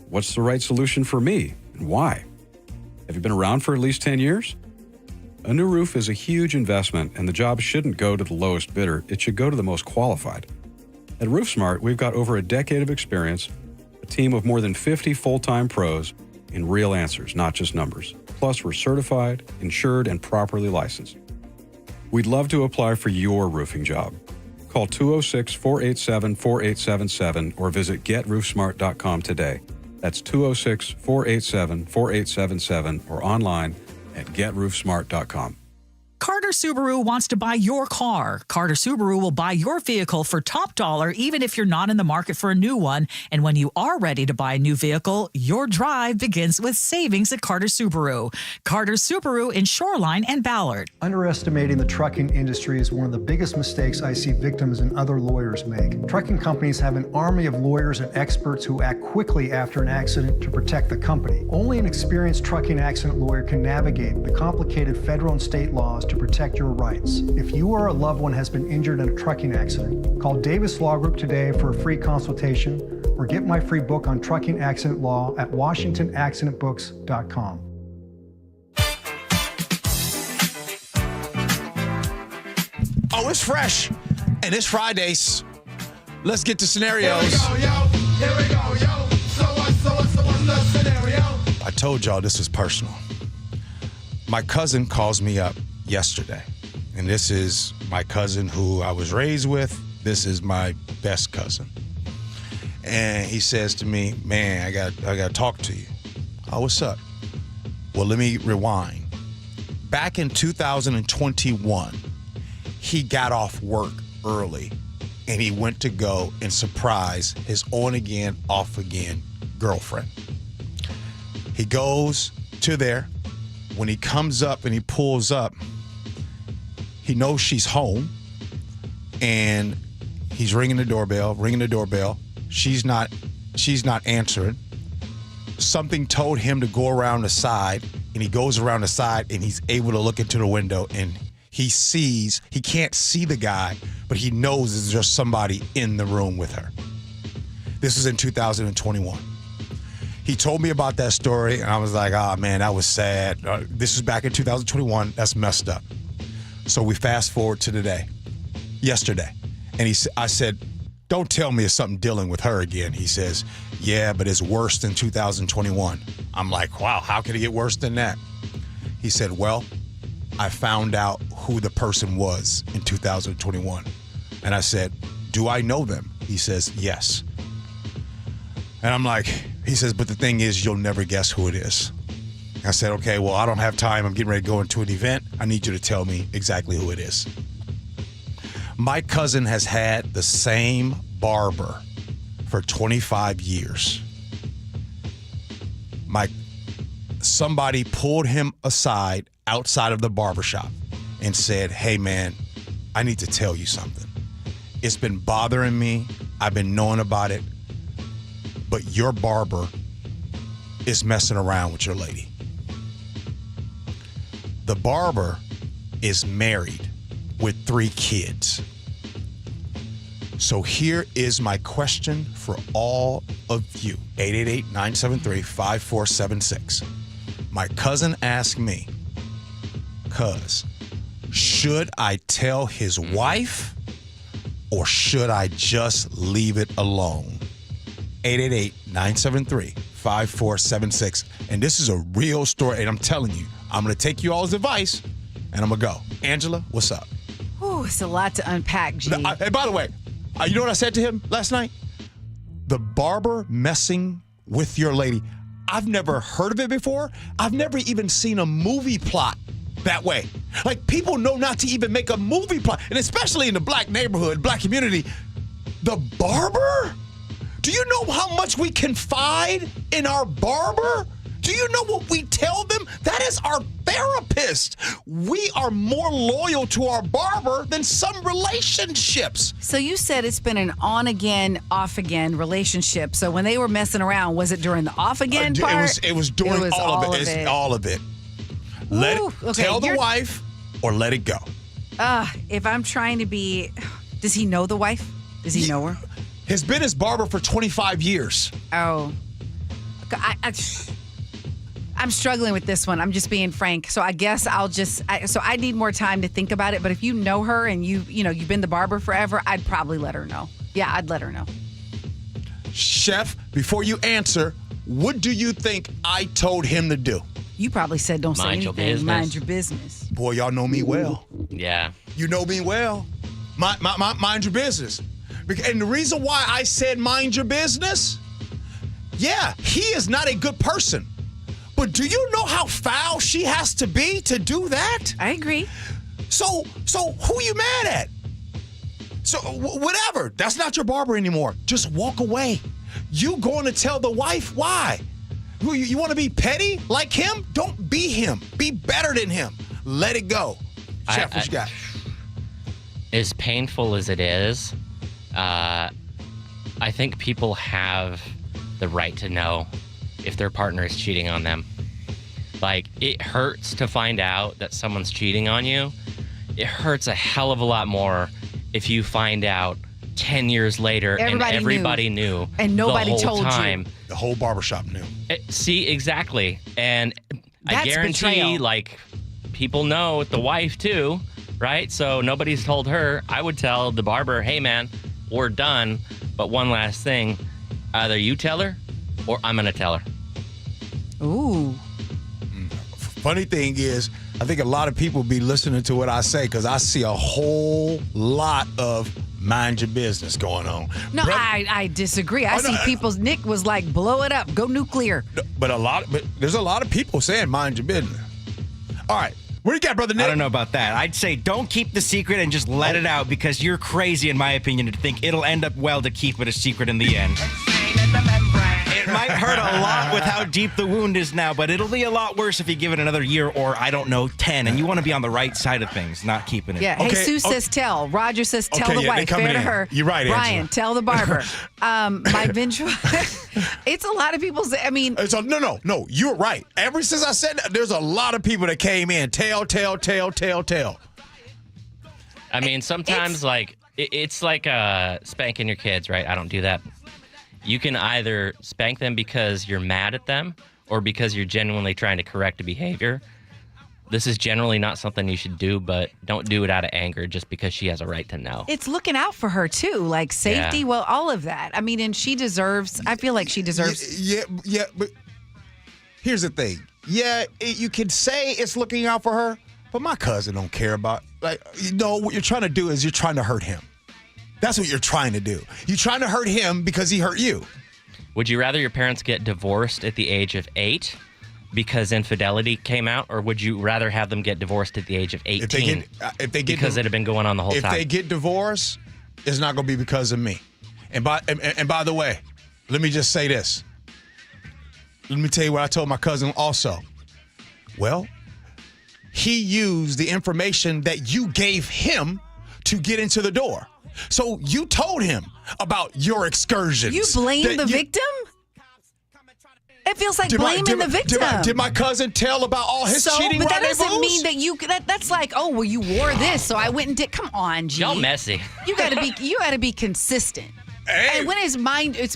What's the right solution for me, and why? Have you been around for at least 10 years? A new roof is a huge investment, and the job shouldn't go to the lowest bidder. It should go to the most qualified. At RoofSmart, we've got over a decade of experience, a team of more than 50 full-time pros, and real answers, not just numbers. Plus, we're certified, insured, and properly licensed. We'd love to apply for your roofing job. Call 206-487-4877 or visit GetRoofSmart.com today. That's 206-487-4877 or online at GetRoofSmart.com. Carter Subaru wants to buy your car. Carter Subaru will buy your vehicle for top dollar, even if you're not in the market for a new one. And when you are ready to buy a new vehicle, your drive begins with savings at Carter Subaru. Carter Subaru in Shoreline and Ballard. Underestimating the trucking industry is one of the biggest mistakes I see victims and other lawyers make. Trucking companies have an army of lawyers and experts who act quickly after an accident to protect the company. Only an experienced trucking accident lawyer can navigate the complicated federal and state laws to protect your rights. If you or a loved one has been injured in a trucking accident, call Davis Law Group today for a free consultation or get my free book on trucking accident law at WashingtonAccidentBooks.com. Oh, it's fresh, and it's Fridays. Let's get to scenarios. Here we go, yo. So what's the scenario? I told y'all this is personal. My cousin calls me up yesterday, and this is my cousin who I was raised with. This is my best cousin. And he says to me, man, I got to talk to you. Oh, what's up? Well, let me rewind. Back in 2021, he got off work early, and he went to go and surprise his on-again, off-again girlfriend. He goes to there. When he comes up and he pulls up, he knows she's home, and he's ringing the doorbell. She's not answering. Something told him to go around the side, and he goes around the side, and he's able to look into the window, and he can't see the guy, but he knows there's just somebody in the room with her. This is in 2021. He told me about that story, and I was like, oh, man, that was sad. This was back in 2021. That's messed up. So we fast forward to yesterday. And I said, don't tell me it's something dealing with her again. He says, yeah, but it's worse than 2021. I'm like, wow, how could it get worse than that? He said, well, I found out who the person was in 2021. And I said, do I know them? He says, yes. And I'm like, he says, but the thing is, you'll never guess who it is. I said, okay, well, I don't have time. I'm getting ready to go into an event. I need you to tell me exactly who it is. My cousin has had the same barber for 25 years. Somebody pulled him aside outside of the barbershop and said, hey, man, I need to tell you something. It's been bothering me. I've been knowing about it. But your barber is messing around with your lady. The barber is married with 3 kids. So here is my question for all of you. 888-973-5476. My cousin asked me, cuz, should I tell his wife or should I just leave it alone? 888-973-5476. And this is a real story, and I'm telling you, I'm going to take you all's advice, and I'm going to go. Angela, what's up? Ooh, it's a lot to unpack, G. Hey, by the way, you know what I said to him last night? The barber messing with your lady. I've never heard of it before. I've never even seen a movie plot that way. Like, people know not to even make a movie plot, and especially in the black neighborhood, black community. The barber? Do you know how much we confide in our barber? Do you know what we tell them? That is our therapist. We are more loyal to our barber than some relationships. So you said it's been an on-again, off-again relationship. So when they were messing around, was it during the off-again part? It was during all of it. It's all of it. Tell the wife or let it go. If I'm trying to be... Does he know the wife? Does he know her? Has been his barber for 25 years. Oh. I'm struggling with this one. I'm just being frank. So I guess I need more time to think about it. But if you know her and you've been the barber forever, I'd probably let her know. Yeah, I'd let her know. Chef, before you answer, what do you think I told him to do? You probably said don't say anything. Mind your business. Boy, y'all know me well. Yeah. You know me well. Mind your business. And the reason why I said mind your business, yeah, he is not a good person. But do you know how foul she has to be to do that? I agree. So who you mad at? So whatever. That's not your barber anymore. Just walk away. You going to tell the wife why? You want to be petty like him? Don't be him. Be better than him. Let it go. Chef, what you got? As painful as it is, I think people have the right to know if their partner is cheating on them. Like, it hurts to find out that someone's cheating on you. It hurts a hell of a lot more if you find out 10 years later and everybody knew. And nobody told you. The whole barbershop knew. See, exactly. And I guarantee, betrayal. like, people know the wife too, right? So nobody's told her. I would tell the barber, hey, man, we're done. But one last thing, either you tell her or I'm going to tell her. Ooh. Funny thing is, I think a lot of people be listening to what I say because I see a whole lot of mind your business going on. No, I disagree. I see people's Nick was like, blow it up, go nuclear. But there's a lot of people saying mind your business. All right. What do you got, Brother Nick? I don't know about that. I'd say don't keep the secret and just let it out because you're crazy, in my opinion, to think it'll end up well to keep it a secret in the end. It might hurt a lot with how deep the wound is now, but it'll be a lot worse if you give it another year or, 10. And you want to be on the right side of things, not keeping it. Yeah. Okay. Jesus says tell. Roger says tell the wife. Fair to her. You're right, Brian, Angela. tell the barber. My vengeful... It's a lot of people say, I mean... No. You're right. Ever since I said that, there's a lot of people that came in. Tell. I mean, sometimes, it's like spanking your kids, right? I don't do that. You can either spank them because you're mad at them or because you're genuinely trying to correct a behavior. This is generally not something you should do, but don't do it out of anger just because she has a right to know. It's looking out for her, too, like safety, well, all of that. I mean, and she deserves, I feel like she deserves. Yeah, but here's the thing. Yeah, you can say it's looking out for her, but my cousin don't care about, what you're trying to do is you're trying to hurt him. That's what you're trying to do. You're trying to hurt him because he hurt you. Would you rather your parents get divorced at the age of 8 because infidelity came out, or would you rather have them get divorced at the age of 18 because it had been going on the whole time? If they get divorced, it's not going to be because of me. And by the way, let me just say this. Let me tell you what I told my cousin also. Well, he used the information that you gave him to get into the door. So you told him about your excursions. You blame the victim? It feels like blaming the victim. Did my cousin tell about all his cheating but that rendezvous? doesn't mean that that's like, oh, well, you wore this, so I went and did. Come on, G. Y'all messy. You gotta be consistent. Hey. And when it's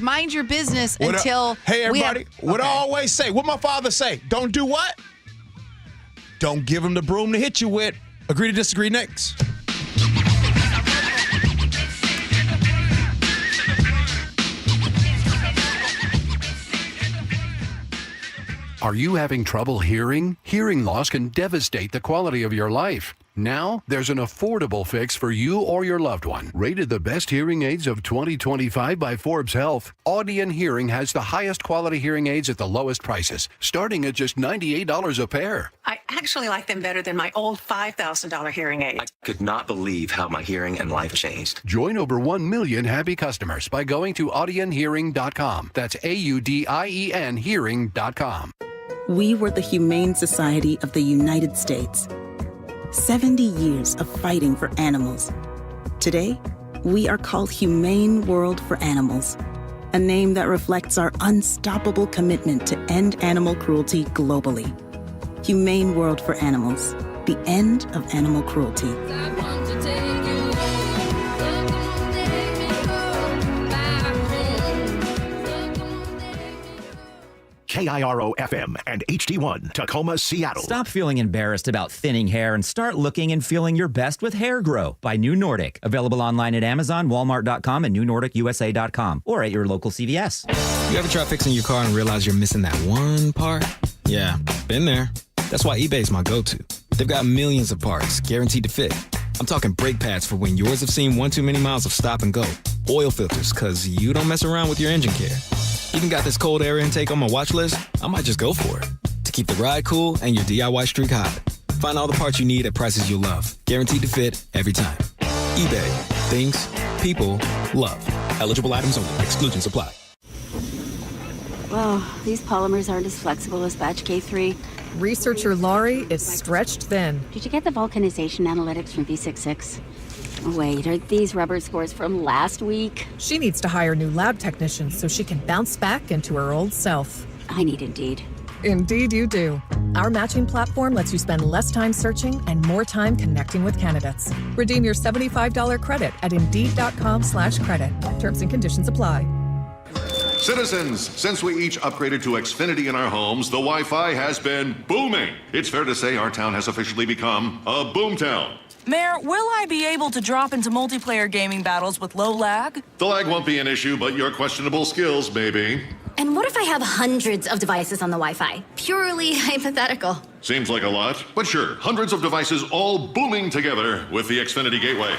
mind your business until hey, everybody, what I okay. always say, what my father say, don't do what? Don't give him the broom to hit you with. Agree to disagree next. Are you having trouble hearing? Hearing loss can devastate the quality of your life. Now, there's an affordable fix for you or your loved one. Rated the best hearing aids of 2025 by Forbes Health, Audion Hearing has the highest quality hearing aids at the lowest prices, starting at just $98 a pair. I actually like them better than my old $5,000 hearing aid. I could not believe how my hearing and life changed. Join over 1 million happy customers by going to audionhearing.com. That's AUDIEN hearing.com. We were the Humane Society of the United States. 70 years of fighting for animals. Today, we are called Humane World for Animals, a name that reflects our unstoppable commitment to end animal cruelty globally. Humane World for Animals, the end of animal cruelty. KIRO FM and HD1, Tacoma, Seattle. Stop feeling embarrassed about thinning hair and start looking and feeling your best with Hair Grow by New Nordic. Available online at Amazon, Walmart.com, and NewNordicUSA.com, or at your local CVS. You ever try fixing your car and realize you're missing that one part? Yeah, been there. That's why eBay's my go-to. They've got millions of parts, guaranteed to fit. I'm talking brake pads for when yours have seen one too many miles of stop and go. Oil filters, because you don't mess around with your engine care. Even got this cold air intake on my watch list. I might just go for it. To keep the ride cool and your DIY streak hot. Find all the parts you need at prices you'll love. Guaranteed to fit every time. eBay. Things. People. Love. Eligible items only. Exclusions apply. Well, these polymers aren't as flexible as batch K3. Researcher Laurie is stretched thin. Did you get the vulcanization analytics from V66? Wait, are these rubber scores from last week? She needs to hire new lab technicians so she can bounce back into her old self. I need Indeed. Indeed you do. Our matching platform lets you spend less time searching and more time connecting with candidates. Redeem your $75 credit at Indeed.com/credit. Terms and conditions apply. Citizens, since we each upgraded to Xfinity in our homes, the Wi-Fi has been booming. It's fair to say our town has officially become a boomtown. Mayor, will I be able to drop into multiplayer gaming battles with low lag? The lag won't be an issue, but your questionable skills may be. And what if I have hundreds of devices on the Wi-Fi? Purely hypothetical. Seems like a lot, but sure, hundreds of devices all booming together with the Xfinity Gateway.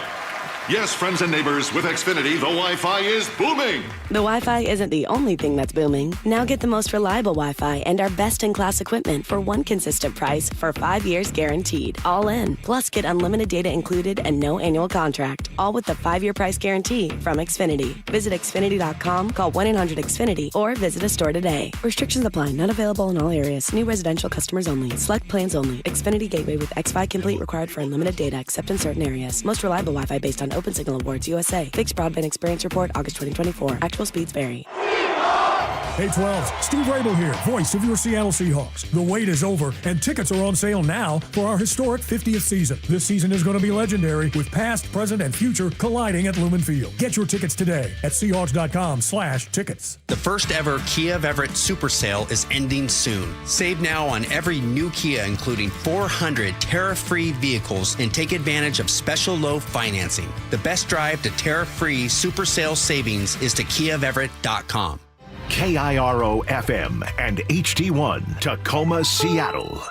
Yes, friends and neighbors, with Xfinity, the Wi-Fi is booming. The Wi-Fi isn't the only thing that's booming. Now get the most reliable Wi-Fi and our best-in-class equipment for one consistent price for 5 years guaranteed. All in. Plus, get unlimited data included and no annual contract. All with the 5-year price guarantee from Xfinity. Visit Xfinity.com, call 1-800-XFINITY, or visit a store today. Restrictions apply. Not available in all areas. New residential customers only. Select plans only. Xfinity Gateway with X5 Complete required for unlimited data except in certain areas. Most reliable Wi-Fi based on Open Signal Awards USA. Fixed Broadband Experience Report, August 2024. Actual speeds vary. Hey 12s, Steve Rabel here, voice of your Seattle Seahawks. The wait is over, and tickets are on sale now for our historic 50th season. This season is going to be legendary, with past, present, and future colliding at Lumen Field. Get your tickets today at Seahawks.com/tickets. The first ever Kia of Everett Super Sale is ending soon. Save now on every new Kia, including 400 tariff-free vehicles, and take advantage of special low financing. The best drive to tariff-free Super Sale savings is to KiaofEverett.com. KIRO FM and HD1, Tacoma, Seattle.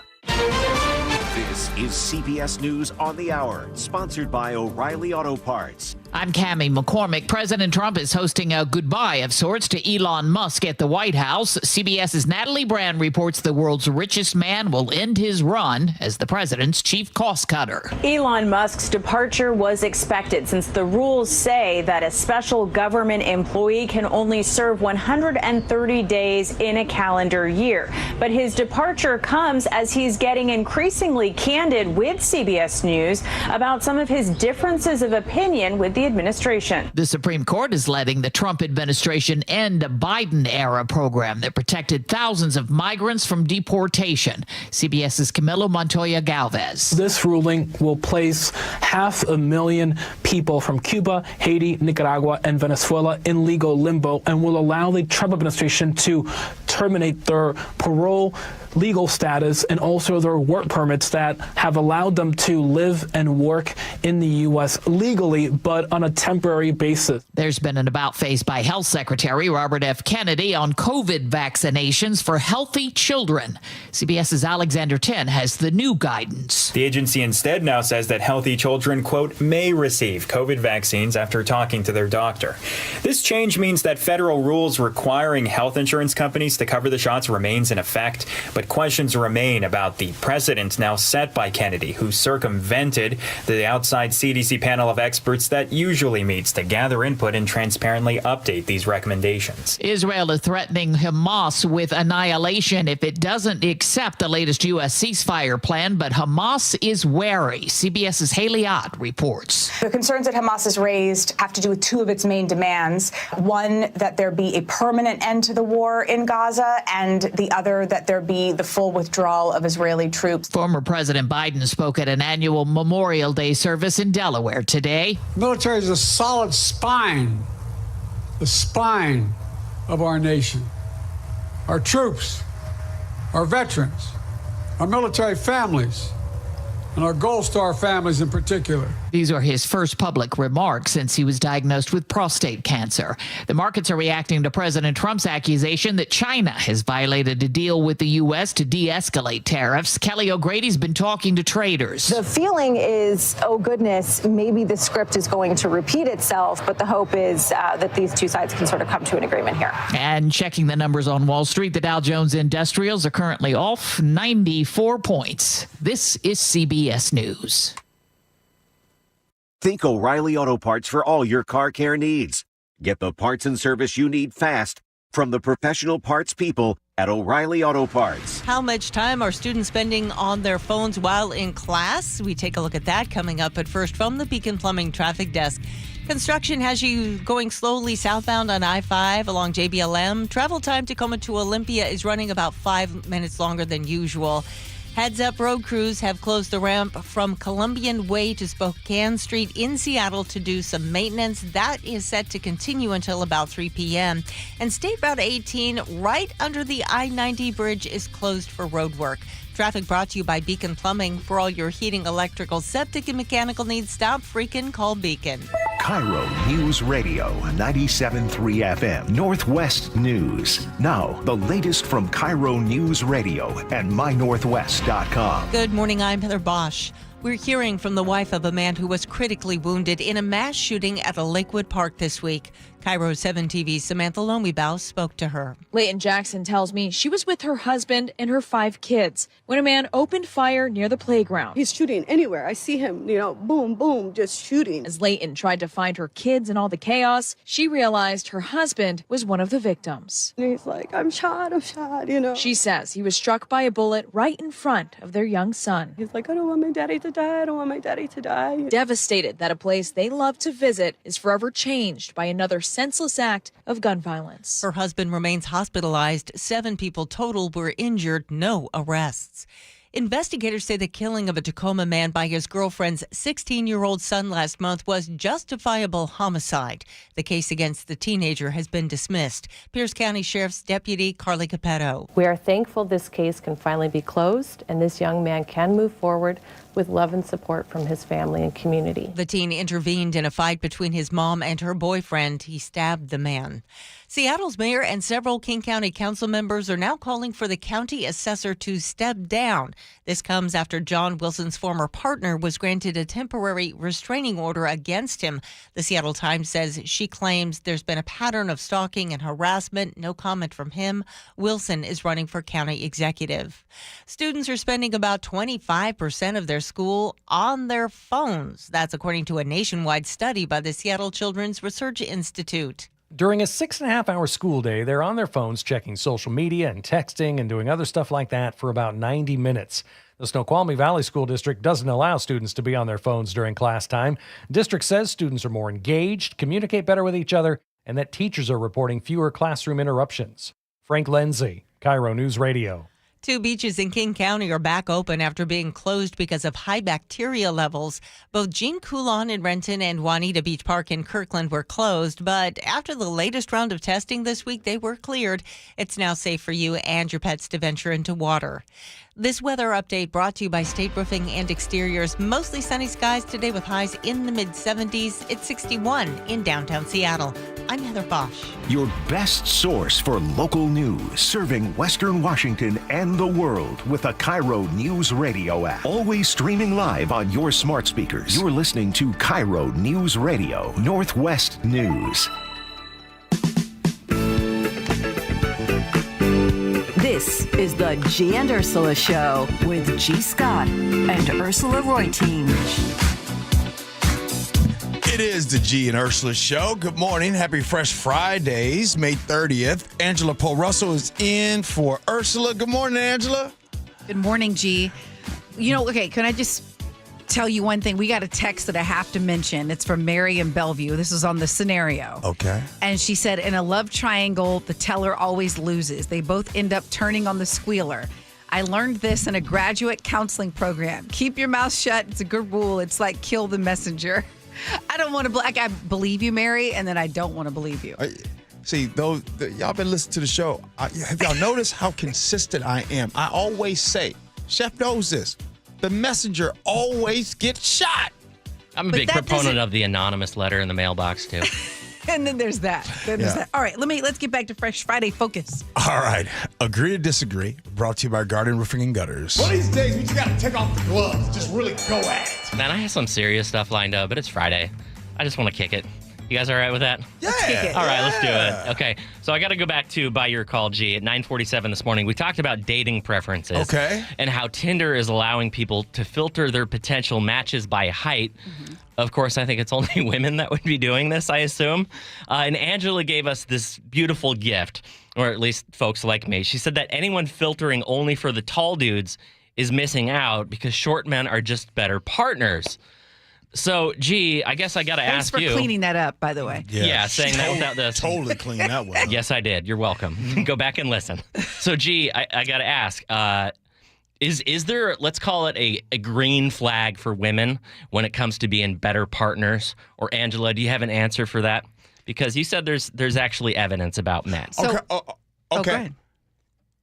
This is CBS News on the Hour, sponsored by O'Reilly Auto Parts. I'm Cammie McCormick. President Trump is hosting a goodbye of sorts to Elon Musk at the White House. CBS's Natalie Brand reports the world's richest man will end his run as the president's chief cost cutter. Elon Musk's departure was expected since the rules say that a special government employee can only serve 130 days in a calendar year. But his departure comes as he's getting increasingly candid with CBS News about some of his differences of opinion with the administration. The Supreme Court is letting the Trump administration end a Biden-era program that protected thousands of migrants from deportation. CBS's Camilo Montoya Galvez. This ruling will place 500,000 people from Cuba, Haiti, Nicaragua, and Venezuela in legal limbo and will allow the Trump administration to terminate their parole, legal status, and also their work permits that have allowed them to live and work in the U.S. legally, but on a temporary basis. There's been an about-face by Health Secretary Robert F. Kennedy on COVID vaccinations for healthy children. CBS's Alexander Tin has the new guidance. The agency instead now says that healthy children, quote, may receive COVID vaccines after talking to their doctor. This change means that federal rules requiring health insurance companies to cover the shots remains in effect, but questions remain about the precedent now set by Kennedy, who circumvented the outside CDC panel of experts that usually meets to gather input and transparently update these recommendations. Israel is threatening Hamas with annihilation if it doesn't accept the latest U.S. ceasefire plan, but Hamas is wary. CBS's Haley Ott reports. The concerns that Hamas has raised have to do with two of its main demands. One, that there be a permanent end to the war in Gaza, and the other, that there be the full withdrawal of Israeli troops. Former President Biden spoke at an annual Memorial Day service in Delaware today. The military is a solid spine, the spine of our nation. Our troops, our veterans, our military families, and our Gold Star families in particular. These are his first public remarks since he was diagnosed with prostate cancer. The markets are reacting to President Trump's accusation that China has violated a deal with the U.S. to de-escalate tariffs. Kelly O'Grady's been talking to traders. The feeling is, oh goodness, maybe the script is going to repeat itself, but the hope is that these two sides can sort of come to an agreement here. And checking the numbers on Wall Street, the Dow Jones Industrials are currently off 94 points. This is CBS News. Think O'Reilly Auto Parts for all your car care needs. Get the parts and service you need fast from the professional parts people at O'Reilly Auto Parts. How much time are students spending on their phones while in class? We take a look at that coming up. But first, from the Beacon Plumbing Traffic Desk. Construction has you going slowly southbound on I-5 along JBLM. Travel time Tacoma to Olympia is running about 5 minutes longer than usual. Heads up, road crews have closed the ramp from Columbian Way to Spokane Street in Seattle to do some maintenance. That is set to continue until about 3 p.m. And State Route 18 right under the I-90 bridge is closed for road work. Traffic brought to you by Beacon Plumbing. For all your heating, electrical, septic, and mechanical needs, stop freaking call Beacon. KIRO News Radio 97.3 FM Northwest News. Now, the latest from KIRO News Radio and mynorthwest.com. Good morning, I'm Heather Bosch. We're hearing from the wife of a man who was critically wounded in a mass shooting at a Lakewood park this week. KIRO 7 TV's Samantha Lomibaugh spoke to her. Leighton Jackson tells me she was with her husband and her 5 kids when a man opened fire near the playground. He's shooting anywhere. I see him, boom, boom, just shooting. As Leighton tried to find her kids in all the chaos, she realized her husband was one of the victims. And he's like, I'm shot. She says he was struck by a bullet right in front of their young son. He's like, I don't want my daddy to die. I don't want my daddy to die. Devastated that a place they love to visit is forever changed by another senseless act of gun violence. Her husband remains hospitalized. 7 people total were injured, no arrests. Investigators say the killing of a Tacoma man by his girlfriend's 16-year-old son last month was justifiable homicide. The case against the teenager has been dismissed. Pierce County Sheriff's Deputy Carly Capetto. We are thankful this case can finally be closed and this young man can move forward with love and support from his family and community. The teen intervened in a fight between his mom and her boyfriend. He stabbed the man. Seattle's mayor and several King County council members are now calling for the county assessor to step down. This comes after John Wilson's former partner was granted a temporary restraining order against him. The Seattle Times says she claims there's been a pattern of stalking and harassment. No comment from him. Wilson is running for county executive. Students are spending about 25% of their school on their phones. That's according to a nationwide study by the Seattle Children's Research Institute. During a 6.5-hour school day, they're on their phones checking social media and texting and doing other stuff like that for about 90 minutes. The Snoqualmie Valley School District doesn't allow students to be on their phones during class time. District says students are more engaged, communicate better with each other, and that teachers are reporting fewer classroom interruptions. Frank Lindsay, KIRO News Radio. 2 beaches in King County are back open after being closed because of high bacteria levels. Both Jean Coulon in Renton and Juanita Beach Park in Kirkland were closed, but after the latest round of testing this week, they were cleared. It's now safe for you and your pets to venture into water. This weather update brought to you by State Roofing and Exteriors. Mostly sunny skies today with highs in the mid-70s. It's 61 in downtown Seattle. I'm Heather Bosch. Your best source for local news, serving Western Washington and the world with a KIRO Newsradio app. Always streaming live on your smart speakers. You're listening to KIRO News Radio, Northwest News. This is the Gee and Ursula Show with G. Scott and Ursula Reutin. It is the Gee and Ursula Show. Good morning. Happy Fresh Fridays, May 30th. Angela Poe Russell is in for Ursula. Good morning, Angela. Good morning, G. You know, okay, can I just tell you one thing? We got a text that I have to mention. It's from Mary in Bellevue. This is on the scenario. Okay. And she said, in a love triangle, the teller always loses. They both end up turning on the squealer. I learned this in a graduate counseling program. Keep your mouth shut. It's a good rule. It's like kill the messenger. I don't want to, I believe you, Mary, and then I don't want to believe you. See, though, y'all been listening to the show. Have y'all noticed how consistent I am? I always say, Chef knows this, the messenger always gets shot. I'm a big proponent of the anonymous letter in the mailbox, too. And then there's that. All right, let's get back to Fresh Friday focus. All right. Agree to disagree. Brought to you by Garden Roofing and Gutters. One of these days, we just got to take off the gloves. Just really go at it. Man, I have some serious stuff lined up, but it's Friday. I just want to kick it. You guys all right with that? Yeah. Let's kick it. All right, let's do it. Okay, so I got to go back to By Your Call, G. At 9:47 this morning, we talked about dating preferences. Okay. And how Tinder is allowing people to filter their potential matches by height. Mm-hmm. Of course, I think it's only women that would be doing this, I assume. And Angela gave us this beautiful gift, or at least folks like me. She said that anyone filtering only for the tall dudes is missing out because short men are just better partners. So, Gee, I guess I got to ask you. Thanks for cleaning that up, by the way. Yeah, saying that without this. Totally clean that one up. Yes, I did. You're welcome. Go back and listen. So, Gee, I got to ask, is there, let's call it a green flag for women when it comes to being better partners? Or, Angela, do you have an answer for that? Because you said there's actually evidence about men. So, okay. go ahead.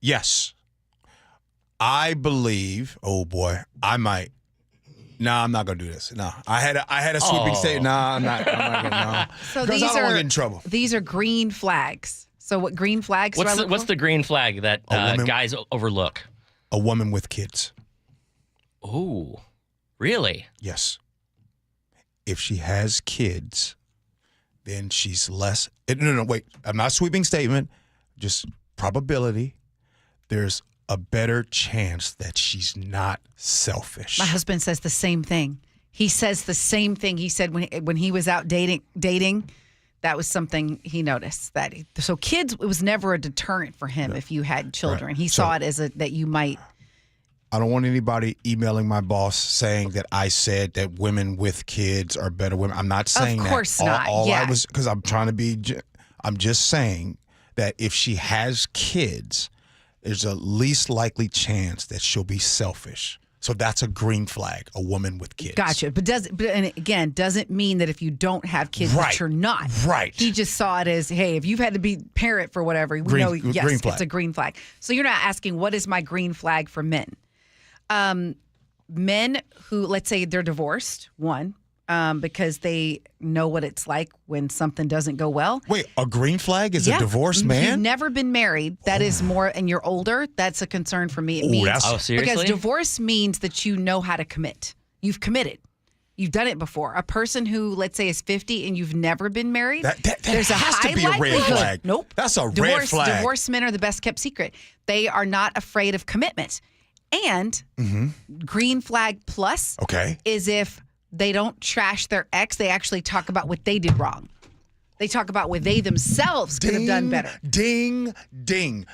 Yes. I believe, oh boy, I might. Nah, I'm not gonna do this. No, I had a sweeping statement. Nah, I'm not gonna. No. So because I don't want to get in trouble. These are green flags. So what green flags? What's the green flag that guys overlook? A woman with kids. Ooh, really? Yes. If she has kids, then she's less. No, wait. I'm not sweeping statement. Just probability. There's a better chance that she's not selfish. My husband says the same thing. He says the same thing. He said when he was out dating, that was something he noticed. So kids, it was never a deterrent for him if you had children. Right. He saw it as that you might. I don't want anybody emailing my boss saying that I said that women with kids are better women. I'm not saying that. Of course not. Because I'm trying to be. I'm just saying that if she has kids, there's a least likely chance that she'll be selfish. So that's a green flag, a woman with kids. Gotcha. But doesn't mean that if you don't have kids that you're not. Right. He just saw it as, hey, if you've had to be parent for whatever, yes, it's a green flag. So you're not asking, what is my green flag for men? Men who, let's say they're divorced, one, because they know what it's like when something doesn't go well. Wait, a green flag is a divorced man? If you've never been married, that is more, and you're older, that's a concern for me. It means, seriously? Because divorce means that you know how to commit. You've committed. You've done it before. A person who, let's say, is 50 and you've never been married, there's a high to be a red flag. Nope. That's a red flag. Divorced men are the best kept secret. They are not afraid of commitment. And green flag plus is if they don't trash their ex, they actually talk about what they did wrong. They talk about what they themselves could have done better. Ding, ding.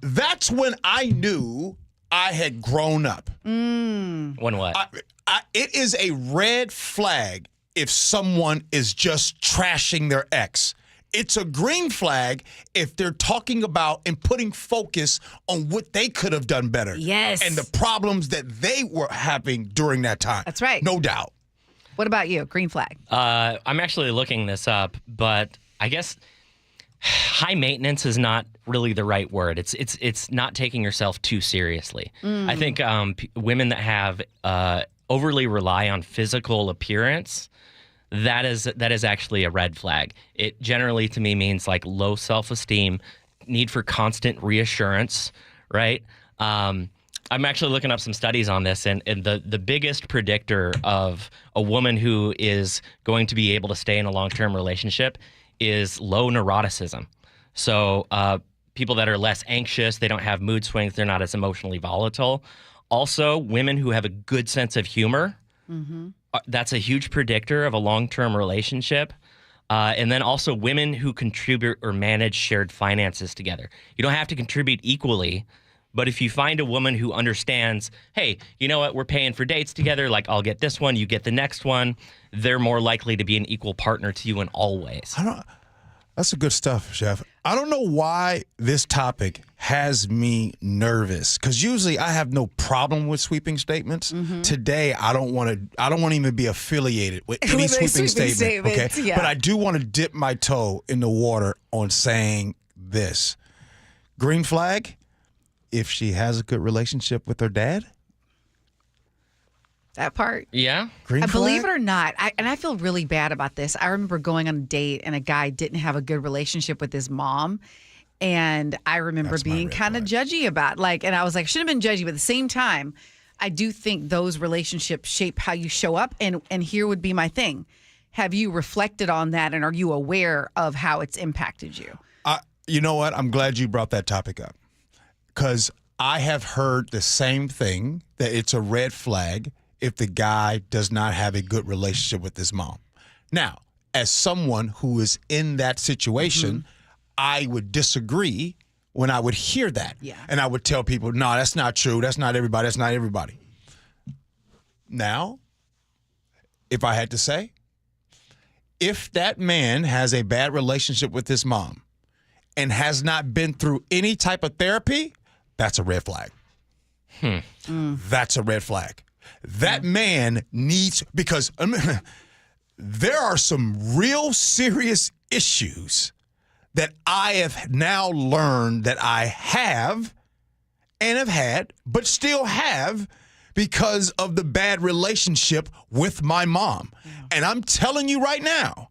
That's when I knew I had grown up. When what? It is a red flag if someone is just trashing their ex. It's a green flag if they're talking about and putting focus on what they could have done better. Yes. And the problems that they were having during that time. That's right. No doubt. What about you? Green flag. I'm actually looking this up, but I guess high maintenance is not really the right word. It's not taking yourself too seriously. I think women that have overly rely on physical appearance, that is actually a red flag. It generally to me means like low self-esteem, need for constant reassurance, right? I'm actually looking up some studies on this, and the biggest predictor of a woman who is going to be able to stay in a long-term relationship is low neuroticism. So people that are less anxious, they don't have mood swings, they're not as emotionally volatile. Also, women who have a good sense of humor, that's a huge predictor of a long-term relationship. And then also women who contribute or manage shared finances together. You don't have to contribute equally, but if you find a woman who understands, hey, you know what, we're paying for dates together, like I'll get this one, you get the next one, they're more likely to be an equal partner to you in all ways. That's the good stuff, Chef. I don't know why this topic has me nervous, because usually I have no problem with sweeping statements. Today, I don't want to even be affiliated with any sweeping statement. Okay, yeah. But I do want to dip my toe in the water on saying this: green flag. If she has a good relationship with her dad. That part. Yeah. Green flag? Believe it or not, I feel really bad about this. I remember going on a date and a guy didn't have a good relationship with his mom. And I remember being kind of judgy about and I was like, shouldn't have been judgy, but at the same time, I do think those relationships shape how you show up. And here would be my thing. Have you reflected on that, and are you aware of how it's impacted you? You know what? I'm glad you brought that topic up, because I have heard the same thing, that it's a red flag if the guy does not have a good relationship with his mom. Now, as someone who is in that situation, I would disagree when I would hear that. Yeah. And I would tell people, no, that's not true. That's not everybody. That's not everybody. Now, if I had to say, if that man has a bad relationship with his mom and has not been through any type of therapy, that's a red flag. That's a red flag. That man needs, because there are some real serious issues that I have now learned that I have and have had, but still have, because of the bad relationship with my mom. And I'm telling you right now,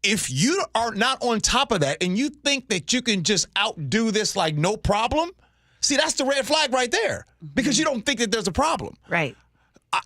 if you are not on top of that and you think that you can just outdo this like no problem, see, that's the red flag right there, because you don't think that there's a problem. Right.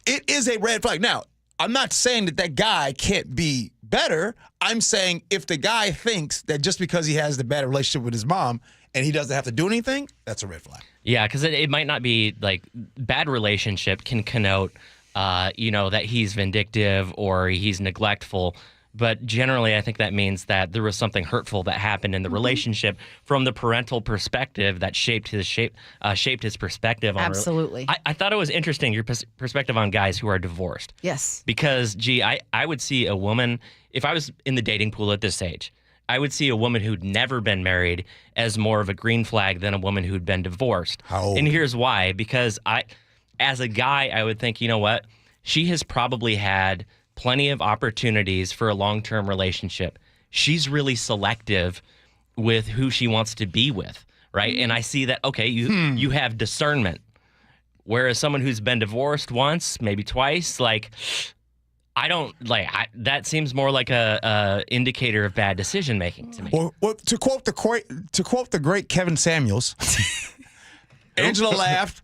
It is a red flag. Now, I'm not saying that guy can't be better. I'm saying if the guy thinks that just because he has the bad relationship with his mom and he doesn't have to do anything, that's a red flag. Yeah, because it might not be like bad relationship can connote, that he's vindictive or he's neglectful. But generally, I think that means that there was something hurtful that happened in the relationship from the parental perspective that shaped his perspective on. Absolutely. I thought it was interesting, your perspective on guys who are divorced. Yes. Because, I would see a woman, if I was in the dating pool at this age, I would see a woman who'd never been married as more of a green flag than a woman who'd been divorced. How old? And here's why. Because as a guy, I would think, you know what? She has probably had plenty of opportunities for a long-term relationship. She's really selective with who she wants to be with, right? And I see that, okay, you have discernment. Whereas someone who's been divorced once, maybe twice, that seems more like a indicator of bad decision making to me. Well, to quote the great Kevin Samuels, Angela laughed.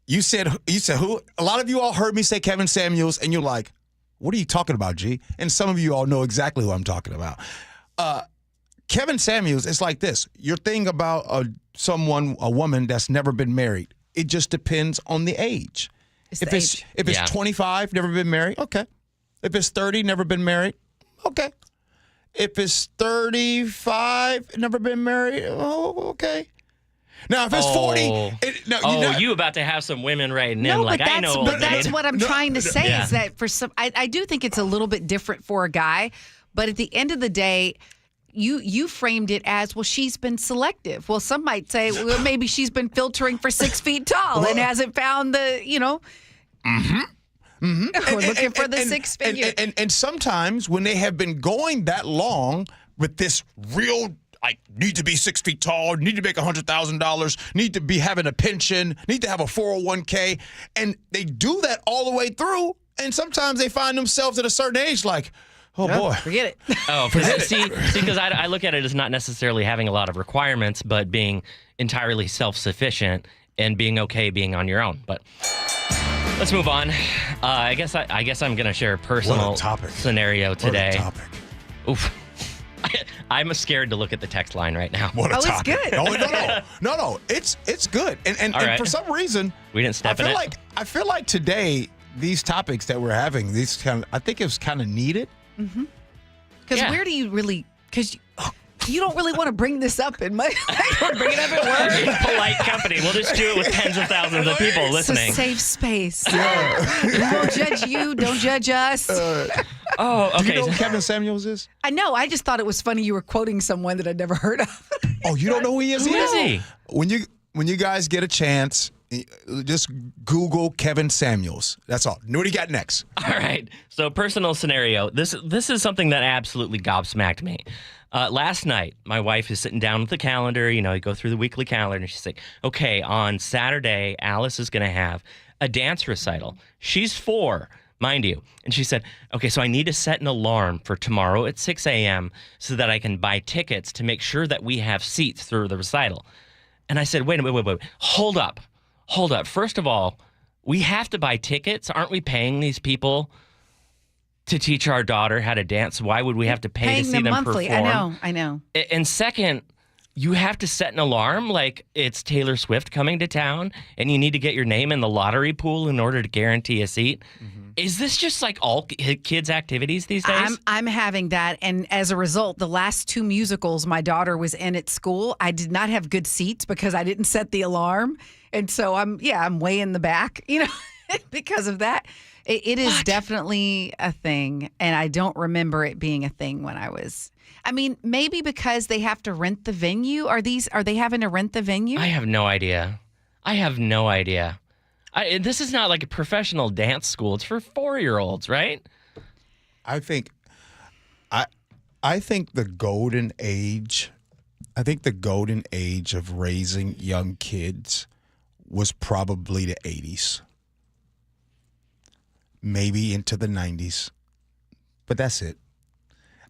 You said who? A lot of you all heard me say Kevin Samuels, and you're like, what are you talking about, G? And some of you all know exactly who I'm talking about. Kevin Samuels, it's like this. You're thinking about a woman that's never been married. It just depends on the age. If it's 25, never been married, okay. If it's 30, never been married, okay. If it's 35, never been married, oh, okay. Now, if it's 40, you about to have some women writing in but I know. But that's what I'm trying to say is that for some, I do think it's a little bit different for a guy, but at the end of the day, you framed it as, well, she's been selective. Well, some might say, well, maybe she's been filtering for 6 feet tall and hasn't found the, We're looking for the six figure. And sometimes when they have been going that long with this real, I need to be 6 feet tall, need to make $100,000, need to be having a pension, need to have a 401k, and they do that all the way through, and sometimes they find themselves at a certain age like, oh, boy. Forget it. Oh, see, because I look at it as not necessarily having a lot of requirements, but being entirely self-sufficient and being okay being on your own. But let's move on. I guess I'm going to share a personal scenario today. What a topic. Oof. I'm scared to look at the text line right now. What a topic. It's good. No. It's good. And right. for some reason, we didn't step in it. I feel like today, these topics that we're having, I think it was kind of needed. Mm-hmm. Because where do you really? Because you don't really want to bring this up in my. Bring it up at work. In polite company. We'll just do it with tens of thousands of people listening. It's a safe space. We won't judge you. Don't judge us. Okay. Do you know who Kevin Samuels is? I know. I just thought it was funny you were quoting someone that I'd never heard of. Oh, you don't know who he is? Who is he? When you guys get a chance, just Google Kevin Samuels. That's all. What do you got next? All right. So, personal scenario. This is something that absolutely gobsmacked me. Last night, my wife is sitting down with the calendar. You go through the weekly calendar, and she's like, okay, on Saturday, Alice is going to have a dance recital. She's 4, mind you. And she said, okay, so I need to set an alarm for tomorrow at 6 a.m. so that I can buy tickets to make sure that we have seats through the recital. And I said, wait. Hold up. First of all, we have to buy tickets. Aren't we paying these people to teach our daughter how to dance? Why would we have to pay to see them monthly. perform? I know. And second, you have to set an alarm like it's Taylor Swift coming to town and you need to get your name in the lottery pool in order to guarantee a seat. Mm-hmm. Is this just like all kids' activities these days? I'm having that. And as a result, the last 2 musicals my daughter was in at school, I did not have good seats because I didn't set the alarm. And so I'm way in the back, because of that. It is definitely a thing, and I don't remember it being a thing when I was. I mean, maybe because they have to rent the venue. Are they having to rent the venue? I have no idea. This is not like a professional dance school. It's for 4-year-olds, right? I think the golden age. I think the golden age of raising young kids was probably the 80s. Maybe into the 90s, but that's it.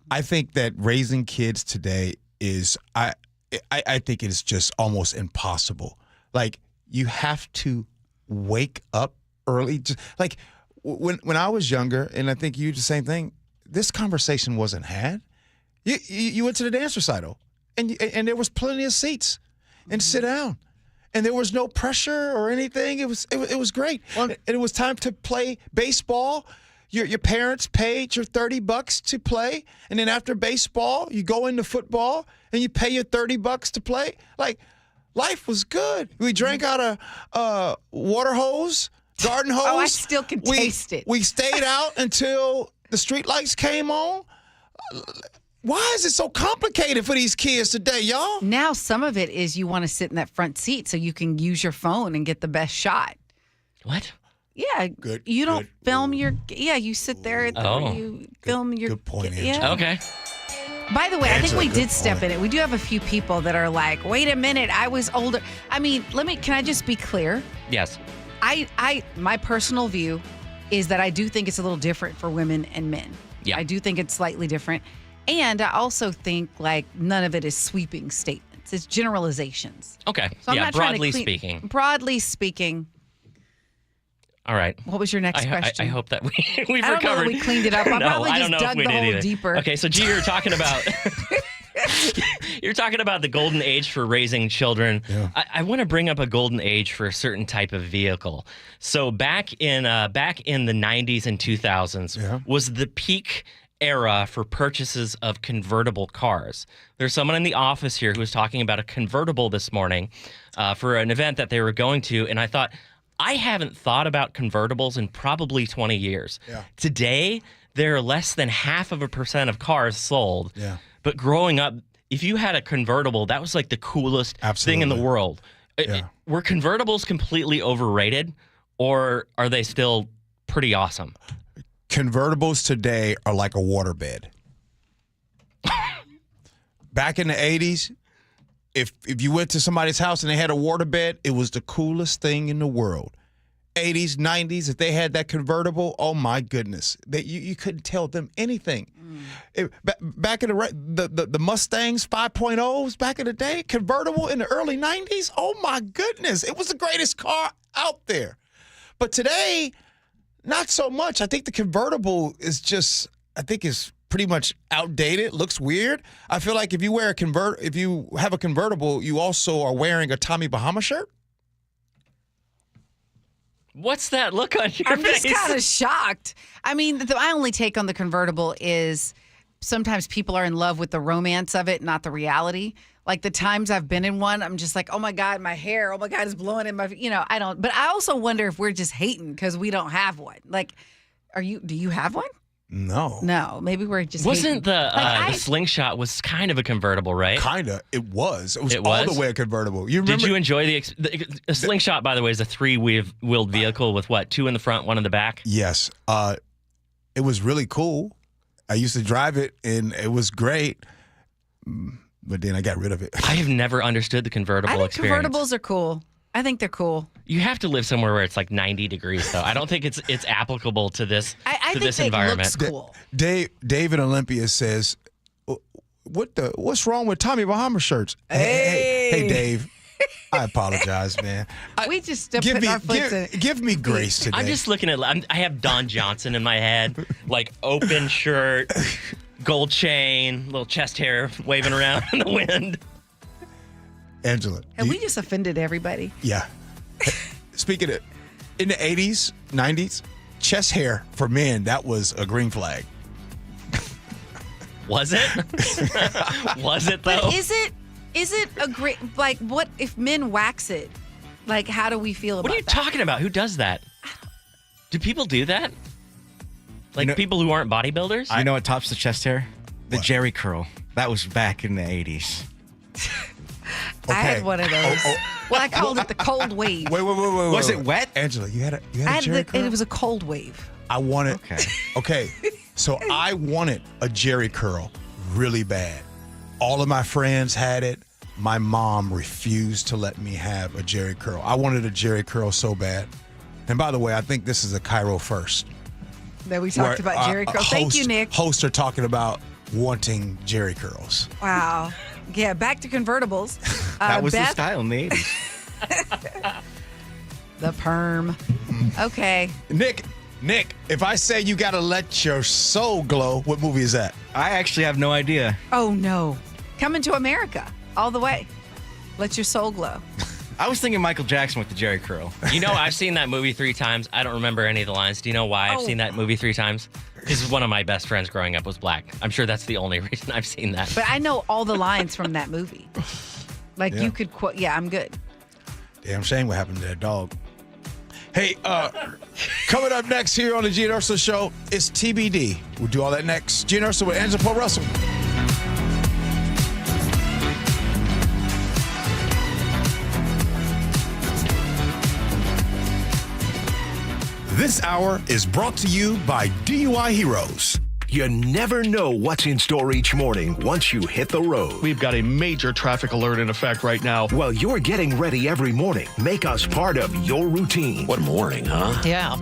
I think that raising kids today is, I think it is just almost impossible. Like, you have to wake up early. Like, when I was younger, and I think you did the same thing, this conversation wasn't had. You went to the dance recital, and there was plenty of seats, and sit down. And there was no pressure or anything. It was great. Well, and it was time to play baseball. Your parents paid your $30 to play, and then after baseball, you go into football and you pay your $30 to play. Like, life was good. We drank out a water hose, garden hose. Oh, I still can taste it. We stayed out until the street lights came on. Why is it so complicated for these kids today, y'all? Now, some of it is you want to sit in that front seat so you can use your phone and get the best shot. What? Yeah. Good. You don't film your. Yeah, you sit there. You film your. Good point, Angela. Yeah. Okay. By the way, I think we did step in it. We do have a few people that are like, wait a minute, I was older. I mean, can I just be clear? Yes. My personal view is that I do think it's a little different for women and men. Yeah. I do think it's slightly different. And I also think, none of it is sweeping statements. It's generalizations. Okay. So I'm not broadly speaking. Broadly speaking. All right. What was your next question? I hope that we've recovered. I don't know that we cleaned it up. I probably I don't just know dug if we the did hole either. deeper. Okay, so Gee, you're talking about the golden age for raising children. Yeah. I want to bring up a golden age for a certain type of vehicle. So back in the 90s and 2000s was the peak era for purchases of convertible cars. There's someone in the office here who was talking about a convertible this morning for an event that they were going to, and I thought, I haven't thought about convertibles in probably 20 years. Yeah. Today, there are less than 0.5% of cars sold. Yeah. But growing up, if you had a convertible, that was like the coolest thing in the world. Yeah. Were convertibles completely overrated, or are they still pretty awesome? Convertibles today are like a waterbed. Back in the 80s, if you went to somebody's house and they had a waterbed, it was the coolest thing in the world. 80s, 90s, if they had that convertible, oh my goodness, you couldn't tell them anything. Back in the Mustangs 5.0s back in the day, convertible in the early 90s, oh my goodness, it was the greatest car out there. But today, not so much. I think the convertible is just, is pretty much outdated, looks weird. I feel like if you have a convertible, you also are wearing a Tommy Bahama shirt. What's that look on your I'm face? just kind of shocked. I mean, my only take on the convertible is sometimes people are in love with the romance of it, not the reality. Like the times I've been in one, I'm just like, oh my God, my hair, oh my God, it's blowing in my, I don't, but I also wonder if we're just hating because we don't have one. Like, do you have one? No, maybe we're just Wasn't hating. the slingshot was kind of a convertible, right? Kinda. It was all the way a convertible. You remember? Did you enjoy a slingshot, by the way, is a 3-wheeled vehicle with what, 2 in the front, 1 in the back? Yes. It was really cool. I used to drive it, and it was great. But then I got rid of it. I have never understood the convertible experience. Convertibles are cool. I think they're cool. You have to live somewhere where it's like 90 degrees, though. I don't think it's applicable to this this environment. Looks cool. Dave in Olympia says, "What's wrong with Tommy Bahama shirts?" Hey, Dave. I apologize, man. We just put our foot in. Give me grace today. I'm just looking at. I have Don Johnson in my head, like open shirt, gold chain, little chest hair waving around in the wind. Angela. Have we just offended everybody? Yeah. Speaking of, in the 80s, 90s, chest hair for men, that was a green flag. Was it? Was it, though? But is it a great, like, what if men wax it? Like, how do we feel about that? What are you talking about? Who does that? Do people do that? Like people who aren't bodybuilders? I know what tops the chest hair? The Jerry curl. That was back in the 80s. I had one of those. Well, I called it the cold wave. Wait. Was it wet? Angela, you had a Jerry curl? It was a cold wave. I wanted. Okay. So I wanted a Jerry curl really bad. All of my friends had it. My mom refused to let me have a Jerry curl. I wanted a Jerry curl so bad. And by the way, I think this is a KIRO first. That we talked about Jerry curls. Thank you, Nick. Hosts are talking about wanting Jerry curls. Wow. Yeah, back to convertibles. That was the style in the 80s. The perm. Okay. Nick, if I say you got to let your soul glow, what movie is that? I actually have no idea. Oh, no. Coming to America. All the way. Let your soul glow. I was thinking Michael Jackson with the Jerry curl. You know, I've seen that movie 3 times. I don't remember any of the lines. Do you know why I've seen that movie 3 times? Because one of my best friends growing up was black. I'm sure that's the only reason I've seen that. But I know all the lines from that movie. Like you could quote. Yeah, I'm good. Damn shame what happened to that dog. Hey, coming up next here on the Gee Ursula Show, it's TBD. We'll do all that next. Gee Ursula with Angela Paul Russell. This hour is brought to you by DUI Heroes. You never know what's in store each morning once you hit the road. We've got a major traffic alert in effect right now. Well, you're getting ready every morning. Make us part of your routine. What morning, huh? Yeah.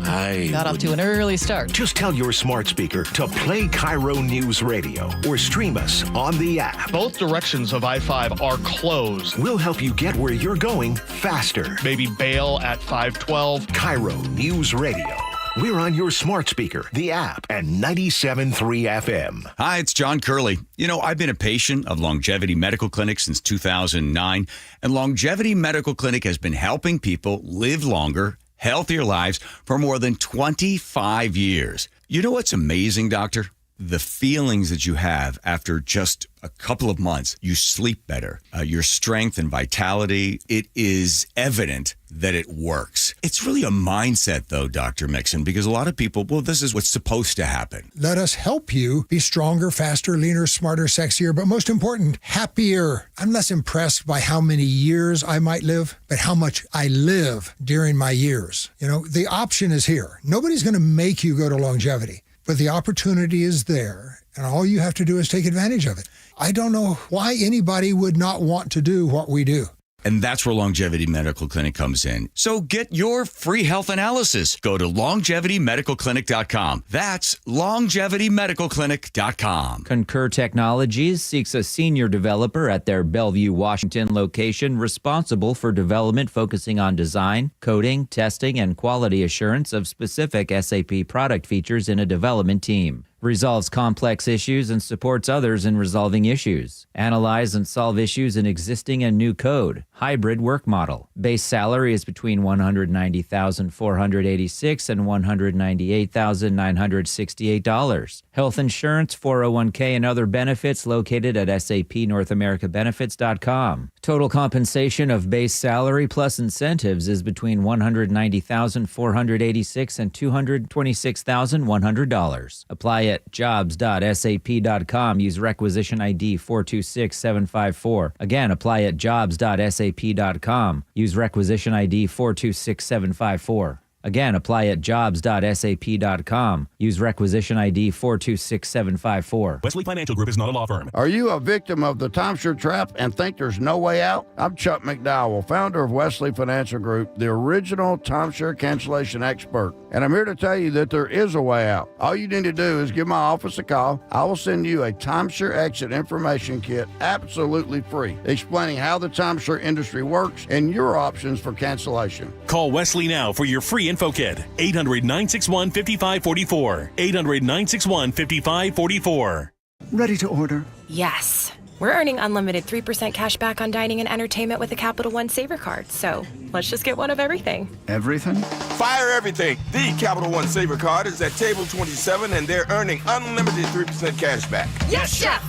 Got off to an early start. Just tell your smart speaker to play KIRO Newsradio or stream us on the app. Both directions of I-5 are closed. We'll help you get where you're going faster. Maybe bail at 512. KIRO Newsradio. We're on your smart speaker, the app, and 97.3 FM. Hi, it's John Curley. You know, I've been a patient of Longevity Medical Clinic since 2009, and Longevity Medical Clinic has been helping people live longer, healthier lives for more than 25 years. You know what's amazing, Doctor? the feelings that you have after just a couple of months. You sleep better. Your strength and vitality, it is evident that it works. It's really a mindset, though, Dr. Mixon, because a lot of people, well, this is what's supposed to happen. Let us help you be stronger, faster, leaner, smarter, sexier, but most important, happier. I'm less impressed by how many years I might live, but how much I live during my years. You know, the option is here. Nobody's going to make you go to longevity, but the opportunity is there, and all you have to do is take advantage of it. I don't know why anybody would not want to do what we do. And that's where Longevity Medical Clinic comes in. So get your free health analysis. Go to longevitymedicalclinic.com. That's longevitymedicalclinic.com. Concur Technologies seeks a senior developer at their Bellevue, Washington location responsible for development focusing on design, coding, testing, and quality assurance of specific SAP product features in a development team. Resolves complex issues and supports others in resolving issues. Analyze and solve issues in existing and new code. Hybrid work model. Base salary is between $190,486 and $198,968. Health insurance, 401k, and other benefits located at sapnorthamericabenefits.com. Total compensation of base salary plus incentives is between $190,486 and $226,100. Apply at jobs.sap.com. Use requisition ID 426754. Again, apply at jobs.sap.com. Use requisition ID 426754. Again, apply at jobs.sap.com. Use requisition ID 426754. Wesley Financial Group is not a law firm. Are you a victim of the timeshare trap and think there's no way out? I'm Chuck McDowell, founder of Wesley Financial Group, the original timeshare cancellation expert. And I'm here to tell you that there is a way out. All you need to do is give my office a call. I will send you a timeshare exit information kit absolutely free, explaining how the timeshare industry works and your options for cancellation. Call Wesley now for your free info kit. 800-961-5544. 800-961-5544. Ready to order? Yes. We're earning unlimited 3% cash back on dining and entertainment with the Capital One Saver Card, so let's just get one of everything. Everything? Fire everything! The Capital One Saver Card is at table 27 and they're earning unlimited 3% cash back. Yes, Chef!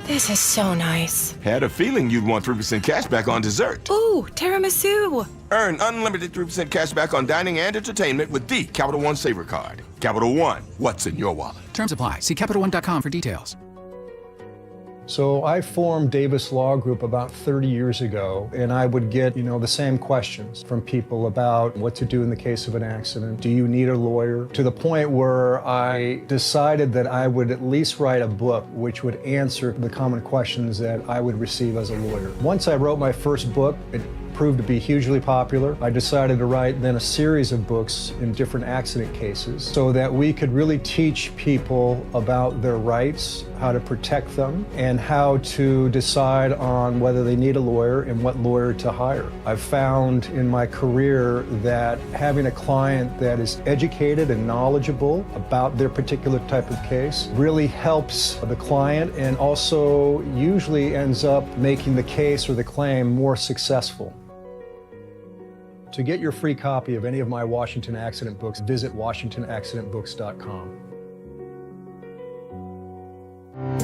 This is so nice. Had a feeling you'd want 3% cash back on dessert. Ooh, tiramisu! Earn unlimited 3% cash back on dining and entertainment with the Capital One Saver Card. Capital One, what's in your wallet? Terms apply. See CapitalOne.com for details. So I formed Davis Law Group about 30 years ago, and I would get, the same questions from people about what to do in the case of an accident. Do you need a lawyer? To the point where I decided that I would at least write a book which would answer the common questions that I would receive as a lawyer. Once I wrote my first book, it proved to be hugely popular. I decided to write then a series of books in different accident cases so that we could really teach people about their rights, how to protect them, and how to decide on whether they need a lawyer and what lawyer to hire. I've found in my career that having a client that is educated and knowledgeable about their particular type of case really helps the client and also usually ends up making the case or the claim more successful. To get your free copy of any of my Washington accident books, visit WashingtonAccidentBooks.com.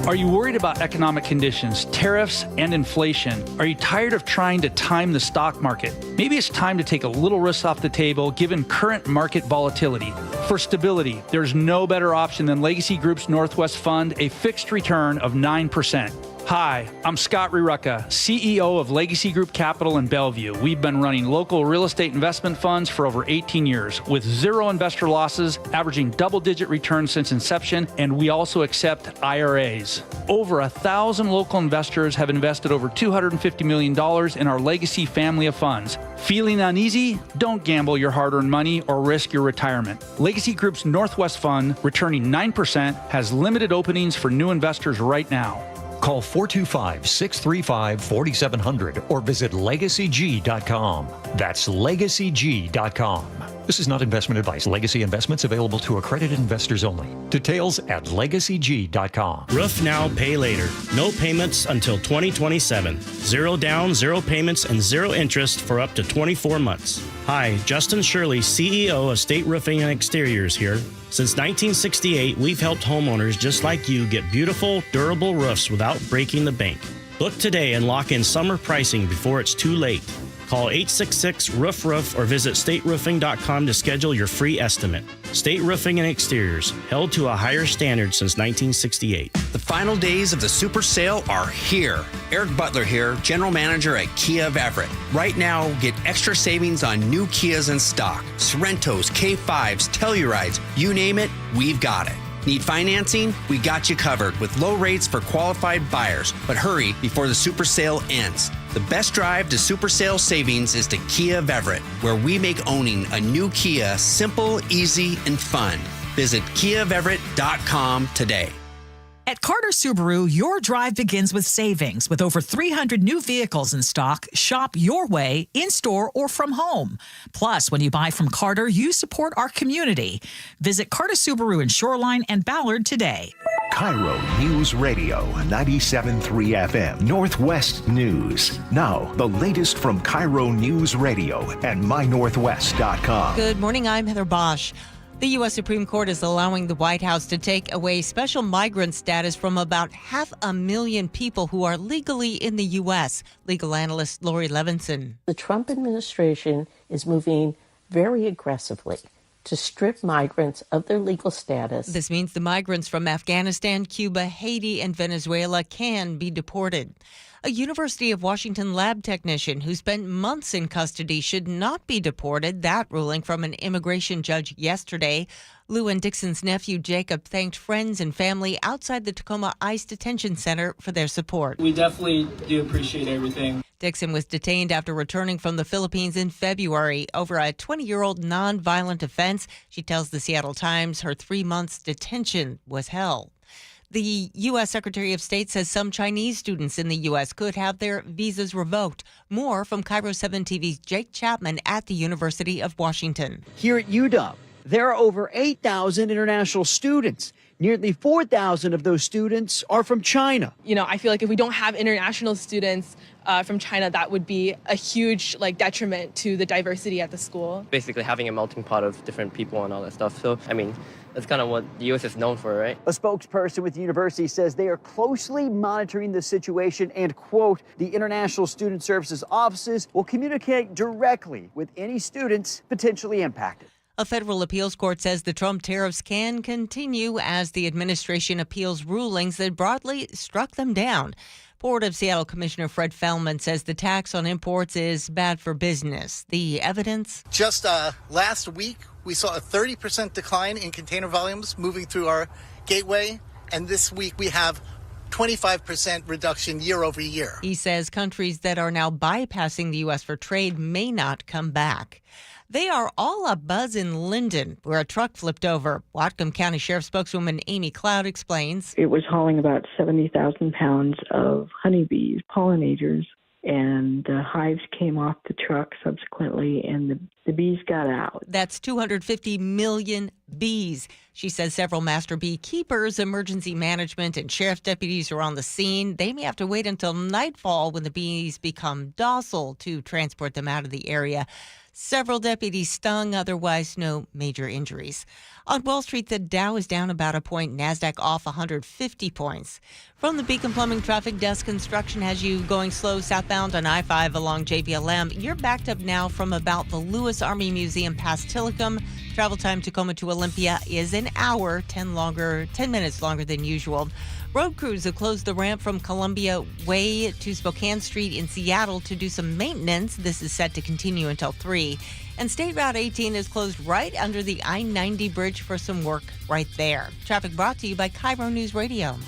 Are you worried about economic conditions, tariffs, and inflation? Are you tired of trying to time the stock market? Maybe it's time to take a little risk off the table given current market volatility. For stability, there's no better option than Legacy Group's Northwest Fund, a fixed return of 9%. Hi, I'm Scott Rurucka, CEO of Legacy Group Capital in Bellevue. We've been running local real estate investment funds for over 18 years with zero investor losses, averaging double-digit returns since inception, and we also accept IRAs. Over 1,000 local investors have invested over $250 million in our Legacy family of funds. Feeling uneasy? Don't gamble your hard-earned money or risk your retirement. Legacy Group's Northwest Fund, returning 9%, has limited openings for new investors right now. Call 425-635-4700 or visit LegacyG.com. That's LegacyG.com. This is not investment advice. Legacy investments available to accredited investors only. Details at LegacyG.com. Roof now, pay later. No payments until 2027. Zero down, zero payments, and zero interest for up to 24 months. Hi, Justin Shirley, CEO of State Roofing and Exteriors here. Since 1968, we've helped homeowners just like you get beautiful, durable roofs without breaking the bank. Book today and lock in summer pricing before it's too late. Call 866-ROOF-ROOF or visit stateroofing.com to schedule your free estimate. State Roofing and Exteriors, held to a higher standard since 1968. The final days of the Super Sale are here. Eric Butler here, General Manager at Kia of Everett. Right now, get extra savings on new Kias in stock. Sorrentos, K5s, Tellurides, you name it, we've got it. Need financing? We got you covered with low rates for qualified buyers. But hurry before the Super Sale ends. The best drive to Super Sale savings is to Kia of Everett, where we make owning a new Kia simple, easy, and fun. Visit KiaofEverett.com today. At Carter Subaru, your drive begins with savings. With over 300 new vehicles in stock, shop your way, in-store or from home. Plus, when you buy from Carter, you support our community. Visit Carter Subaru in Shoreline and Ballard today. KIRO Newsradio 97.3 FM, Northwest News. Now, the latest from KIRO Newsradio and mynorthwest.com. Good morning, I'm Heather Bosch. The U.S. Supreme Court is allowing the White House to take away special migrant status from about 500,000 people who are legally in the U.S. Legal analyst Lori Levinson. The Trump administration is moving very aggressively to strip migrants of their legal status. This means the migrants from Afghanistan, Cuba, Haiti, and Venezuela can be deported. A University of Washington lab technician who spent months in custody should not be deported. That ruling from an immigration judge yesterday. Lou and Dixon's nephew Jacob thanked friends and family outside the Tacoma ICE Detention Center for their support. We definitely do appreciate everything. Dixon was detained after returning from the Philippines in February over a 20-year-old nonviolent offense. She tells the Seattle Times her 3 months detention was hell. The U.S. Secretary of State says some Chinese students in the U.S. could have their visas revoked. More from KIRO 7 TV's Jake Chapman at the University of Washington. Here at UW, there are over 8,000 international students. Nearly 4,000 of those students are from China. You know, I feel like if we don't have international students from China, that would be a huge detriment to the diversity at the school. Basically having a melting pot of different people and all that stuff. So, I mean, that's kind of what the U.S. is known for, right? A spokesperson with the university says they are closely monitoring the situation and, quote, the International Student Services offices will communicate directly with any students potentially impacted. A federal appeals court says the Trump tariffs can continue as the administration appeals rulings that broadly struck them down. Port of Seattle Commissioner Fred Feldman says the tax on imports is bad for business. The evidence? Just last week, we saw a 30% decline in container volumes moving through our gateway. And this week, we have 25% reduction year over year. He says countries that are now bypassing the U.S. for trade may not come back. They are all abuzz in Linden, where a truck flipped over. Whatcom County Sheriff spokeswoman Amy Cloud explains. It was hauling about 70,000 pounds of honeybees, pollinators, and the hives came off the truck subsequently, and the bees got out. That's 250 million bees. She says several master beekeepers, emergency management, and sheriff deputies are on the scene. They may have to wait until nightfall when the bees become docile to transport them out of the area. Several deputies stung, otherwise no major injuries. On Wall Street, the Dow is down about a point, NASDAQ off 150 points. From the Beacon Plumbing Traffic Desk, construction has you going slow southbound on I-5 along JBLM. You're backed up now from about the Lewis Army Museum past Tillicum. Travel time Tacoma to Olympia is an hour, 10 minutes longer than usual. Road crews have closed the ramp from Columbia Way to Spokane Street in Seattle to do some maintenance. This is set to continue until 3. And State Route 18 is closed right under the I-90 bridge for some work right there. Traffic brought to you by KIRO Newsradio.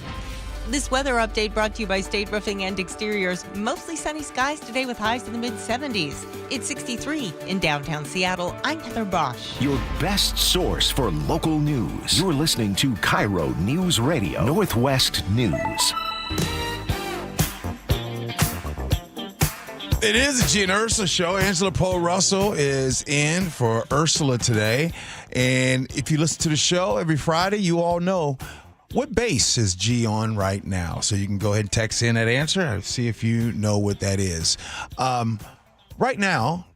This weather update brought to you by State Roofing and Exteriors. Mostly sunny skies today with highs in the mid-70s. It's 63 in downtown Seattle. I'm Heather Bosch. Your best source for local news. You're listening to KIRO Newsradio, Northwest News. It is a Gee and Ursula Show. Angela Poe Russell is in for Ursula today. And if you listen to the show every Friday, you all know what base is G on right now. So you can go ahead and text in that answer and see if you know what that is. Right now,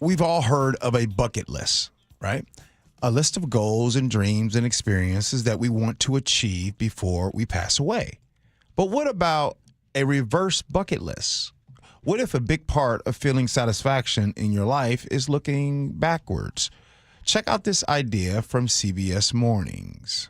we've all heard of a bucket list, right? a list of goals and dreams and experiences that we want to achieve before we pass away. But what about a reverse bucket list? What if a big part of feeling satisfaction in your life is looking backwards? Check out this idea from CBS Mornings.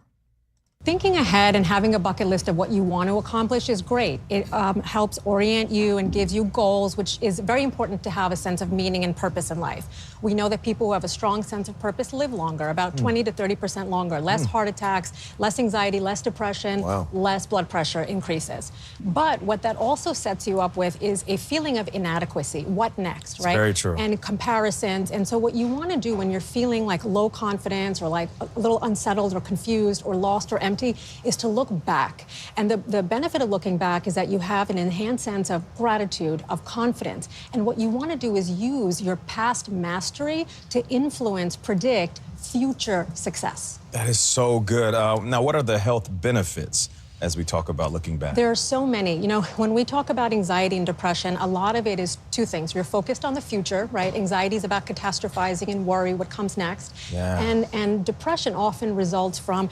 Thinking ahead and having a bucket list of what you want to accomplish is great. It helps orient you and gives you goals, which is very important to have a sense of meaning and purpose in life. We know that people who have a strong sense of purpose live longer, about 20 to 30% longer, less heart attacks, less anxiety, less depression, less blood pressure increases. But what that also sets you up with is a feeling of inadequacy. What next, right? Very true. And comparisons. And so what you want to do when you're feeling like low confidence or like a little unsettled or confused or lost or empty is to look back. And the benefit of looking back is that you have an enhanced sense of gratitude, of confidence. And what you want to do is use your past mastery to influence, predict future success. That is so good. Now, what are the health benefits as we talk about looking back? There are so many. You know, when we talk about anxiety and depression, a lot of it is two things. You're focused on the future, right? Anxiety is about catastrophizing and worry, what comes next. Yeah. And depression often results from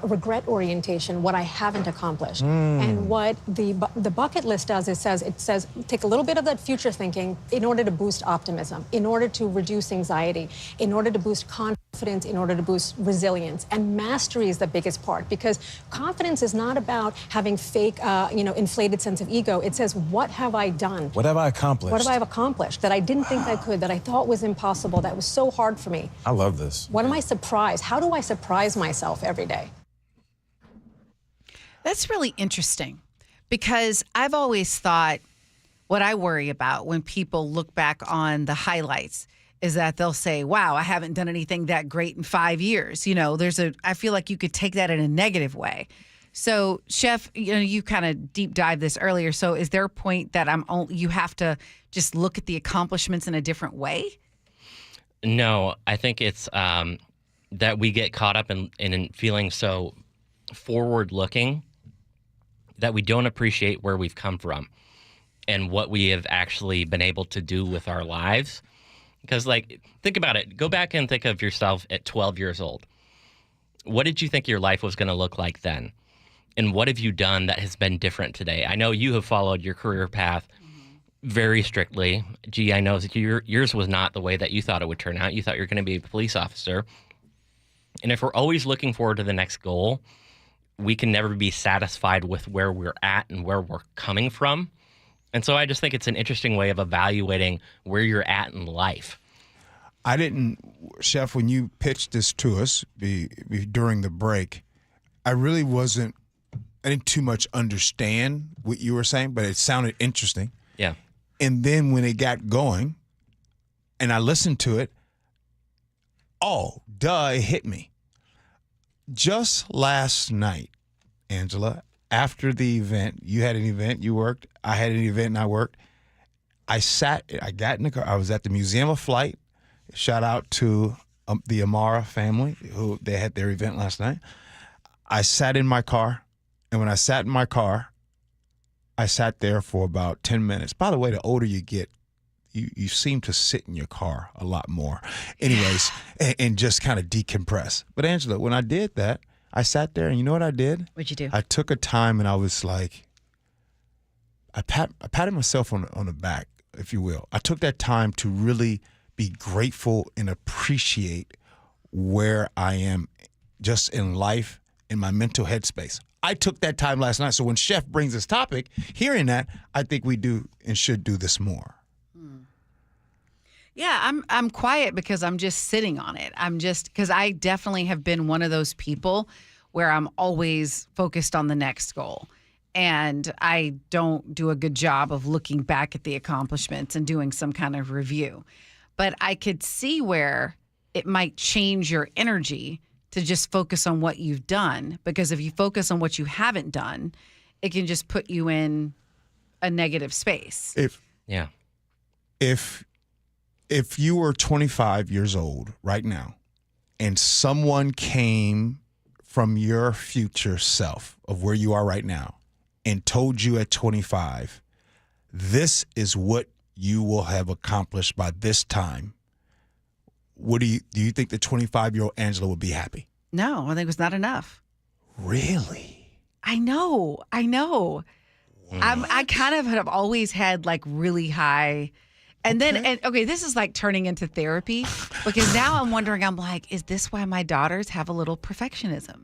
regret orientation, what I haven't accomplished. And what the bucket list does, it says, take a little bit of that future thinking in order to boost optimism, in order to reduce anxiety, in order to boost confidence, in order to boost resilience. And mastery is the biggest part, because confidence is not about having fake, inflated sense of ego. It says, what have I done? What have I accomplished? What have I accomplished that I didn't think I could, that I thought was impossible, that was so hard for me? I love this. What am I surprised? How do I surprise myself every day? That's really interesting, because I've always thought what I worry about when people look back on the highlights is that they'll say, wow, I haven't done anything that great in 5 years. You know, I feel like you could take that in a negative way. So, Chef, you kind of deep dived this earlier. So is there a point that you have to just look at the accomplishments in a different way? No, I think it's that we get caught up in feeling so forward-looking that we don't appreciate where we've come from and what we have actually been able to do with our lives. Because, think about it. Go back and think of yourself at 12 years old. What did you think your life was going to look like then? And what have you done that has been different today? I know you have followed your career path very strictly. Gee, I know that yours was not the way that you thought it would turn out. You thought you were going to be a police officer. And if we're always looking forward to the next goal, we can never be satisfied with where we're at and where we're coming from. And so I just think it's an interesting way of evaluating where you're at in life. Chef, when you pitched this to us during the break, I didn't too much understand what you were saying, but it sounded interesting. Yeah. And then when it got going and I listened to it, it hit me. Just last night, Angela, after the event, you had an event, you worked, I had an event and I worked. I got in the car, I was at the Museum of Flight. Shout out to the Amara family, who they had their event last night. I sat in my car, and when I sat in my car, I sat there for about 10 minutes. By the way, the older you get, you seem to sit in your car a lot more. Anyways, and just kind of decompress. But Angela, when I did that, I sat there, and you know what I did? What'd you do? I took a time, and I was like, I patted myself on the back, if you will. I took that time to really be grateful and appreciate where I am just in life, in my mental headspace. I took that time last night. So when Chef brings this topic, hearing that, I think we do and should do this more. Yeah, I'm quiet because I'm just sitting on it. Because I definitely have been one of those people where I'm always focused on the next goal. And I don't do a good job of looking back at the accomplishments and doing some kind of review. But I could see where it might change your energy to just focus on what you've done. Because if you focus on what you haven't done, it can just put you in a negative space. If you were 25 years old right now and someone came from your future self of where you are right now and told you at 25, this is what you will have accomplished by this time, what do you think the 25-year-old Angela would be happy? No, I think it was not enough. Really? I know. I kind of have always had like really high, and this is like turning into therapy because now I'm wondering, I'm like, is this why my daughters have a little perfectionism?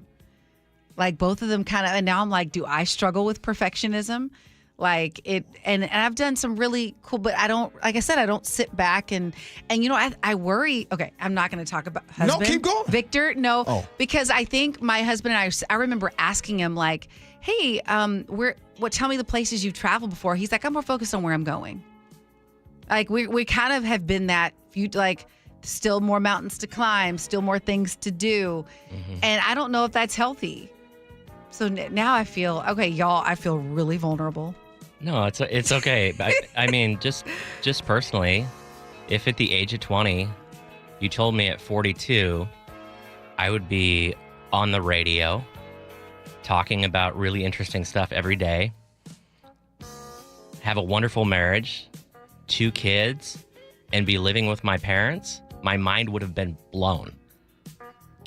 Like both of them kind of, and now I'm like, do I struggle with perfectionism? Like it, and I've done some really cool, but I don't, like I said, I don't sit back and I worry. Okay, I'm not going to talk about husband. No, keep going. Victor, no, because I think my husband and I remember asking him like, hey, tell me the places you've traveled before. He's like, I'm more focused on where I'm going. Like we kind of have been that like still more mountains to climb, still more things to do. Mm-hmm. And I don't know if that's healthy. So now I feel, okay, y'all, I feel really vulnerable. No, it's okay. I mean, just personally, if at the age of 20, you told me at 42, I would be on the radio talking about really interesting stuff every day, have a wonderful marriage, 2 kids, and be living with my parents, my mind would have been blown.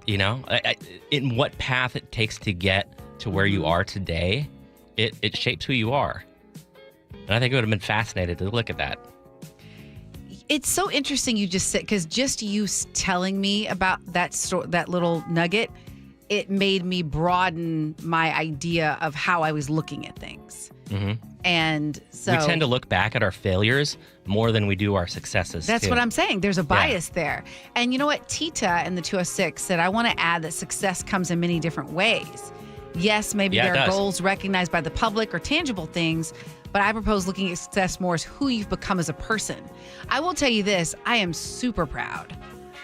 You know, in what path it takes to get to where you are today, it shapes who you are. And I think it would have been fascinating to look at that. It's so interesting you just said, because just you telling me about that little nugget, it made me broaden my idea of how I was looking at things. Mm-hmm. And so we tend to look back at our failures more than we do our successes. That's what I'm saying. There's a bias there. And you know what? Tita in the 206 said, I want to add that success comes in many different ways. Yes, maybe there are goals recognized by the public or tangible things, but I propose looking at success more as who you've become as a person. I will tell you this, I am super proud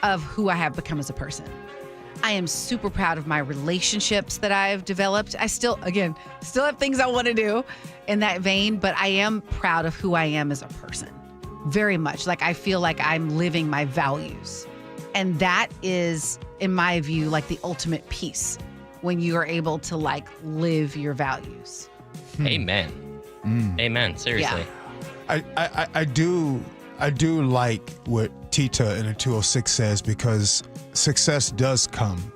of who I have become as a person. I am super proud of my relationships that I've developed. I still have things I want to do in that vein, but I am proud of who I am as a person. Very much. Like I feel like I'm living my values. And that is, in my view, like the ultimate peace when you are able to like live your values. Amen. Amen. Seriously. Yeah. I do like what Tita in the 206 says, because success does come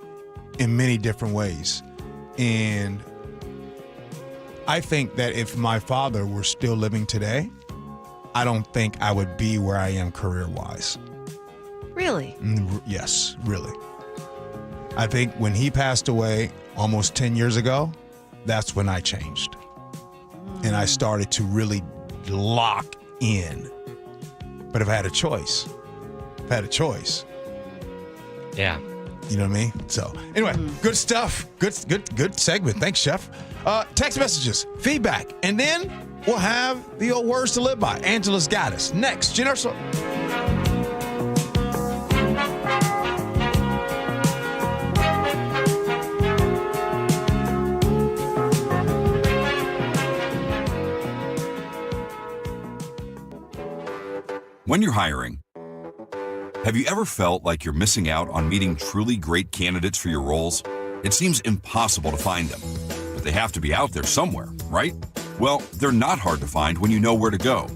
in many different ways. And I think that if my father were still living today, I don't think I would be where I am career-wise. Really? Yes, really. I think when he passed away almost 10 years ago, that's when I changed. And I started to really lock in. But if I had a choice, yeah. You know what I mean? So anyway, good stuff. Good segment. Thanks, Chef. Text messages, feedback, and then we'll have the old words to live by. Angela's got us. Next, Gee Ursula. When you're hiring, have you ever felt like you're missing out on meeting truly great candidates for your roles? It seems impossible to find them, but they have to be out there somewhere, right? Well, they're not hard to find when you know where to go,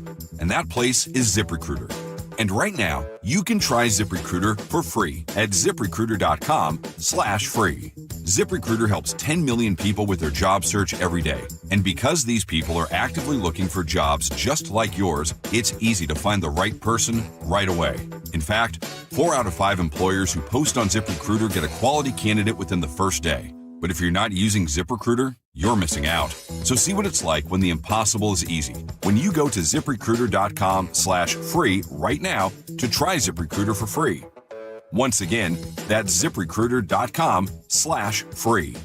and that place is ZipRecruiter. And right now, you can try ZipRecruiter for free at ZipRecruiter.com/free. ZipRecruiter helps 10 million people with their job search every day. And because these people are actively looking for jobs just like yours, it's easy to find the right person right away. In fact, 4 out of 5 employers who post on ZipRecruiter get a quality candidate within the first day. But if you're not using ZipRecruiter, you're missing out. So see what it's like when the impossible is easy. When you go to ZipRecruiter.com/free right now to try ZipRecruiter for free. Once again, that's ZipRecruiter.com/free.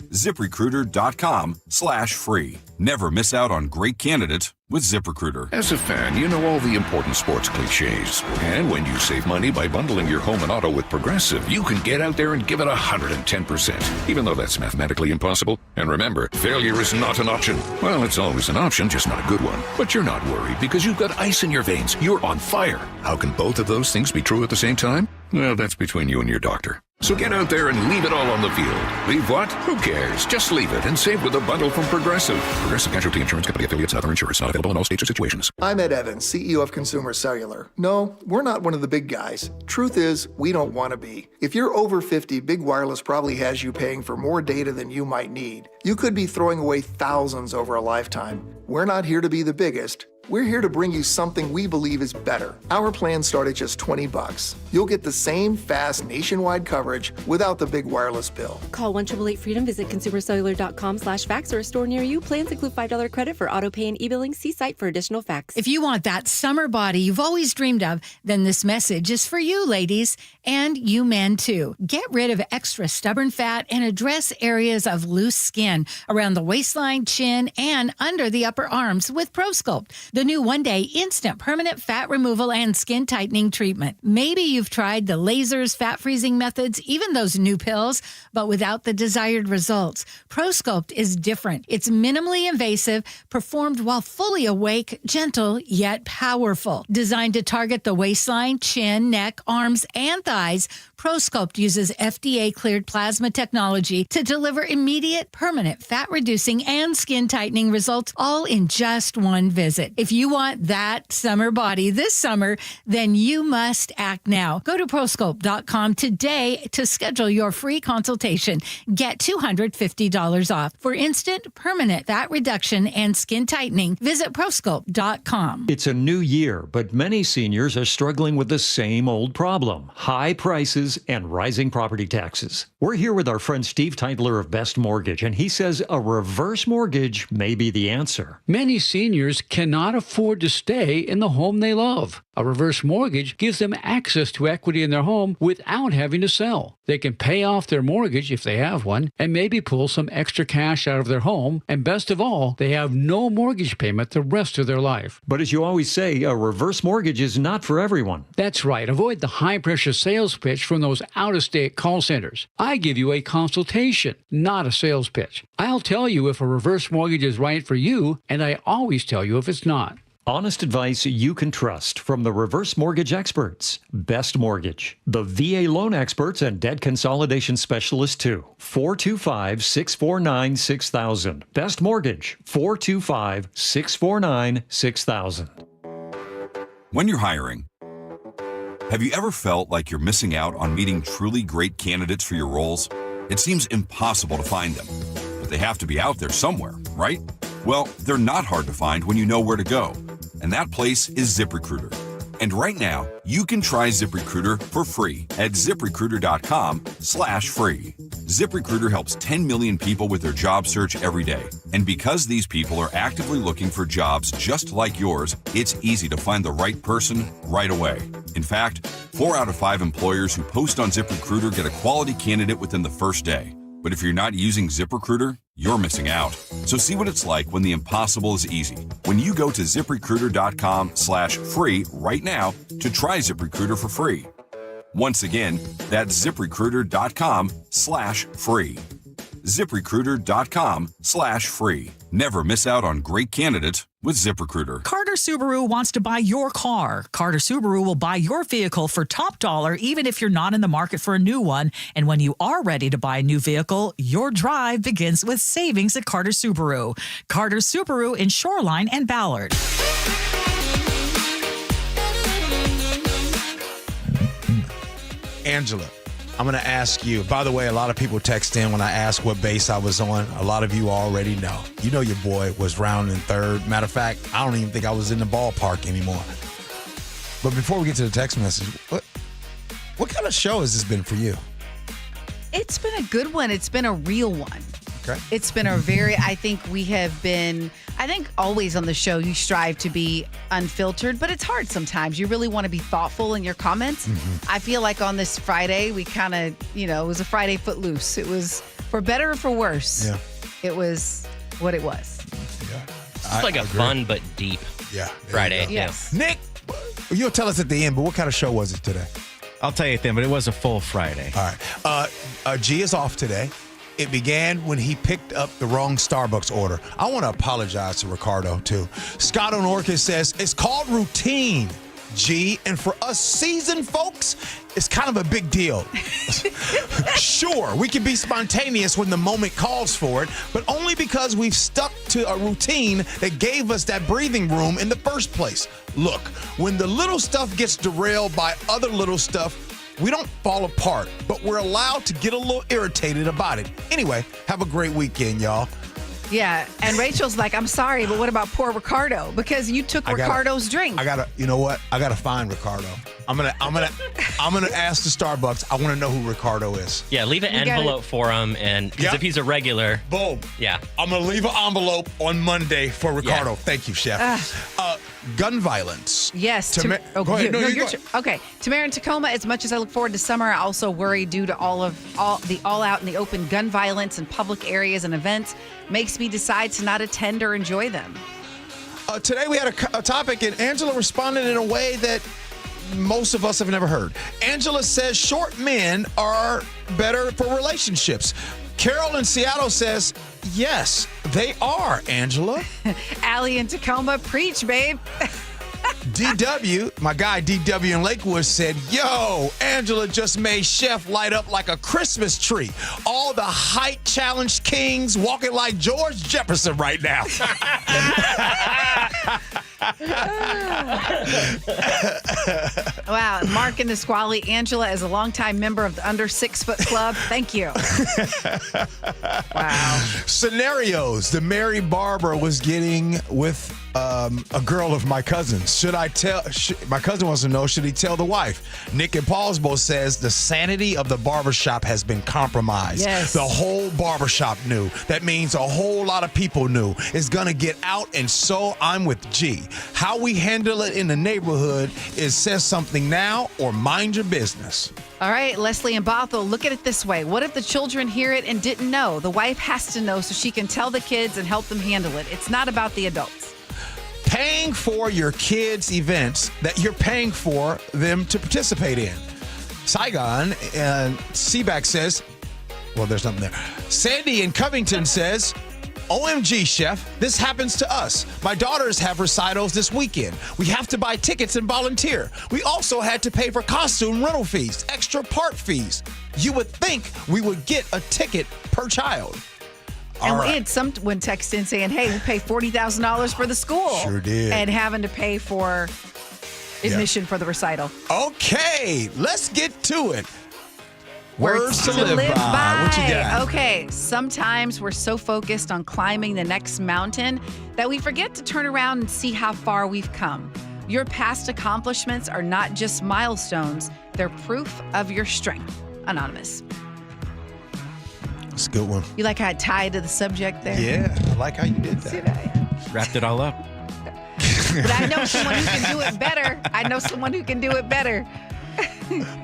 ZipRecruiter.com/free. Never miss out on great candidates with ZipRecruiter. As a fan, you know all the important sports cliches. And when you save money by bundling your home and auto with Progressive, you can get out there and give it 110%, even though that's mathematically impossible. And remember, failure is not an option. Well, it's always an option, just not a good one. But you're not worried because you've got ice in your veins. You're on fire. How can both of those things be true at the same time? Well, that's between you and your doctor. So get out there and leave it all on the field. Leave what? Who cares? Just leave it and save with a bundle from Progressive. Progressive Casualty Insurance Company affiliates and other insurers. Not available in all states or situations. I'm Ed Evans, CEO of Consumer Cellular. No, we're not one of the big guys. Truth is, we don't want to be. If you're over 50, Big Wireless probably has you paying for more data than you might need. You could be throwing away thousands over a lifetime. We're not here to be the biggest. We're here to bring you something we believe is better. Our plans start at just $20. You'll get the same fast nationwide coverage without the big wireless bill. Call 1-888-FREEDOM, visit consumercellular.com/facts or a store near you. Plans include $5 credit for auto pay and e-billing. See site for additional facts. If you want that summer body you've always dreamed of, then this message is for you, ladies, and you men too. Get rid of extra stubborn fat and address areas of loose skin around the waistline, chin, and under the upper arms with ProSculpt, the new one-day instant permanent fat removal and skin tightening treatment. Maybe you've tried the lasers, fat freezing methods, even those new pills, but without the desired results. ProSculpt is different. It's minimally invasive, performed while fully awake, gentle, yet powerful. Designed to target the waistline, chin, neck, arms, and thighs, ProSculpt uses FDA-cleared plasma technology to deliver immediate, permanent fat-reducing and skin-tightening results, all in just one visit. If you want that summer body this summer, then you must act now. Go to ProSculpt.com today to schedule your free consultation. Get $250 off. For instant, permanent fat reduction and skin tightening, visit ProSculpt.com. It's a new year, but many seniors are struggling with the same old problem: high prices and rising property taxes. We're here with our friend Steve Teitler of Best Mortgage, and he says a reverse mortgage may be the answer. Many seniors cannot afford to stay in the home they love. A reverse mortgage gives them access to equity in their home without having to sell. They can pay off their mortgage if they have one, and maybe pull some extra cash out of their home, and best of all, they have no mortgage payment the rest of their life. But as you always say, a reverse mortgage is not for everyone. That's right. Avoid the high-pressure sales pitch from those out-of-state call centers. I give you a consultation, not a sales pitch. I'll tell you if a reverse mortgage is right for you, and I always tell you if it's not. Honest advice you can trust from the reverse mortgage experts. Best Mortgage, the VA loan experts and debt consolidation specialists too. 425-649-6000. Best Mortgage, 425-649-6000. When you're hiring, have you ever felt like you're missing out on meeting truly great candidates for your roles? It seems impossible to find them, but they have to be out there somewhere, right? Well, they're not hard to find when you know where to go, and that place is ZipRecruiter. And right now, you can try ZipRecruiter for free at ZipRecruiter.com/free. ZipRecruiter helps 10 million people with their job search every day. And because these people are actively looking for jobs just like yours, it's easy to find the right person right away. In fact, 4 out of 5 employers who post on ZipRecruiter get a quality candidate within the first day. But if you're not using ZipRecruiter, you're missing out. So see what it's like when the impossible is easy. When you go to ZipRecruiter.com/free right now to try ZipRecruiter for free. Once again, that's ZipRecruiter.com/free. ZipRecruiter.com/free. Never miss out on great candidates with ZipRecruiter. Carter Subaru wants to buy your car. Carter Subaru will buy your vehicle for top dollar, even if you're not in the market for a new one. And when you are ready to buy a new vehicle, your drive begins with savings at Carter Subaru. Carter Subaru in Shoreline and Ballard. Angela, I'm going to ask you. By the way, a lot of people text in when I ask what base I was on. A lot of you already know. You know your boy was rounding third. Matter of fact, I don't even think I was in the ballpark anymore. But before we get to the text message, what kind of show has this been for you? It's been a good one. It's been a real one. Okay. It's been a I think always on the show you strive to be unfiltered, but it's hard sometimes. You really want to be thoughtful in your comments. Mm-hmm. I feel like on this Friday, we kind of, it was a Friday footloose. It was for better or for worse. Yeah. It was what it was. Yeah. It's like a fun but deep Friday. Yes. Nick, you'll tell us at the end, but what kind of show was it today? I'll tell you at the end, but it was a full Friday. All right. G is off today. It began when he picked up the wrong Starbucks order. I want to apologize to Ricardo, too. Scott on Orchid says, it's called routine. G. And for us seasoned folks, it's kind of a big deal. Sure, we can be spontaneous when the moment calls for it, but only because we've stuck to a routine that gave us that breathing room in the first place. Look, when the little stuff gets derailed by other little stuff, we don't fall apart, but we're allowed to get a little irritated about it. Anyway, have a great weekend, y'all. Yeah, and Rachel's like, I'm sorry, but what about poor Ricardo? Because you took Ricardo's drink. You know what? I gotta find Ricardo. I'm gonna ask the Starbucks. I want to know who Ricardo is. Yeah, leave an envelope for him, and because if he's a regular, boom. Yeah, I'm gonna leave an envelope on Monday for Ricardo. Yeah. Thank you, Chef. Gun violence. Yes. Go ahead. Okay. Tamara in Tacoma, as much as I look forward to summer, I also worry due to all the all-out and the open gun violence in public areas and events makes me decide to not attend or enjoy them. Today we had a topic, and Angela responded in a way that most of us have never heard. Angela says short men are better for relationships. Carol in Seattle says, yes, they are, Angela. Allie in Tacoma, preach, babe. DW, my guy DW in Lakewood said, yo, Angela just made Chef light up like a Christmas tree. All the height challenged kings walking like George Jefferson right now. Wow. Mark in Nisqually, Angela is a longtime member of the Under 6 Foot Club. Thank you. Wow. Scenarios. The Mary Barber was getting with a girl of my cousin's. Should I tell? My cousin wants to know, should he tell the wife? Nick in Paulsbo says the sanity of the barbershop has been compromised. Yes. The whole barbershop knew. That means a whole lot of people knew. It's going to get out, and so I'm with G. How we handle it in the neighborhood is says something now or mind your business. All right, Leslie and Bothell, look at it this way. What if the children hear it and didn't know? The wife has to know so she can tell the kids and help them handle it. It's not about the adults. Paying for your kids' events that you're paying for them to participate in. Saigon and Seaback says, well, there's something there. Sandy in Covington says, OMG, Chef, this happens to us. My daughters have recitals this weekend. We have to buy tickets and volunteer. We also had to pay for costume rental fees, extra part fees. You would think we would get a ticket per child. And we had someone text in saying, hey, we pay $40,000 for the school. Sure did. And having to pay for admission for the recital. Okay, let's get to it. Words to live by. What you got? Okay, sometimes we're so focused on climbing the next mountain that we forget to turn around and see how far we've come. Your past accomplishments are not just milestones, they're proof of your strength. Anonymous. That's a good one. You like how I tied to the subject there? Yeah, I like how you did that. Wrapped it all up. But I know someone who can do it better.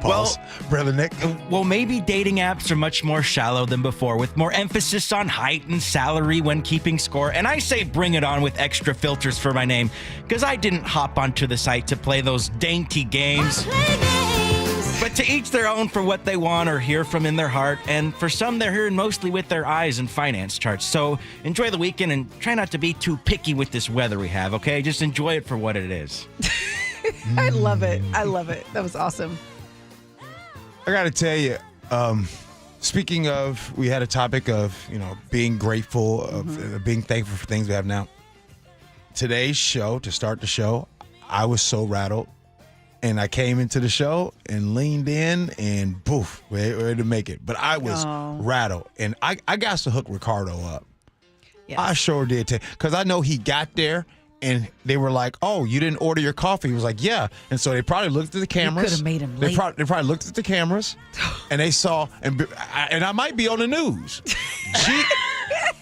Pause. Brother Nick. Well, maybe dating apps are much more shallow than before, with more emphasis on height and salary when keeping score. And I say bring it on with extra filters for my name, because I didn't hop onto the site to play those dainty games. But to each their own for what they want or hear from in their heart. And for some, they're hearing mostly with their eyes and finance charts. So enjoy the weekend and try not to be too picky with this weather we have, okay? Just enjoy it for what it is. I love it. That was awesome. I got to tell you, speaking of, we had a topic of, being grateful, of being thankful for things we have now. Today's show, to start the show, I was so rattled. And I came into the show and leaned in and poof, ready to make it. But I was rattled. And I got to hook Ricardo up. Yes. I sure did. Because I know he got there and they were like, oh, you didn't order your coffee. He was like, yeah. And so they probably looked at the cameras. You could have made him late. They probably looked at the cameras and they saw, and I might be on the news.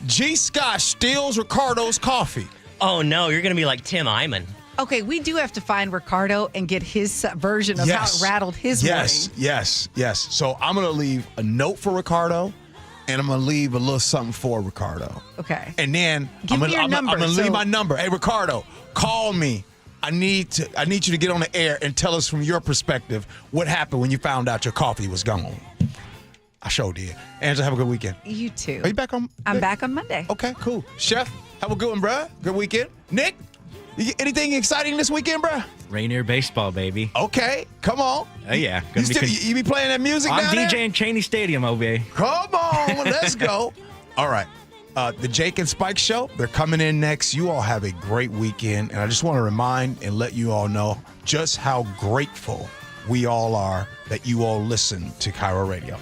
G. Scott steals Ricardo's coffee. Oh, no, you're going to be like Tim Eyman. Okay, we do have to find Ricardo and get his version of how it rattled his morning. Yes. So I'm going to leave a note for Ricardo, and I'm going to leave a little something for Ricardo. Okay. And then I'm going to leave my number. Hey, Ricardo, call me. I need you to get on the air and tell us from your perspective what happened when you found out your coffee was gone. I sure did. Angela, have a good weekend. You too. Are you back on? I'm back on Monday. Okay, cool. Chef, have a good one, bruh. Good weekend. Nick? Anything exciting this weekend, bruh? Rainier baseball, baby. Okay, come on. Oh, yeah. You be playing that music I'm down there? DJing Cheney Stadium, OB. Come on, let's go. All right. The Jake and Spike Show, they're coming in next. You all have a great weekend. And I just want to remind and let you all know just how grateful we all are that you all listen to KIRO Radio.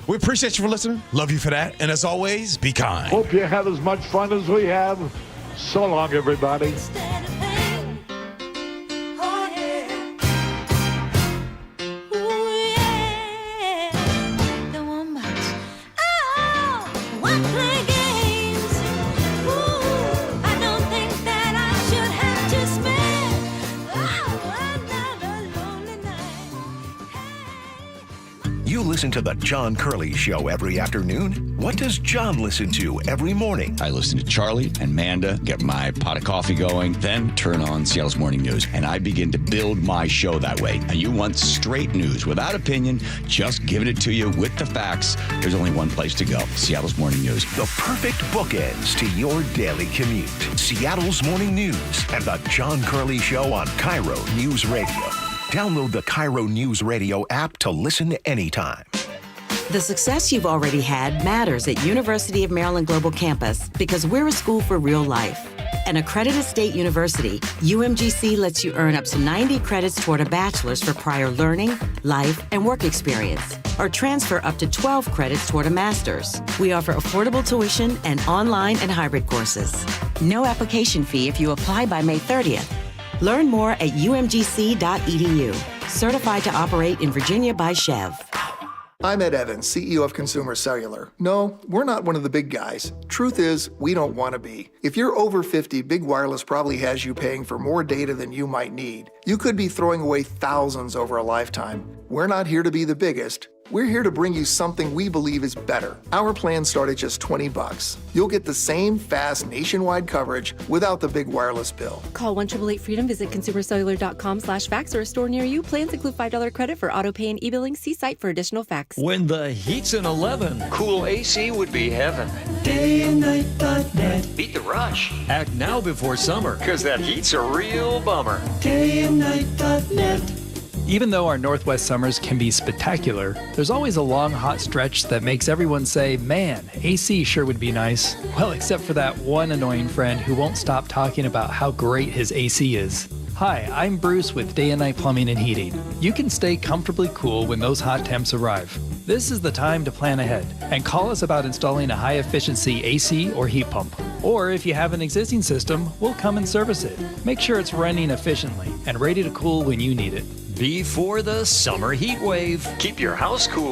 We appreciate you for listening. Love you for that. And as always, be kind. Hope you had as much fun as we have. So long, everybody. You listen to the John Curley Show every afternoon. What does John listen to every morning? I listen to Charlie and Manda, get my pot of coffee going, then turn on Seattle's Morning News. And I begin to build my show that way. And you want straight news without opinion, just giving it to you with the facts. There's only one place to go, Seattle's Morning News. The perfect bookends to your daily commute. Seattle's Morning News and the John Curley Show on KIRO News Radio. Download the KIRO Newsradio app to listen anytime. The success you've already had matters at University of Maryland Global Campus because we're a school for real life. An accredited state university, UMGC lets you earn up to 90 credits toward a bachelor's for prior learning, life, and work experience, or transfer up to 12 credits toward a master's. We offer affordable tuition and online and hybrid courses. No application fee if you apply by May 30th. Learn more at umgc.edu. Certified to operate in Virginia by Chev. I'm Ed Evans, CEO of Consumer Cellular. No, we're not one of the big guys. Truth is, we don't want to be. If you're over 50, Big Wireless probably has you paying for more data than you might need. You could be throwing away thousands over a lifetime. We're not here to be the biggest. We're here to bring you something we believe is better. Our plans start at just $20. You'll get the same fast nationwide coverage without the big wireless bill. Call 1-888-FREEDOM, visit consumercellular.com/fax or a store near you. Plans include $5 credit for auto pay and e-billing. See site for additional facts. When the heat's an 11, cool AC would be heaven. dayandnight.net. Beat the rush. Act now before summer, Because that heat's a real bummer. dayandnight.net. Even though our Northwest summers can be spectacular, there's always a long, hot stretch that makes everyone say, man, AC sure would be nice. Well, except for that one annoying friend who won't stop talking about how great his AC is. Hi, I'm Bruce with Day and Night Plumbing and Heating. You can stay comfortably cool when those hot temps arrive. This is the time to plan ahead and call us about installing a high-efficiency AC or heat pump. Or if you have an existing system, we'll come and service it. Make sure it's running efficiently and ready to cool when you need it. Before the summer heat wave. Keep your house cool.